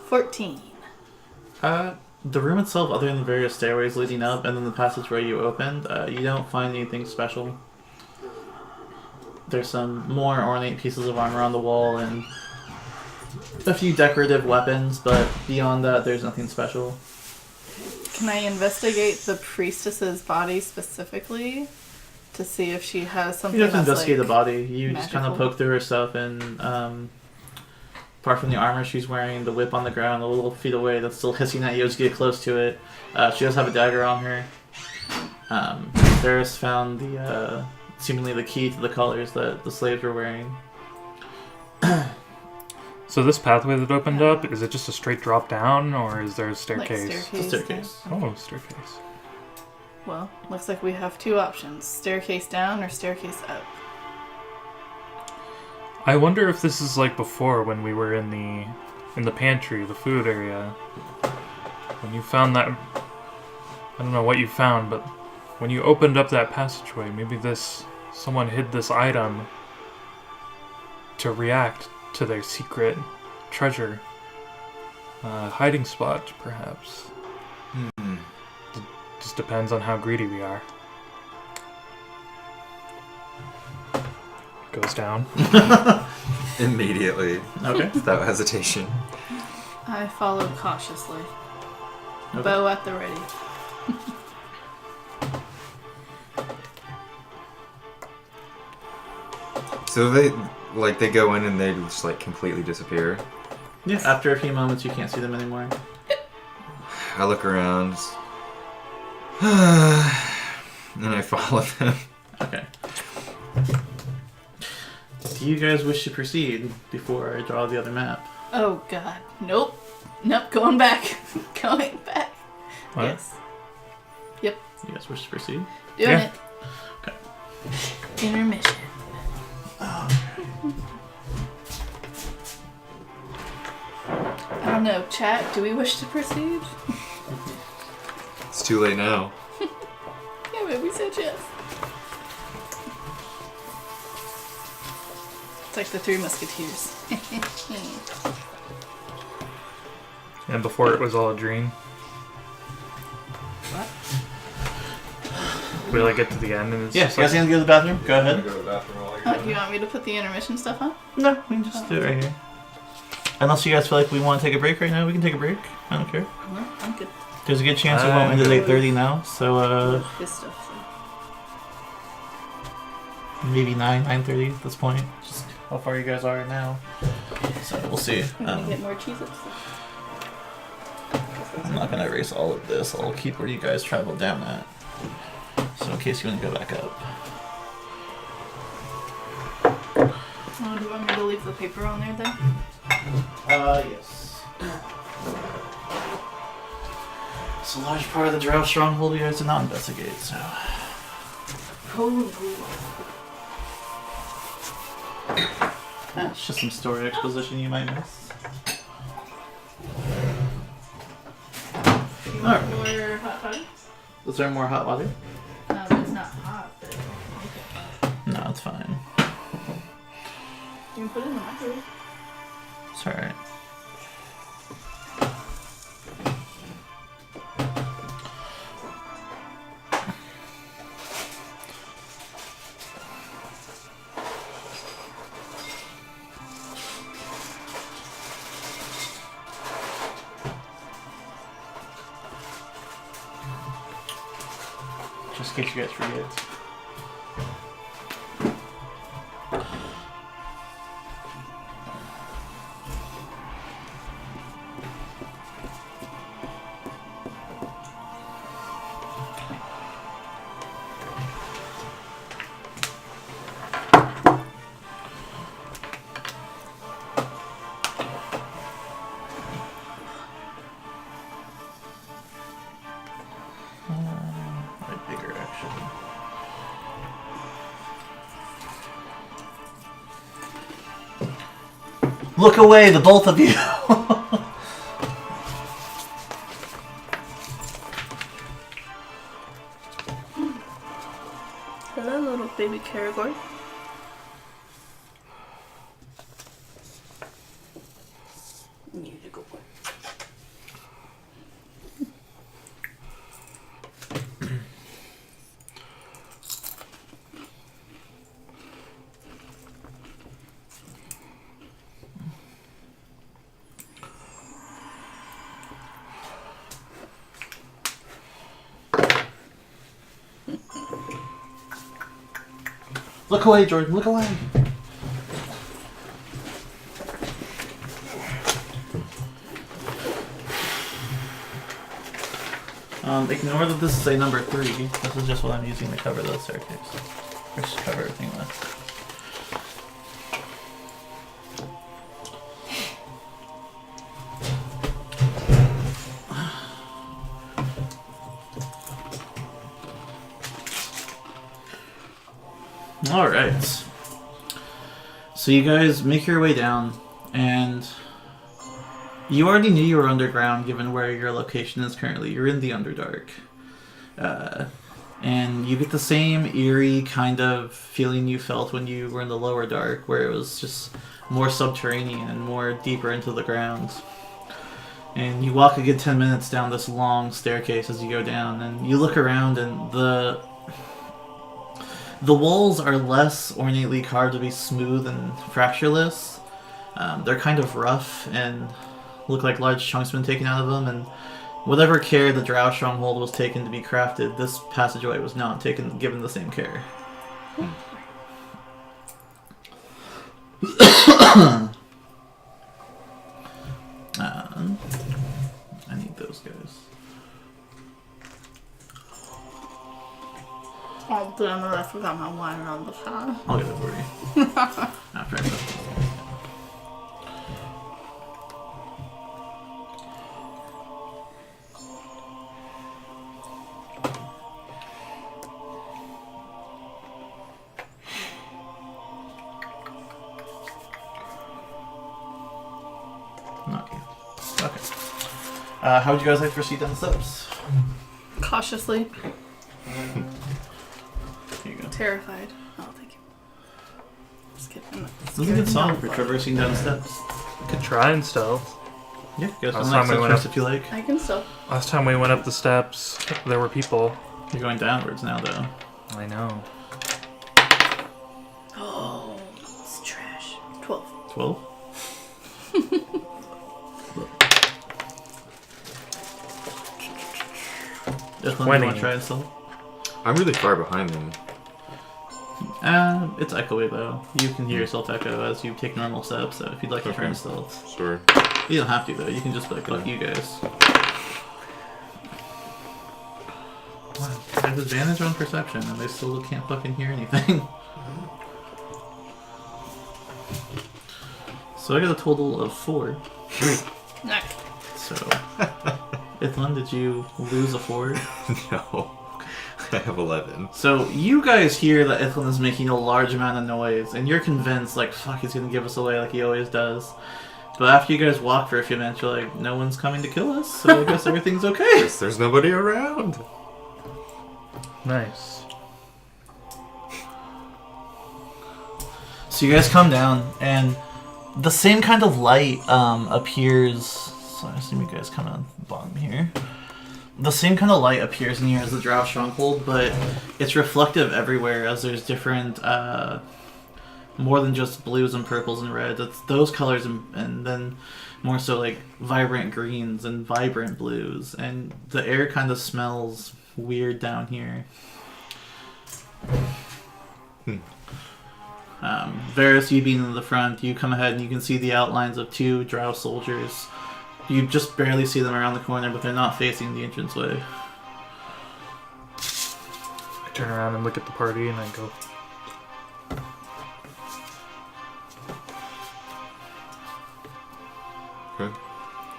14. The room itself, other than the various stairways leading up and then the passageway you opened, you don't find anything special. There's some more ornate pieces of armor on the wall and a few decorative weapons, but beyond that, there's nothing special. Can I investigate the priestess's body specifically to see if she has something You don't have to that's investigate like the body. You just kind of magical? poke through her stuff and apart from the armor she's wearing, the whip on the ground a little feet away that's still hissing at you as you get close to it. She does have a dagger on her. Varys found the seemingly the key to the collars that the slaves were wearing. So this pathway that opened up, is it just a straight drop down, or is there a like staircase? staircase. The staircase. Oh, staircase. Well, looks like we have two options: staircase down or staircase up. I wonder if this is like before when we were in the pantry, the food area. When you found that, I don't know what you found, but when you opened up that passageway, maybe someone hid this item to react to their secret treasure. Hiding spot, perhaps. Just depends on how greedy we are. Goes down. Immediately, Okay. without hesitation. I followed cautiously. Okay. Bow at the ready. So they go in and they just like completely disappear. Yeah. After a few moments, you can't see them anymore. I look around, and I follow them. Okay. Do you guys wish to proceed before I draw the other map? Oh god. Nope. Nope, going back. Going back. What? Yes. Yep. You guys wish to proceed? Doing Yeah. it. Okay. Intermission. I don't know. Chat, do we wish to proceed? It's too late now. Yeah, but we said yes. It's like the Three Musketeers. And before it was all a dream. What? We like get to the end and it's Yeah, you just guys like, need to go to the bathroom? Go ahead. Go to the bathroom while Oh, you want me to put the intermission stuff on? No, we can just do it right here. Unless you guys feel like we want to take a break right now, we can take a break. I don't care. No, I'm good. There's a good chance we won't end at 8:30 now, so Good stuff. maybe 9:30 at this point. Just how far you guys are now. So we'll see. I'm gonna get more Cheez-Its. I'm not gonna erase all of this. I'll keep where you guys traveled down at. So in case you want to go back up. Oh, do you want me to leave the paper on there then? Yes. It's a large part of the Drow stronghold you guys did not investigate, so. It's just some story exposition you might miss. You Alright. want more hot water? Is there more hot water? It's not hot, but okay. No, it's fine. You can put it in the microwave. It's alright. Just in case you guys forget. Like bigger, actually. Look away, the both of you! Hello, little baby Caragor. You to go boy. Look away, Jordan, look away! Ignore that this is a number 3. This is just what I'm using to cover the staircase. Or just cover everything with. Alright. So you guys make your way down, and you already knew you were underground given where your location is currently. You're in the Underdark. And you get the same eerie kind of feeling you felt when you were in the Lower Dark, where it was just more subterranean and more deeper into the ground. And you walk a good 10 minutes down this long staircase as you go down, and you look around, and the walls are less ornately carved to be smooth and fractureless. They're kind of rough and look like large chunks have been taken out of them, and whatever care the Drow stronghold was taken to be crafted, this passageway was not given the same care. I need those guys. Oh, damn it, I forgot my wine on the side. I'll get it for you. After I put this. How would you guys like to proceed down the steps? Cautiously. Here you go. Terrified. Oh, thank you. Just kidding. This is a good song for traversing down the steps. Could try and stealth. Yeah, you guys Last can time we like went first up- if you like. I can still. Last time we went up the steps, there were people. You're going downwards now, though. I know. Oh, it's trash. 12. 12? Just one you 20. want to try and stealth? I'm really far behind them. It's echoey though. You can hear yourself echo as you take normal steps, so if you'd like to try and stealth. Sure. You don't have to though, you can just be like, you guys. Wow, I have advantage on perception and they still can't fucking hear anything. So I got a total of 4. Nice. So, Ithlin, did you lose a 4? No. I have 11. So you guys hear that Ithlin is making a large amount of noise, and you're convinced, like, fuck, he's gonna give us away like he always does. But after you guys walk for a few minutes, you're like, no one's coming to kill us, so I guess everything's okay. Guess there's nobody around. Nice. So you guys come down, and the same kind of light appears. So I assume you guys come on the bottom here. The same kind of light appears in here as the Drow Stronghold, but it's reflective everywhere as there's different, more than just blues and purples and reds. It's those colors and then more so like vibrant greens and vibrant blues. And the air kind of smells weird down here. Varys, you being in the front, you come ahead and you can see the outlines of 2 Drow soldiers. You just barely see them around the corner, but they're not facing the entranceway. I turn around and look at the party and I go, Okay.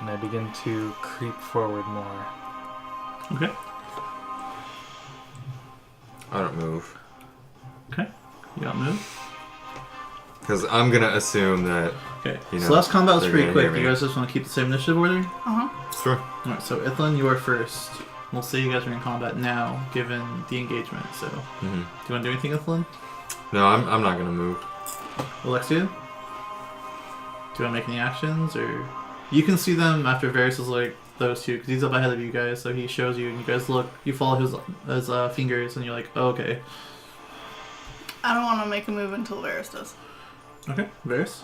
and I begin to creep forward more. Okay. I don't move. Okay. You don't move? Because I'm going to assume that... Okay. You So know, last combat was they're pretty gonna quick. hear You me. guys just want to keep the same initiative order? Uh-huh. Sure. Alright, so Ithlin, you are first. We'll say you guys are in combat now, given the engagement. So, do Mm-hmm. you want to do anything, Ithlin? No, I'm not going to move. Alexia? Do you want to make any actions, or... You can see them after Varys is like, those two, because he's up ahead of you guys, so he shows you, and you guys look, you follow his fingers, and you're like, oh, okay. I don't want to make a move until Varys does. Okay, Varys?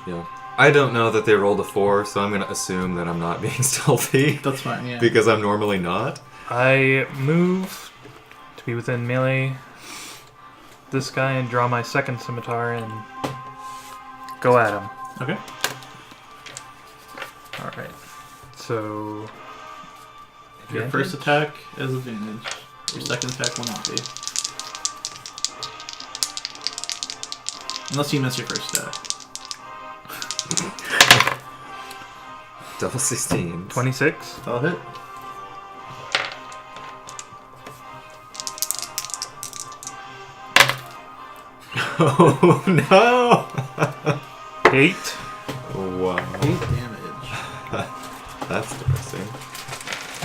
Yeah. I don't know that they rolled a 4, so I'm going to assume that I'm not being stealthy. That's fine, yeah. Because I'm normally not. I move to be within melee this guy and draw my second scimitar and go at him. Okay. Alright. So Your first attack is advantage. Your second attack will not be. Unless you miss your first attack. Double 16. 26. That'll hit. Oh no! 8. Wow. 8 damage. That's depressing.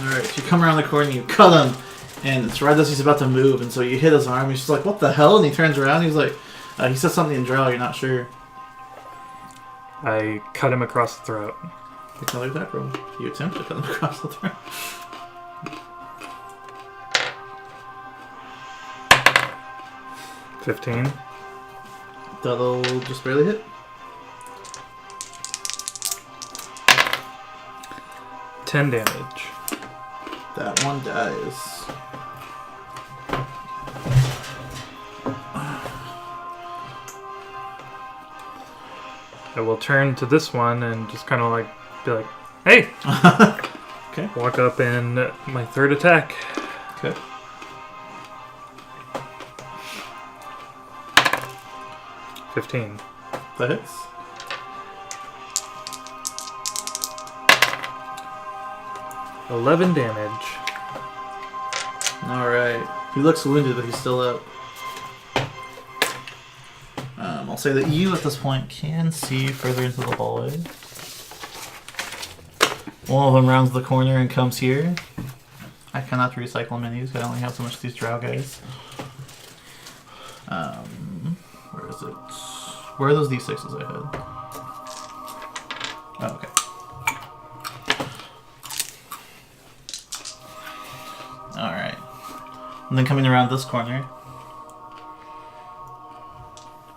Alright, so you come around the corner and you cut him, and it's right as he's about to move, and so you hit his arm, he's just like, what the hell? And he turns around, and he's like, he says something in Drow, you're not sure. I cut him across the throat. Take another attack roll. You attempt to cut him across the throat. $15. That'll just barely hit. 10 damage. That one dies. I will turn to this one and just kind of like be like, hey! Okay. Walk up and my third attack. Okay. $15. That hits. $11 damage. Alright. He looks wounded, but he's still up. I'll say that you, at this point, can see further into the hallway. One of them rounds the corner and comes here. I cannot recycle minis. I only have so much of these drow guys. Where is it? Where are those D6s I had? Oh, okay. Alright. And then coming around this corner.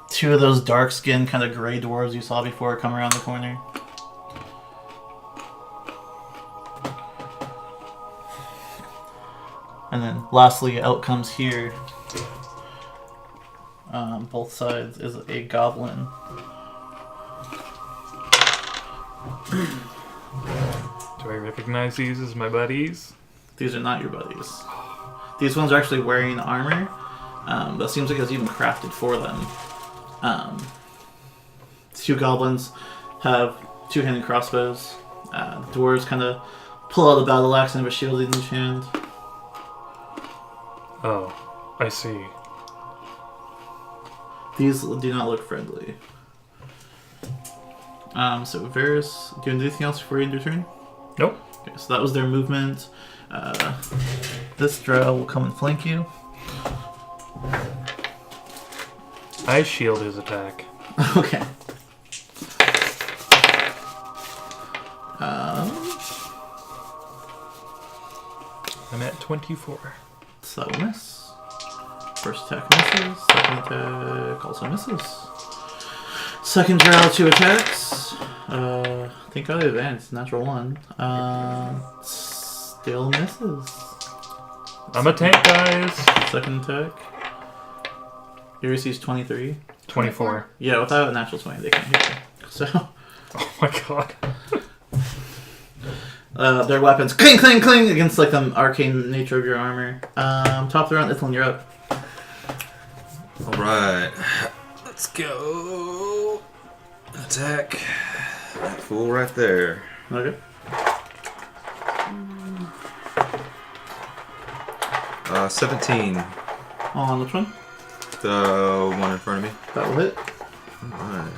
Two of those dark-skinned kind of gray dwarves you saw before come around the corner. And then lastly, out comes here. Both sides is a goblin. Do I recognize these as my buddies? These are not your buddies. These ones are actually wearing armor. That seems like it's even crafted for them. Two goblins have two-handed crossbows. Dwarves kind of pull out a battle axe and have a shield in each hand. Oh, I see. These do not look friendly. So Varys, do you want to do anything else before you end your turn? Nope. Okay, so that was their movement. This drow will come and flank you. I shield his attack. Okay. I'm at 24. So that will miss. First attack misses. Second attack also misses. Second drow, 2 attacks. Thank God I advanced. Natural 1. Still misses. I'm a tank, guys. Second attack. He receives 23. 24. Yeah, without a natural 20, they can't hit you. So, Oh my god. their weapons cling, cling, cling against like the arcane nature of your armor. Top of the round, Ithlin, you're up. Alright. Let's go. Attack. That fool right there. Okay. 17. On which one? The one in front of me. That will hit. Alright.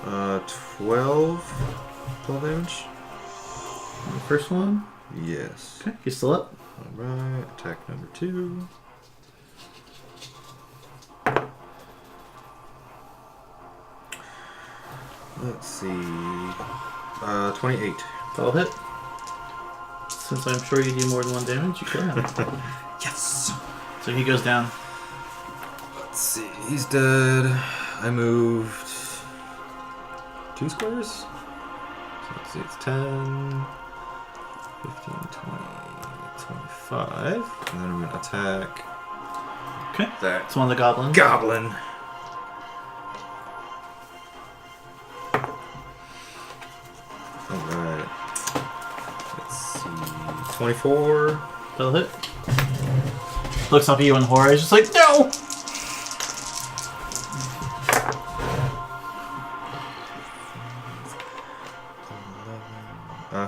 Uh, 12 damage? On the first one. Yes. Okay, he's still up. Alright, attack number 2. Let's see. 28. That'll hit. Since I'm sure you do more than 1 damage, you kill him. Yes! So he goes down. Let's see. He's dead. I moved 2 squares. So let's see. It's 10, 15, 20, 25. And then I'm going to attack. Okay. That It's one of the goblins. goblin. Alright. Let's see. 24. That'll hit. Looks up at you in horror. He's just like, no!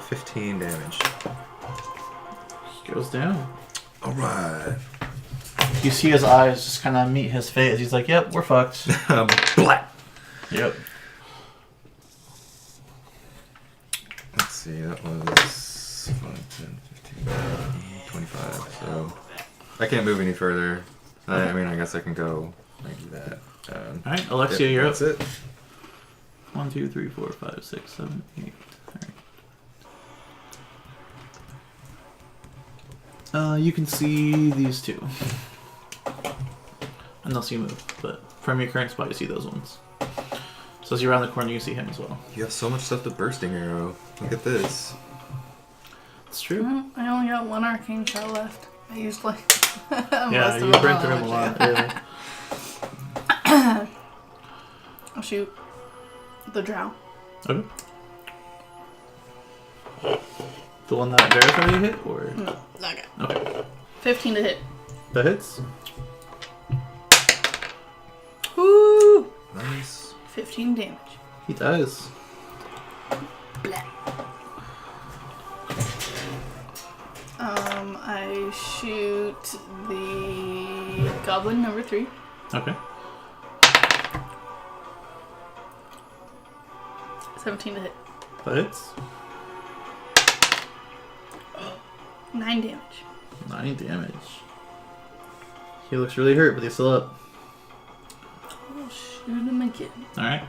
15 damage. He goes down. Alright. You see his eyes just kind of meet his face. He's like, yep, we're fucked. Blat! Yep. Let's see, that was 5, 10, 15, 25, so I can't move any further. I mean, I guess I can go and do that. Alright, Alexia, you're up. That's it. 1, 2, 3, 4, 5, 6, 7, 8. Alright. You can see these two. Unless you move, but from your current spot, you see those ones. So as you're around the corner, you see him as well. You have so much stuff to bursting arrow. Look at this. It's true. I only got 1 arcane shot left. I used like Yeah, most you of burnt them through him a lot. Yeah. I'll shoot the drow. Okay. The one that Varys already hit, or? No, okay. Okay. 15 to hit. That hits. Woo! Nice. 15 damage. He does. Blah. I shoot the goblin number 3. Okay. 17 to hit. That hits. 9 damage. 9 damage. He looks really hurt, but he's still up. I'll shoot him again. Alright.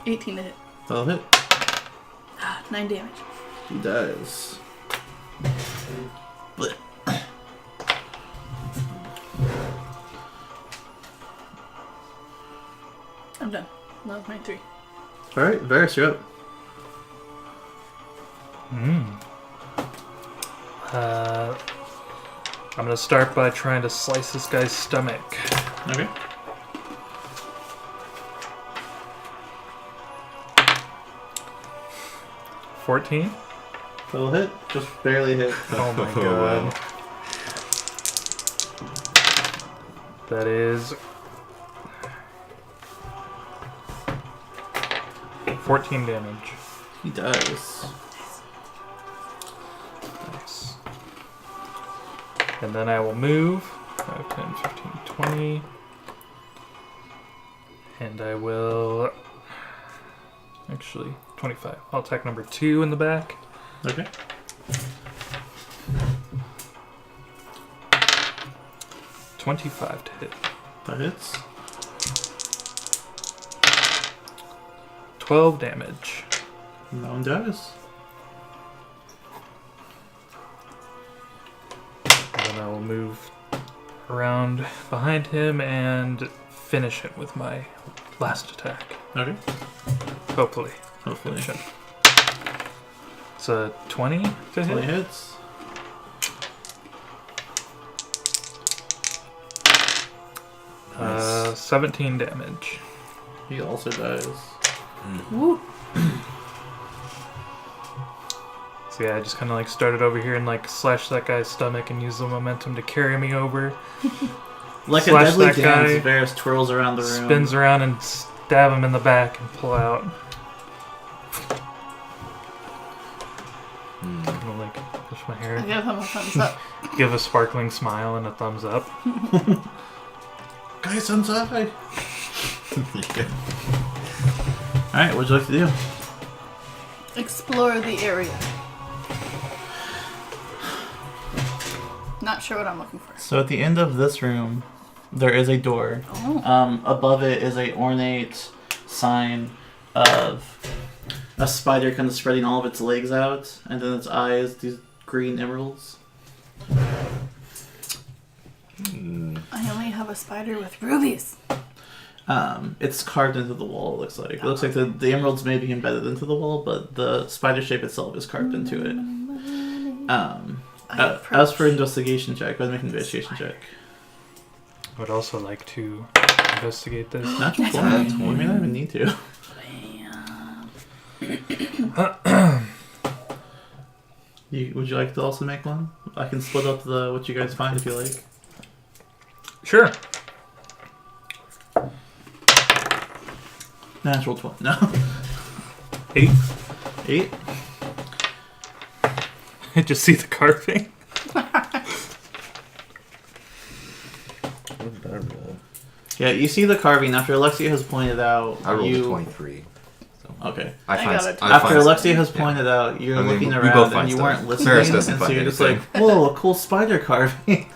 18 to hit. That'll hit. 9 damage. He does. Blech. I'm done. That was my 3. Alright, Varys, you're up. I'm gonna start by trying to slice this guy's stomach. Okay. $14. That'll hit. Just barely hit. Oh my Oh, wow. god. That is 14 damage. He does. Nice. And then I will move 5, 10, 15, 20. And I will actually 25. I'll attack number 2 in the back. Okay. $25 to hit. That hits. 12 damage. No one dies. And then I will move around behind him and finish it with my last attack. Okay. Hopefully. Hopefully. Finish it. It's a 20 to 20 hit. hits. Nice. 17 damage. He also dies. Woo! So yeah, I just kind of like started over here and like slashed that guy's stomach and used the momentum to carry me over. Like a Slash deadly that dance, guy, Varys twirls around the room. Spins around and stab him in the back and pull out. I'm gonna like push my hair, I give him a thumbs up. give a sparkling smile and a thumbs up. Guys, inside! Alright, what'd you like to do? Explore the area. Not sure what I'm looking for. So at the end of this room, there is a door. Oh. Above it is a ornate sign of a spider kind of spreading all of its legs out, and then its eyes, these green emeralds. I only have a spider with rubies. It's carved into the wall, it looks like. It looks like the emeralds may be embedded into the wall, but the spider shape itself is carved into it. As for investigation check, go ahead and make an investigation check. I would also like to investigate this. Natural 20. You may not even need to. Would you like to also make one? I can split up what you guys find if you like. Sure. Natural 20. No. 8. 8. I just see the carving. What did I roll? Yeah, you see the carving after Alexia has pointed out. I rolled a 23. So. Okay. I got it. After Alexia has pointed out, you're looking we around both and find you stuff. weren't listening, Ferris and doesn't so find you're just like, anything. "Whoa, a cool spider carving."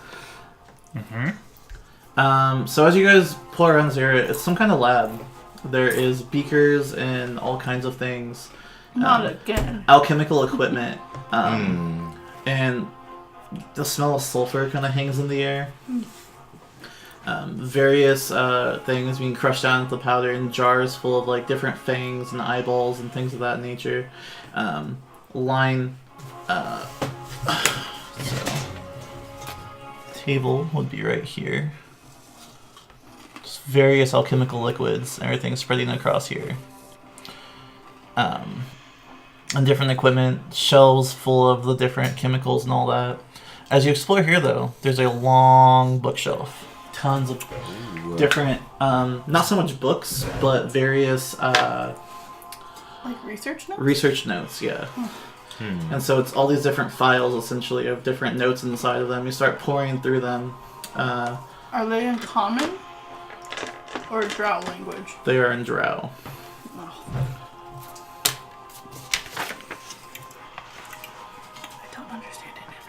So as you guys pull around this area, it's some kind of lab. There is beakers and all kinds of things. Not again. Alchemical equipment. And the smell of sulfur kind of hangs in the air. Various things being crushed down into powder in jars full of like different fangs and eyeballs and things of that nature. Line table would be right here. Just various alchemical liquids and everything spreading across here. And different equipment, shelves full of the different chemicals and all that. As you explore here, though, there's a long bookshelf. Tons of different, not so much books, but various Like research notes? research notes, yeah. And so it's all these different files, essentially, of different notes inside of them. You start pouring through them. Are they in common or drow language? They are in Drow. Oh. I don't understand any of it.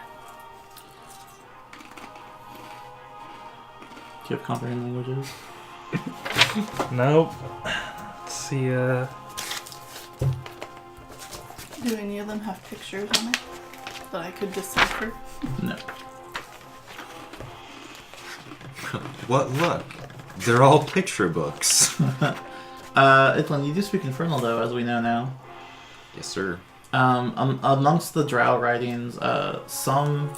Do you have comprehend languages? Nope. Let's see, Do any of them have pictures on it that I could decipher? No. What luck? They're all picture books. Ithlin, you do speak Infernal, though, as we know now. Yes, sir. Amongst the Drow writings, some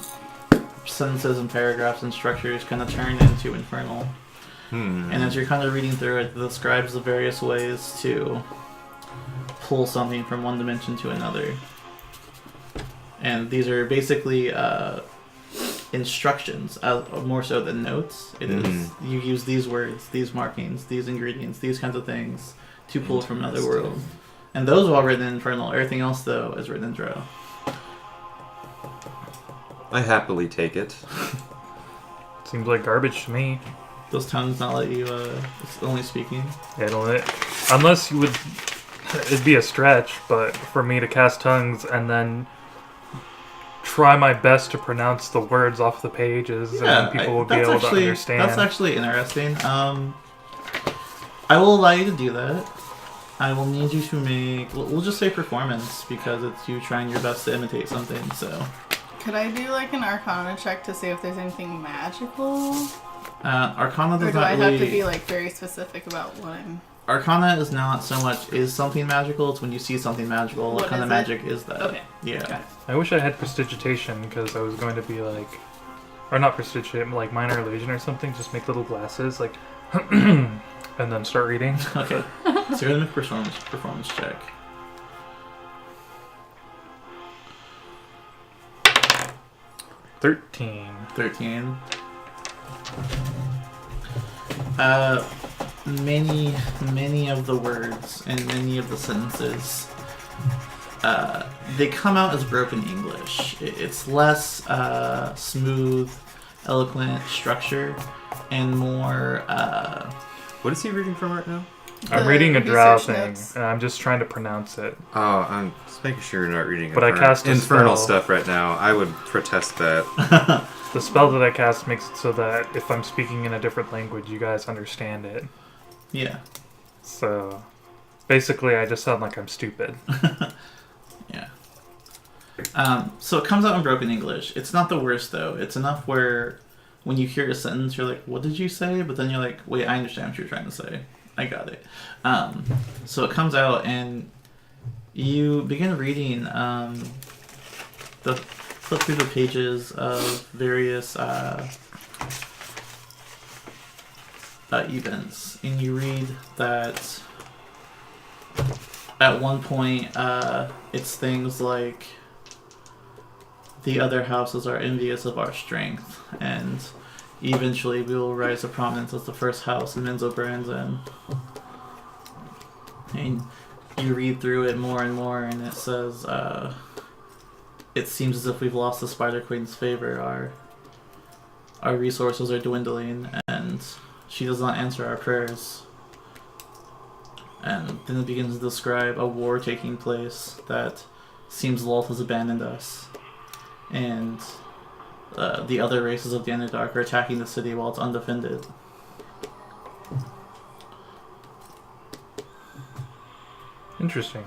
sentences and paragraphs and structures kind of turn into Infernal. And as you're kind of reading through it, it describes the various ways to pull something from one dimension to another. And these are basically instructions, more so than notes. It is you use these words, these markings, these ingredients, these kinds of things to pull from another world. And those are all written in Infernal. Everything else, though, is written in Drow. I happily take it. seems like garbage to me. Those tongues not let you, it's only speaking. Unless you would, it'd be a stretch, but for me to cast tongues and then try my best to pronounce the words off the pages, and then people will be able to understand. That's actually interesting. I will allow you to do that. I will need you to make, we'll just say performance, because it's you trying your best to imitate something, so. Could I do like an Arcana check to see if there's anything magical? Arcana does or do not I really... have to be like very specific about what I'm... Arcana is not so much is something magical, it's when you see something magical. What kind of magic is that? Okay. Yeah. Got it. I wish I had prestidigitation, because I was going to be like, or not prestidigitation, like minor illusion or something, just make little glasses, like, and then start reading. Okay. So you're going to make a performance check. 13. 13. Many of the words and many of the sentences, they come out as broken English. It's less smooth, eloquent structure, and more... What is he reading from right now? I'm reading a drow research thing, notes. and I'm just trying to pronounce it. Oh, I'm just making sure you're not reading But I cast a infernal spell. stuff right now. I would protest that. The spell that I cast makes it so that if I'm speaking in a different language, you guys understand it. Yeah. So, basically, I just sound like I'm stupid. Yeah. So it comes out in broken English. It's not the worst, though. It's enough where when you hear a sentence, you're like, what did you say? But then you're like, wait, I understand what you're trying to say. I got it. So it comes out, and you begin reading flip through the pages of various events, and you read that at one point it's things like the other houses are envious of our strength, and eventually we will rise to prominence as the first house in Menzo Branson. And you read through it more and more, and it says, it seems as if we've lost the Spider Queen's favor. Our resources are dwindling, and she does not answer our prayers. And then it begins to describe a war taking place that seems Lolth has abandoned us. And the other races of the Underdark are attacking the city while it's undefended. Interesting.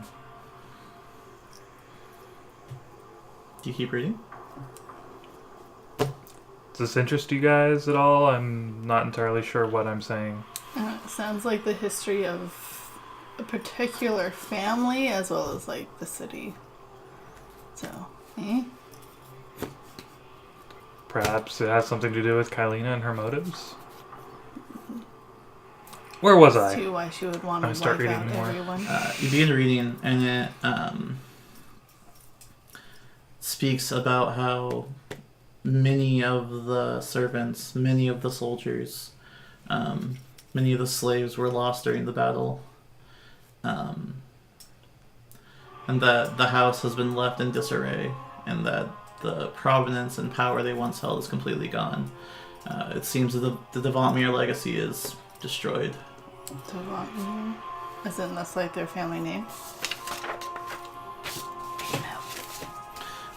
Do you keep reading? Does this interest you guys at all? I'm not entirely sure what I'm saying. It sounds like the history of a particular family as well as like the city. So, Perhaps it has something to do with Kylina and her motives? Where was I? See why she would want to I'm gonna start wipe reading out more. everyone. You begin reading, and it speaks about how many of the servants, many of the soldiers, many of the slaves were lost during the battle. and that the house has been left in disarray, and that the provenance and power they once held is completely gone. It seems that the Devantmere legacy is destroyed. Devantmere? Isn't this like their family name?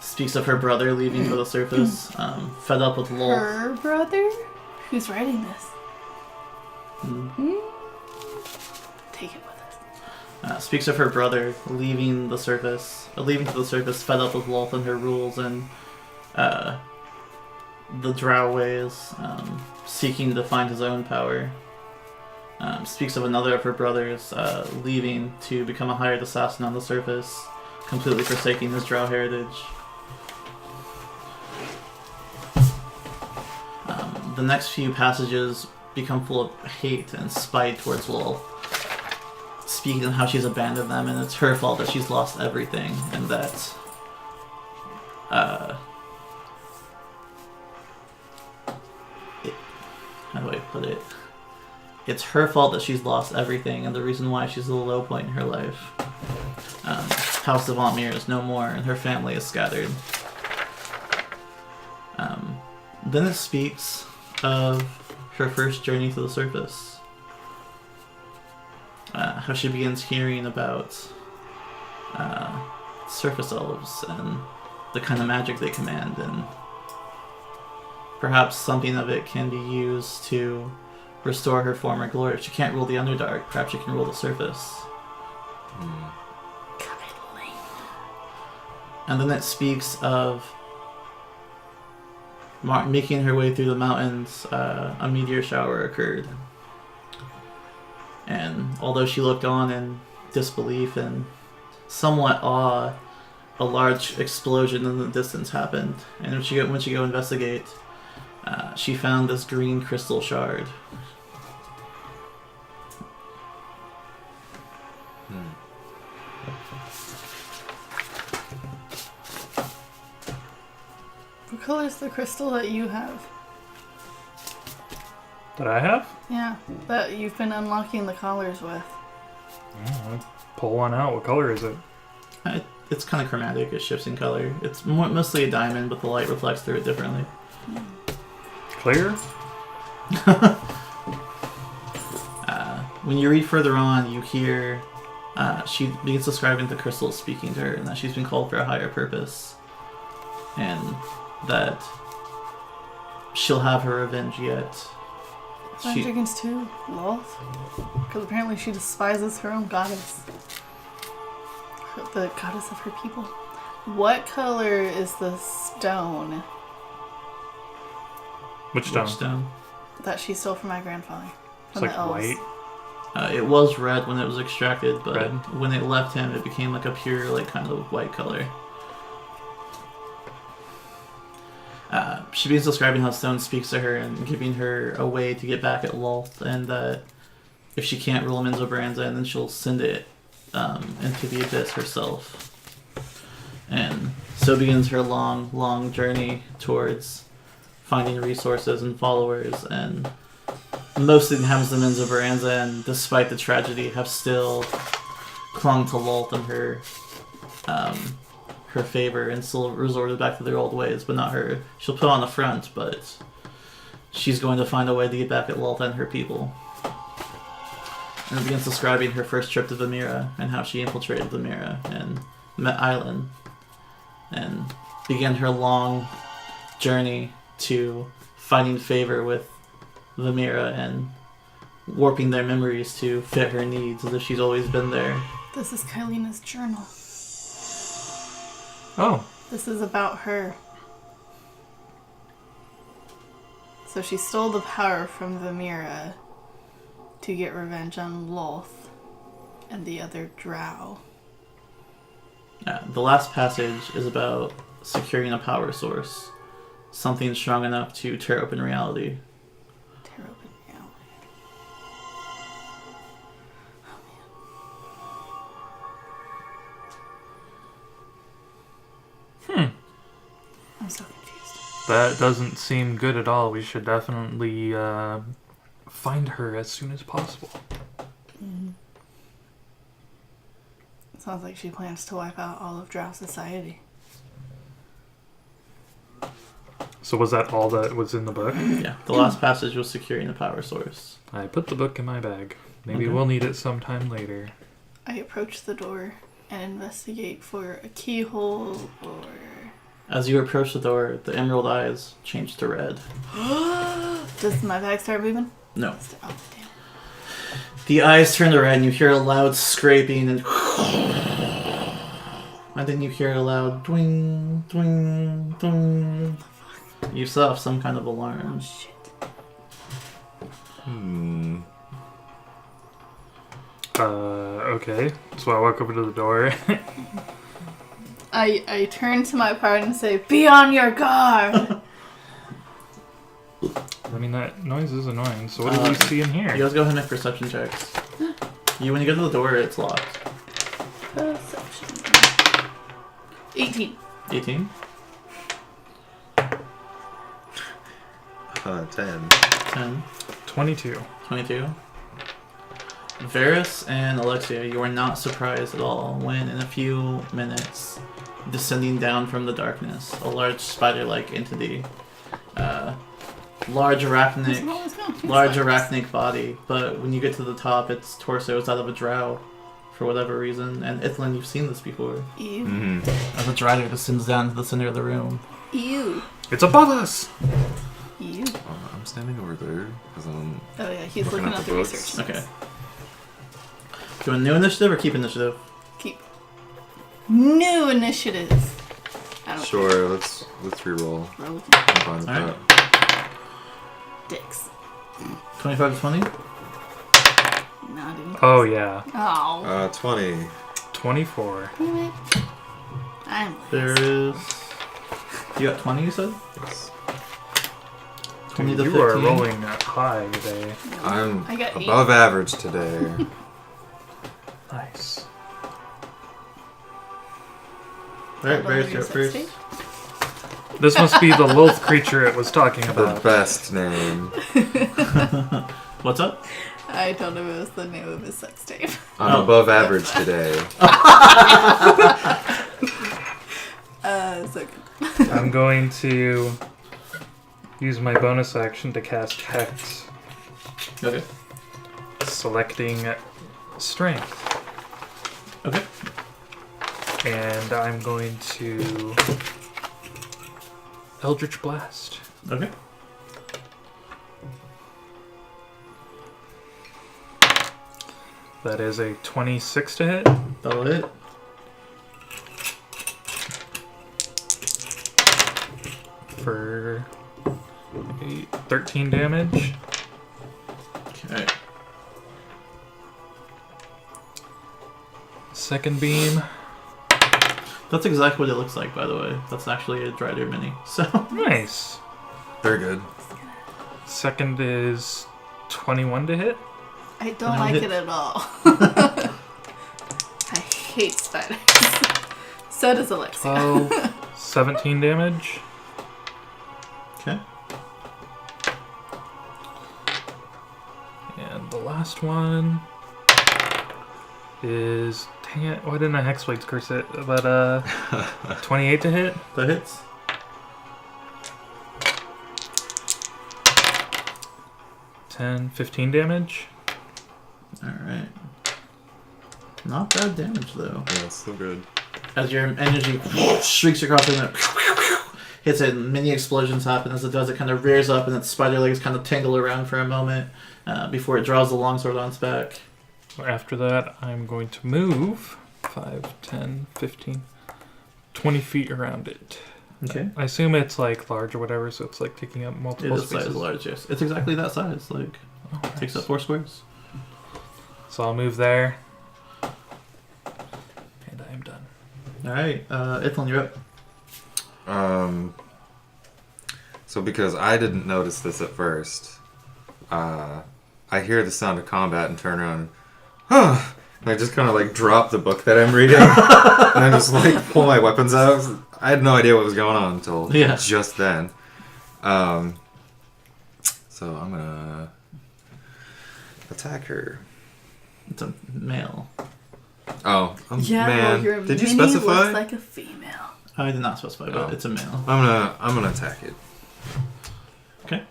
Speaks of her brother leaving for the surface, fed up with Lolth. Her brother? Who's writing this? Take it with us. Speaks of her brother leaving to the surface, fed up with Lolth and her rules and the Drow ways, seeking to find his own power. Speaks of another of her brothers leaving to become a hired assassin on the surface, completely forsaking his Drow heritage. The next few passages become full of hate and spite towards Lolth, speaking of how she's abandoned them and it's her fault that she's lost everything, and that how do I put it? It's her fault that she's lost everything, and the reason why she's at a low point in her life. House of Devantmere is no more, and her family is scattered. Then it speaks of her first journey to the surface. How she begins hearing about surface elves and the kind of magic they command, and perhaps something of it can be used to restore her former glory. If she can't rule the Underdark, perhaps she can rule the surface. And then it speaks of making her way through the mountains. A meteor shower occurred, and although she looked on in disbelief and somewhat awe, a large explosion in the distance happened. And when she go investigate, she found this green crystal shard. What color is the crystal that you have? That I have? Yeah, that you've been unlocking the collars with. Yeah, pull one out. What color is it? It's kind of chromatic. It shifts in color. It's mostly a diamond, but the light reflects through it differently. Clear? When you read further on, you hear she begins describing the crystal speaking to her, and that she's been called for a higher purpose, and that she'll have her revenge yet. Dragons too, Lolth. Because apparently she despises her own goddess. The goddess of her people. What color is the stone Which stone? Which stone? that she stole from my grandfather? It's From like the elves? It was red when it was extracted, but Red? when it left him, it became like a pure, like kind of white color. She begins describing how Stone speaks to her and giving her a way to get back at Lolth, and that if she can't rule Minzo Branza, then she'll send it into the abyss herself. And so begins her long, long journey towards finding resources and followers, and most of the inhabitants of Minzo Branza, and despite the tragedy, have still clung to Lolth and her favor, and still resorted back to their old ways, but not her. She'll put on the front, but she's going to find a way to get back at Lolth and her people. And it begins describing her first trip to Vamira, and how she infiltrated Vamira and met Island, and began her long journey to finding favor with Vamira and warping their memories to fit her needs, as if she's always been there. This is Kylina's journal. Oh. This is about her. So she stole the power from Vamira to get revenge on Lolth and the other Drow. The last passage is about securing a power source, something strong enough to tear open reality. Tear open reality. I'm so confused. That doesn't seem good at all. We should definitely find her as soon as possible. Sounds like she plans to wipe out all of Drow society. So was that all that was in the book? Yeah, the last passage was securing the power source. I put the book in my bag. Maybe Okay. we'll need it sometime later. I approach the door and investigate for a keyhole or... As you approach the door, the emerald eyes change to red. Does my bag start moving? No. Oh, damn. The eyes turn to red and you hear a loud scraping and... And then you hear a loud dwing, dwing, dwing. You set off some kind of alarm. Shit. Okay. So I walk over to the door. I turn to my partner and say, "Be on your guard!" I mean, that noise is annoying. So what do we see in here? You guys go ahead and make perception checks. When you get to the door, it's locked. Perception. 18. 18? 10. 10? 22. 22? Varys and Alexia, you are not surprised at all when, in a few minutes, descending down from the darkness, a large spider-like entity, large arachnic body, but when you get to the top, its torso is out of a drow, for whatever reason. And Ithlin, you've seen this before. Ew. As a drider descends down to the center of the room. Ew. It's above us! Ew. I'm standing over there because I'm. Oh yeah, he's Looking looking at at the the books. research. Okay. Do you want new initiative or keep initiative? Keep. New initiative. I don't Sure, let's reroll. care. Roll with I'm fine with Alright. that. dicks. 25 to 20? Not even. Oh, yeah. Oh. 20. 24. Damn it. I'm There is... You got 20, you said? Yes. 20 Dude, to you 15. are rolling high today. I'm I got above average today. Nice. Alright, Varys, you're up first. This must be the Lilith creature it was talking The about. best name. What's up? I told him it was the name of his sex tape. I'm Oh. above average today. So good. I'm going to use my bonus action to cast Hex, Okay. selecting Strength. Okay. And I'm going to Eldritch Blast. Okay. That is a 26 to hit. That'll hit. For 13 damage. Okay. Second beam. That's exactly what it looks like, by the way. That's actually a Drider mini. So, Nice. Very good. Second is 21 to hit. I don't No like hit. it at all. I hate spiders. So does Alexia. 12, 17 damage. okay. And the last one is, dang it, why didn't I Hexblades curse it? But 28 to hit. That hits. Ten, 15 damage. Alright. Not bad damage, though. Yeah, so good. As your energy streaks across the room, hits it, and many explosions happen. As it does, it kind of rears up, and its spider legs kind of tangle around for a moment before it draws the longsword on its back. After that, I'm going to move 5, 10, 15, 20 feet around it. Okay. I assume it's like large or whatever, so it's like taking up It multiple is size spaces. large, yes. It's exactly that size. Like, Oh, takes nice. up 4 squares. So I'll move there. And I am done. Alright, Ithlin, you're up. So because I didn't notice this at first, I hear the sound of combat and turn around. And I just kind of like drop the book that I'm reading, and I just like pull my weapons out. I had no idea what was going on until just then. So I'm gonna attack her. It's a male. Oh, Yeah, man. well, your Did you mini specify? looks like a female. I did not specify, but Oh. it's a male. I'm gonna attack it. Okay.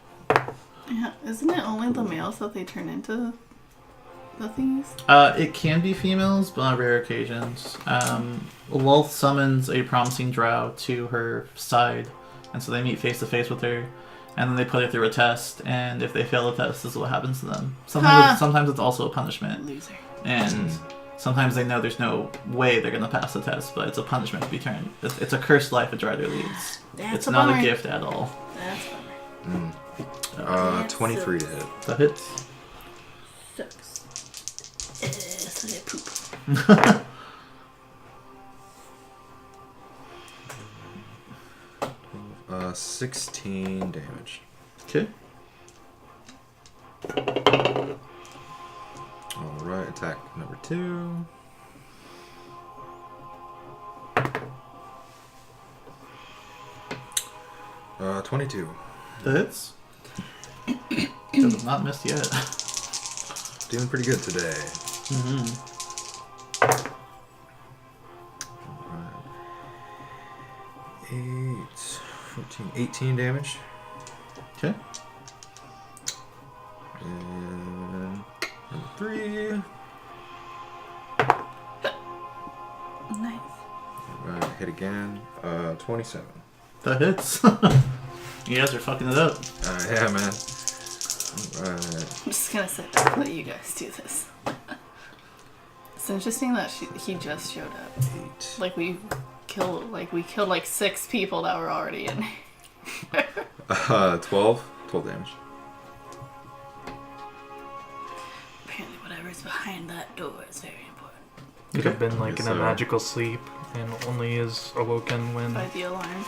Yeah, isn't it only the males that they turn into the thingies? It can be females, but on rare occasions. Lolth summons a promising drow to her side, and so they meet face to face with her, and then they put her through a test, and if they fail the test, this is what happens to them. Sometimes it's also a punishment, Loser. and sometimes they know there's no way they're going to pass the test, but it's a punishment to be turned. It's a cursed life a drider leads. That's It's a not bummer. a gift at all. That's a bummer. 23 to hit. That hits. Sucks. So they poop. 16 damage. Okay. Alright, attack number 2. Uh, 22. That hits. Does have not missed yet. Doing pretty good today. Alright. 8, 14, 18 damage. Okay. And number 3. Nice. Alright, hit again. 27. That hits. You guys are fucking it up. Yeah, man. Alright. I'm just gonna sit back and let you guys do this. It's interesting that he just showed up. 8. Like we killed like 6 people that were already in. 12. 12 damage. Apparently, whatever's behind that door is very important. Could have been like Yes, in a sir. magical sleep and only is awoken By the alarm.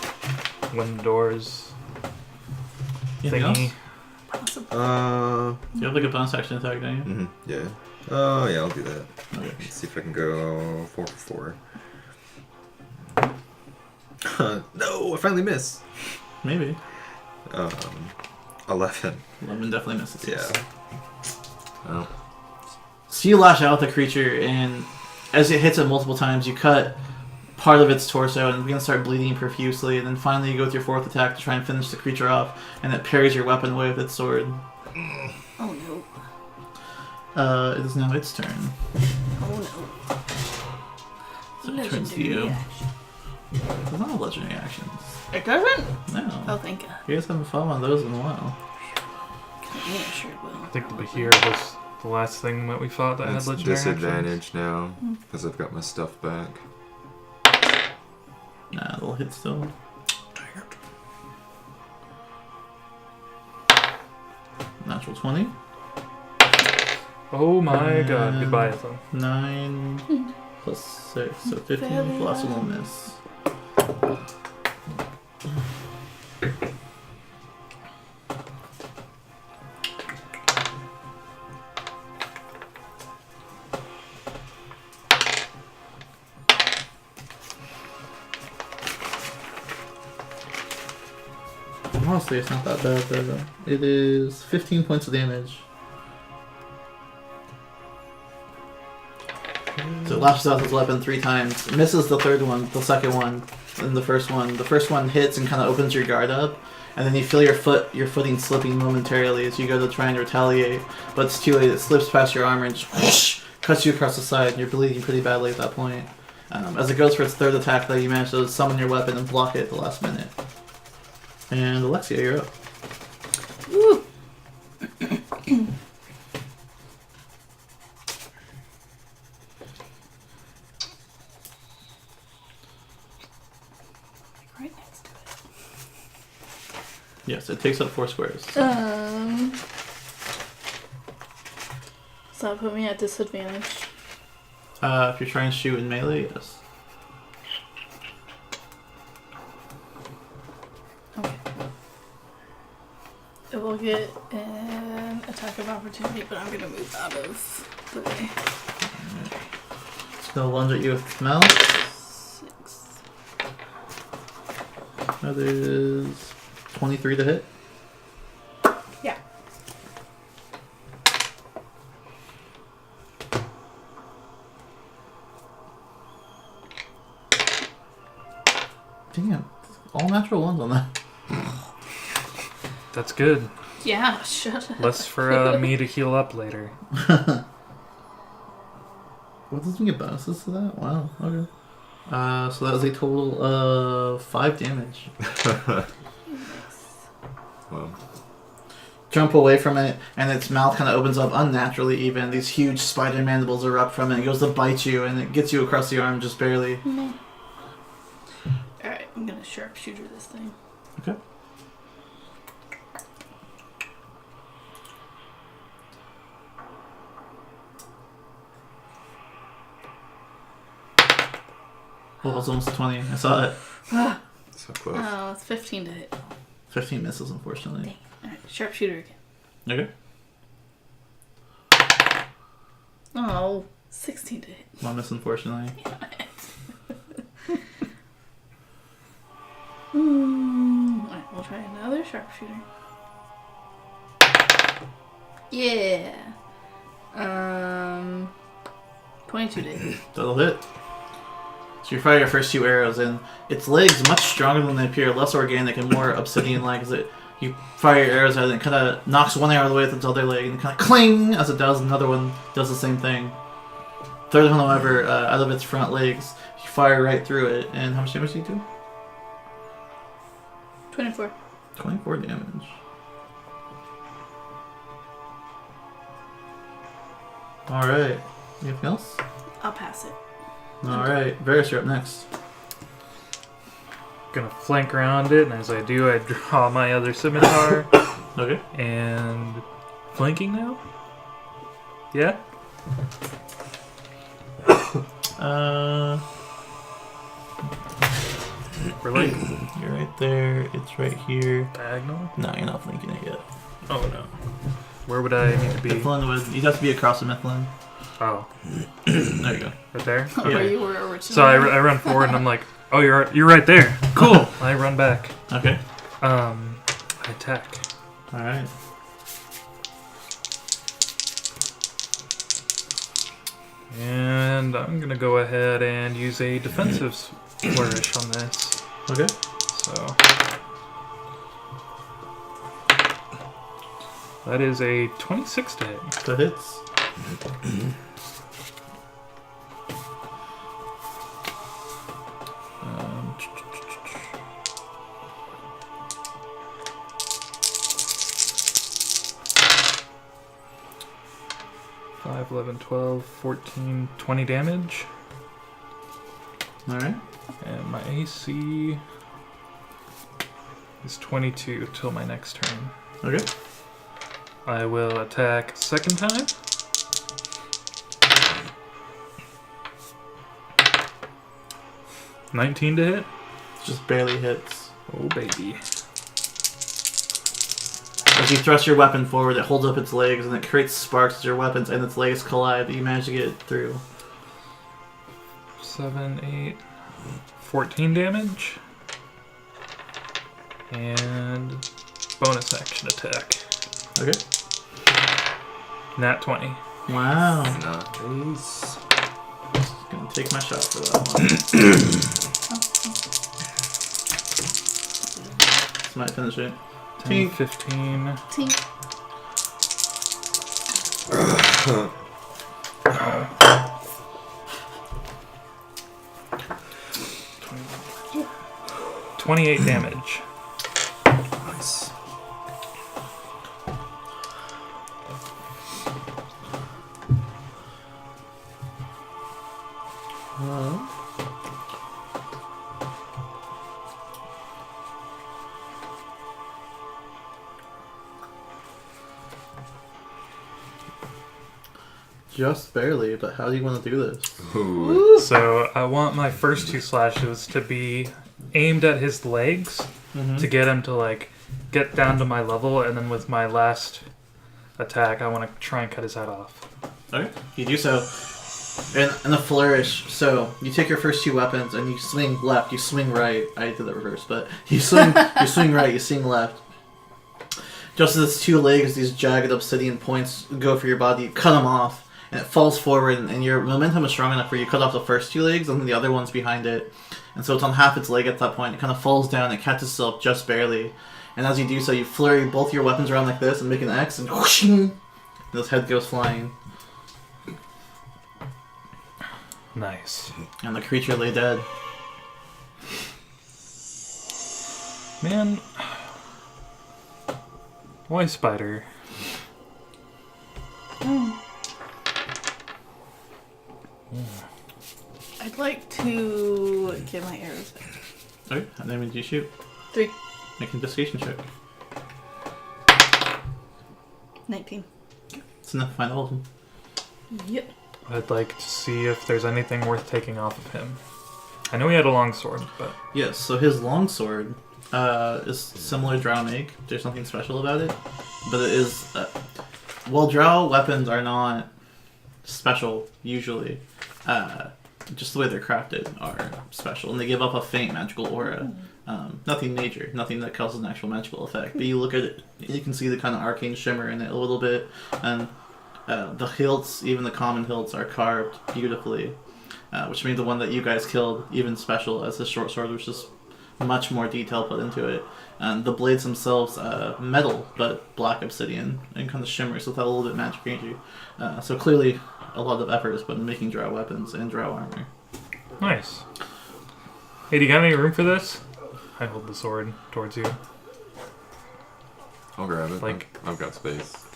when the doors Anything thingy. else? Possible. You have like a bonus action attack, don't you? Yeah. Oh, yeah, I'll do that. Okay. Let's see if I can go 4 for 4. No, I finally miss. Maybe. 11. 11 definitely misses. Yeah. Oh. So you lash out at the creature, and as it hits it multiple times, you cut part of its torso and begin to start bleeding profusely, and then finally you go with your 4th attack to try and finish the creature off, and it parries your weapon away with its sword. Oh no. It is now its turn. Oh So no. it turns to you. Reaction. It does not have legendary actions. It doesn't? No. Oh, thank God. You guys haven't fought one of those in a while. Yeah, sure will. I think the Bahir was the last thing that we fought that It's had legendary actions. disadvantage now because I've got my stuff back. Nah, it'll hit still. Dang it. Natural 20. Oh my god, goodbye, Ethan. 9 plus 6, so 15 plus one will miss. Honestly, it's not that bad though. It is 15 points of damage. So it lashes out his weapon 3 times, misses the third one, the second one, and the first one. The first one hits and kind of opens your guard up, and then you feel your footing slipping momentarily as you go to try and retaliate, but it's too late. It slips past your armor and just whoosh, cuts you across the side, and you're bleeding pretty badly at that point. As it goes for its third attack, though, you manage to summon your weapon and block it at the last minute. And Alexia, you're up. Woo! Right next to it. Yes, it takes up 4 squares. Does that put me at disadvantage? If you're trying to shoot in melee, yes. Okay. It will get an attack of opportunity, but I'm gonna move out of the way. It's gonna lunge at you with its mouth. 6. That is 23 to hit. Yeah. Damn. All natural ones on that. That's good. Yeah, shut up. Less for me to heal up later. What does we get bonuses to that? Wow. Okay. So that was a total of 5 damage. Well, Jump away from it, and its mouth kind of opens up unnaturally even. These huge spider mandibles erupt from it. It goes to bite you, and it gets you across the arm just barely. Alright, I'm gonna sharpshooter this thing. Okay. Well, it was almost 20. I saw it. so close. Oh, it's 15 to hit. 15 misses, unfortunately. Dang. Alright, sharpshooter again. Okay. Oh, 16 to hit. One miss, unfortunately. Alright, we'll try another sharpshooter. Yeah. 22 to hit. That'll hit. So you fire your first 2 arrows, and its legs much stronger than they appear, less organic and more obsidian-like. You fire your arrows at it, and it kind of knocks one arrow away with its other leg, and kind of cling as it does. Another one does the same thing. Third one, however, out of its front legs, you fire right through it. And how much damage do you do? 24. 24 damage. All right. Anything else? I'll pass it. All right. Varys, you're up next. Gonna flank around it, and as I do, I draw my other scimitar. Okay. And flanking now? Yeah? We're like You're right there. It's right here. diagonal? No, you're not flanking it yet. Oh no. Where would I need to be? Mifflin would. You'd have to be across the Mifflin. Oh, There you go. right there? Where Okay. you were originally. So I run forward and I'm like, oh, you're right there. Cool. I run back. Okay. I attack. All right. And I'm gonna go ahead and use a defensive flourish on this. Okay. So that is a 26 to hit. That hits. Um, 5, 11, 12, 14, 20 damage. All right. And my AC is 22 till my next turn. Okay. I will attack second time. $19 to hit. Just barely hits. Oh baby. As you thrust your weapon forward, it holds up its legs and it creates sparks as your weapons and its legs collide, but you manage to get it through. 7, 8, 14 damage. And bonus action attack. Okay. Nat 20. Wow. Nice. Just gonna take my shot for that one. This might finish it. 10, 15. Tink. 28 damage. Nice. Just barely, but how do you want to do this? Ooh. So I want my first 2 slashes to be aimed at his legs to get him to like get down to my level, and then with my last attack, I want to try and cut his head off. Okay. You do so. In a flourish, so you take your first 2 weapons and you swing left, you swing right. I did the reverse, but you swing right, you swing left. Just as its 2 legs, these jagged obsidian points go for your body, you cut them off, and it falls forward, and your momentum is strong enough where you cut off the first 2 legs, and then the other one's behind it. And so it's on half its leg at that point. It kind of falls down, it catches itself just barely. And as you do so, you flurry both your weapons around like this and make an X, and whoosh, and this head goes flying. Nice. And the creature lay dead. Man. Why spider? I'd like to get my arrows back. Okay, how many did you shoot? 3. Make an investigation check. 19. It's enough to find all of them. Yep. I'd like to see if there's anything worth taking off of him. I know he had a long sword, but Yes, so his longsword is similar to Drow make. There's nothing special about it. But it is... while Drow weapons are not special, usually, just the way they're crafted are special. And they give off a faint magical aura. Nothing major, nothing that causes an actual magical effect. But you look at it, you can see the kind of arcane shimmer in it a little bit. And the hilts, even the common hilts, are carved beautifully. Which made the one that you guys killed even special as his short sword, which is much more detail put into it. And the blades themselves, metal, but black obsidian, and kind of shimmers with that a little bit magic energy. So clearly, a lot of effort is put in making Drow weapons and Drow armor. nice. Hey, do you got any room for this? I hold the sword towards you. I'll grab it. Like- I've got space.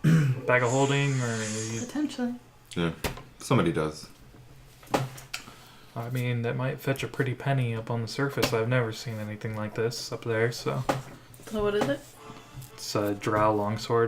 Bag of holding, or Potentially. Yeah, somebody does. I mean, that might fetch a pretty penny up on the surface. I've never seen anything like this up there, so So what is it? it's a drow longsword.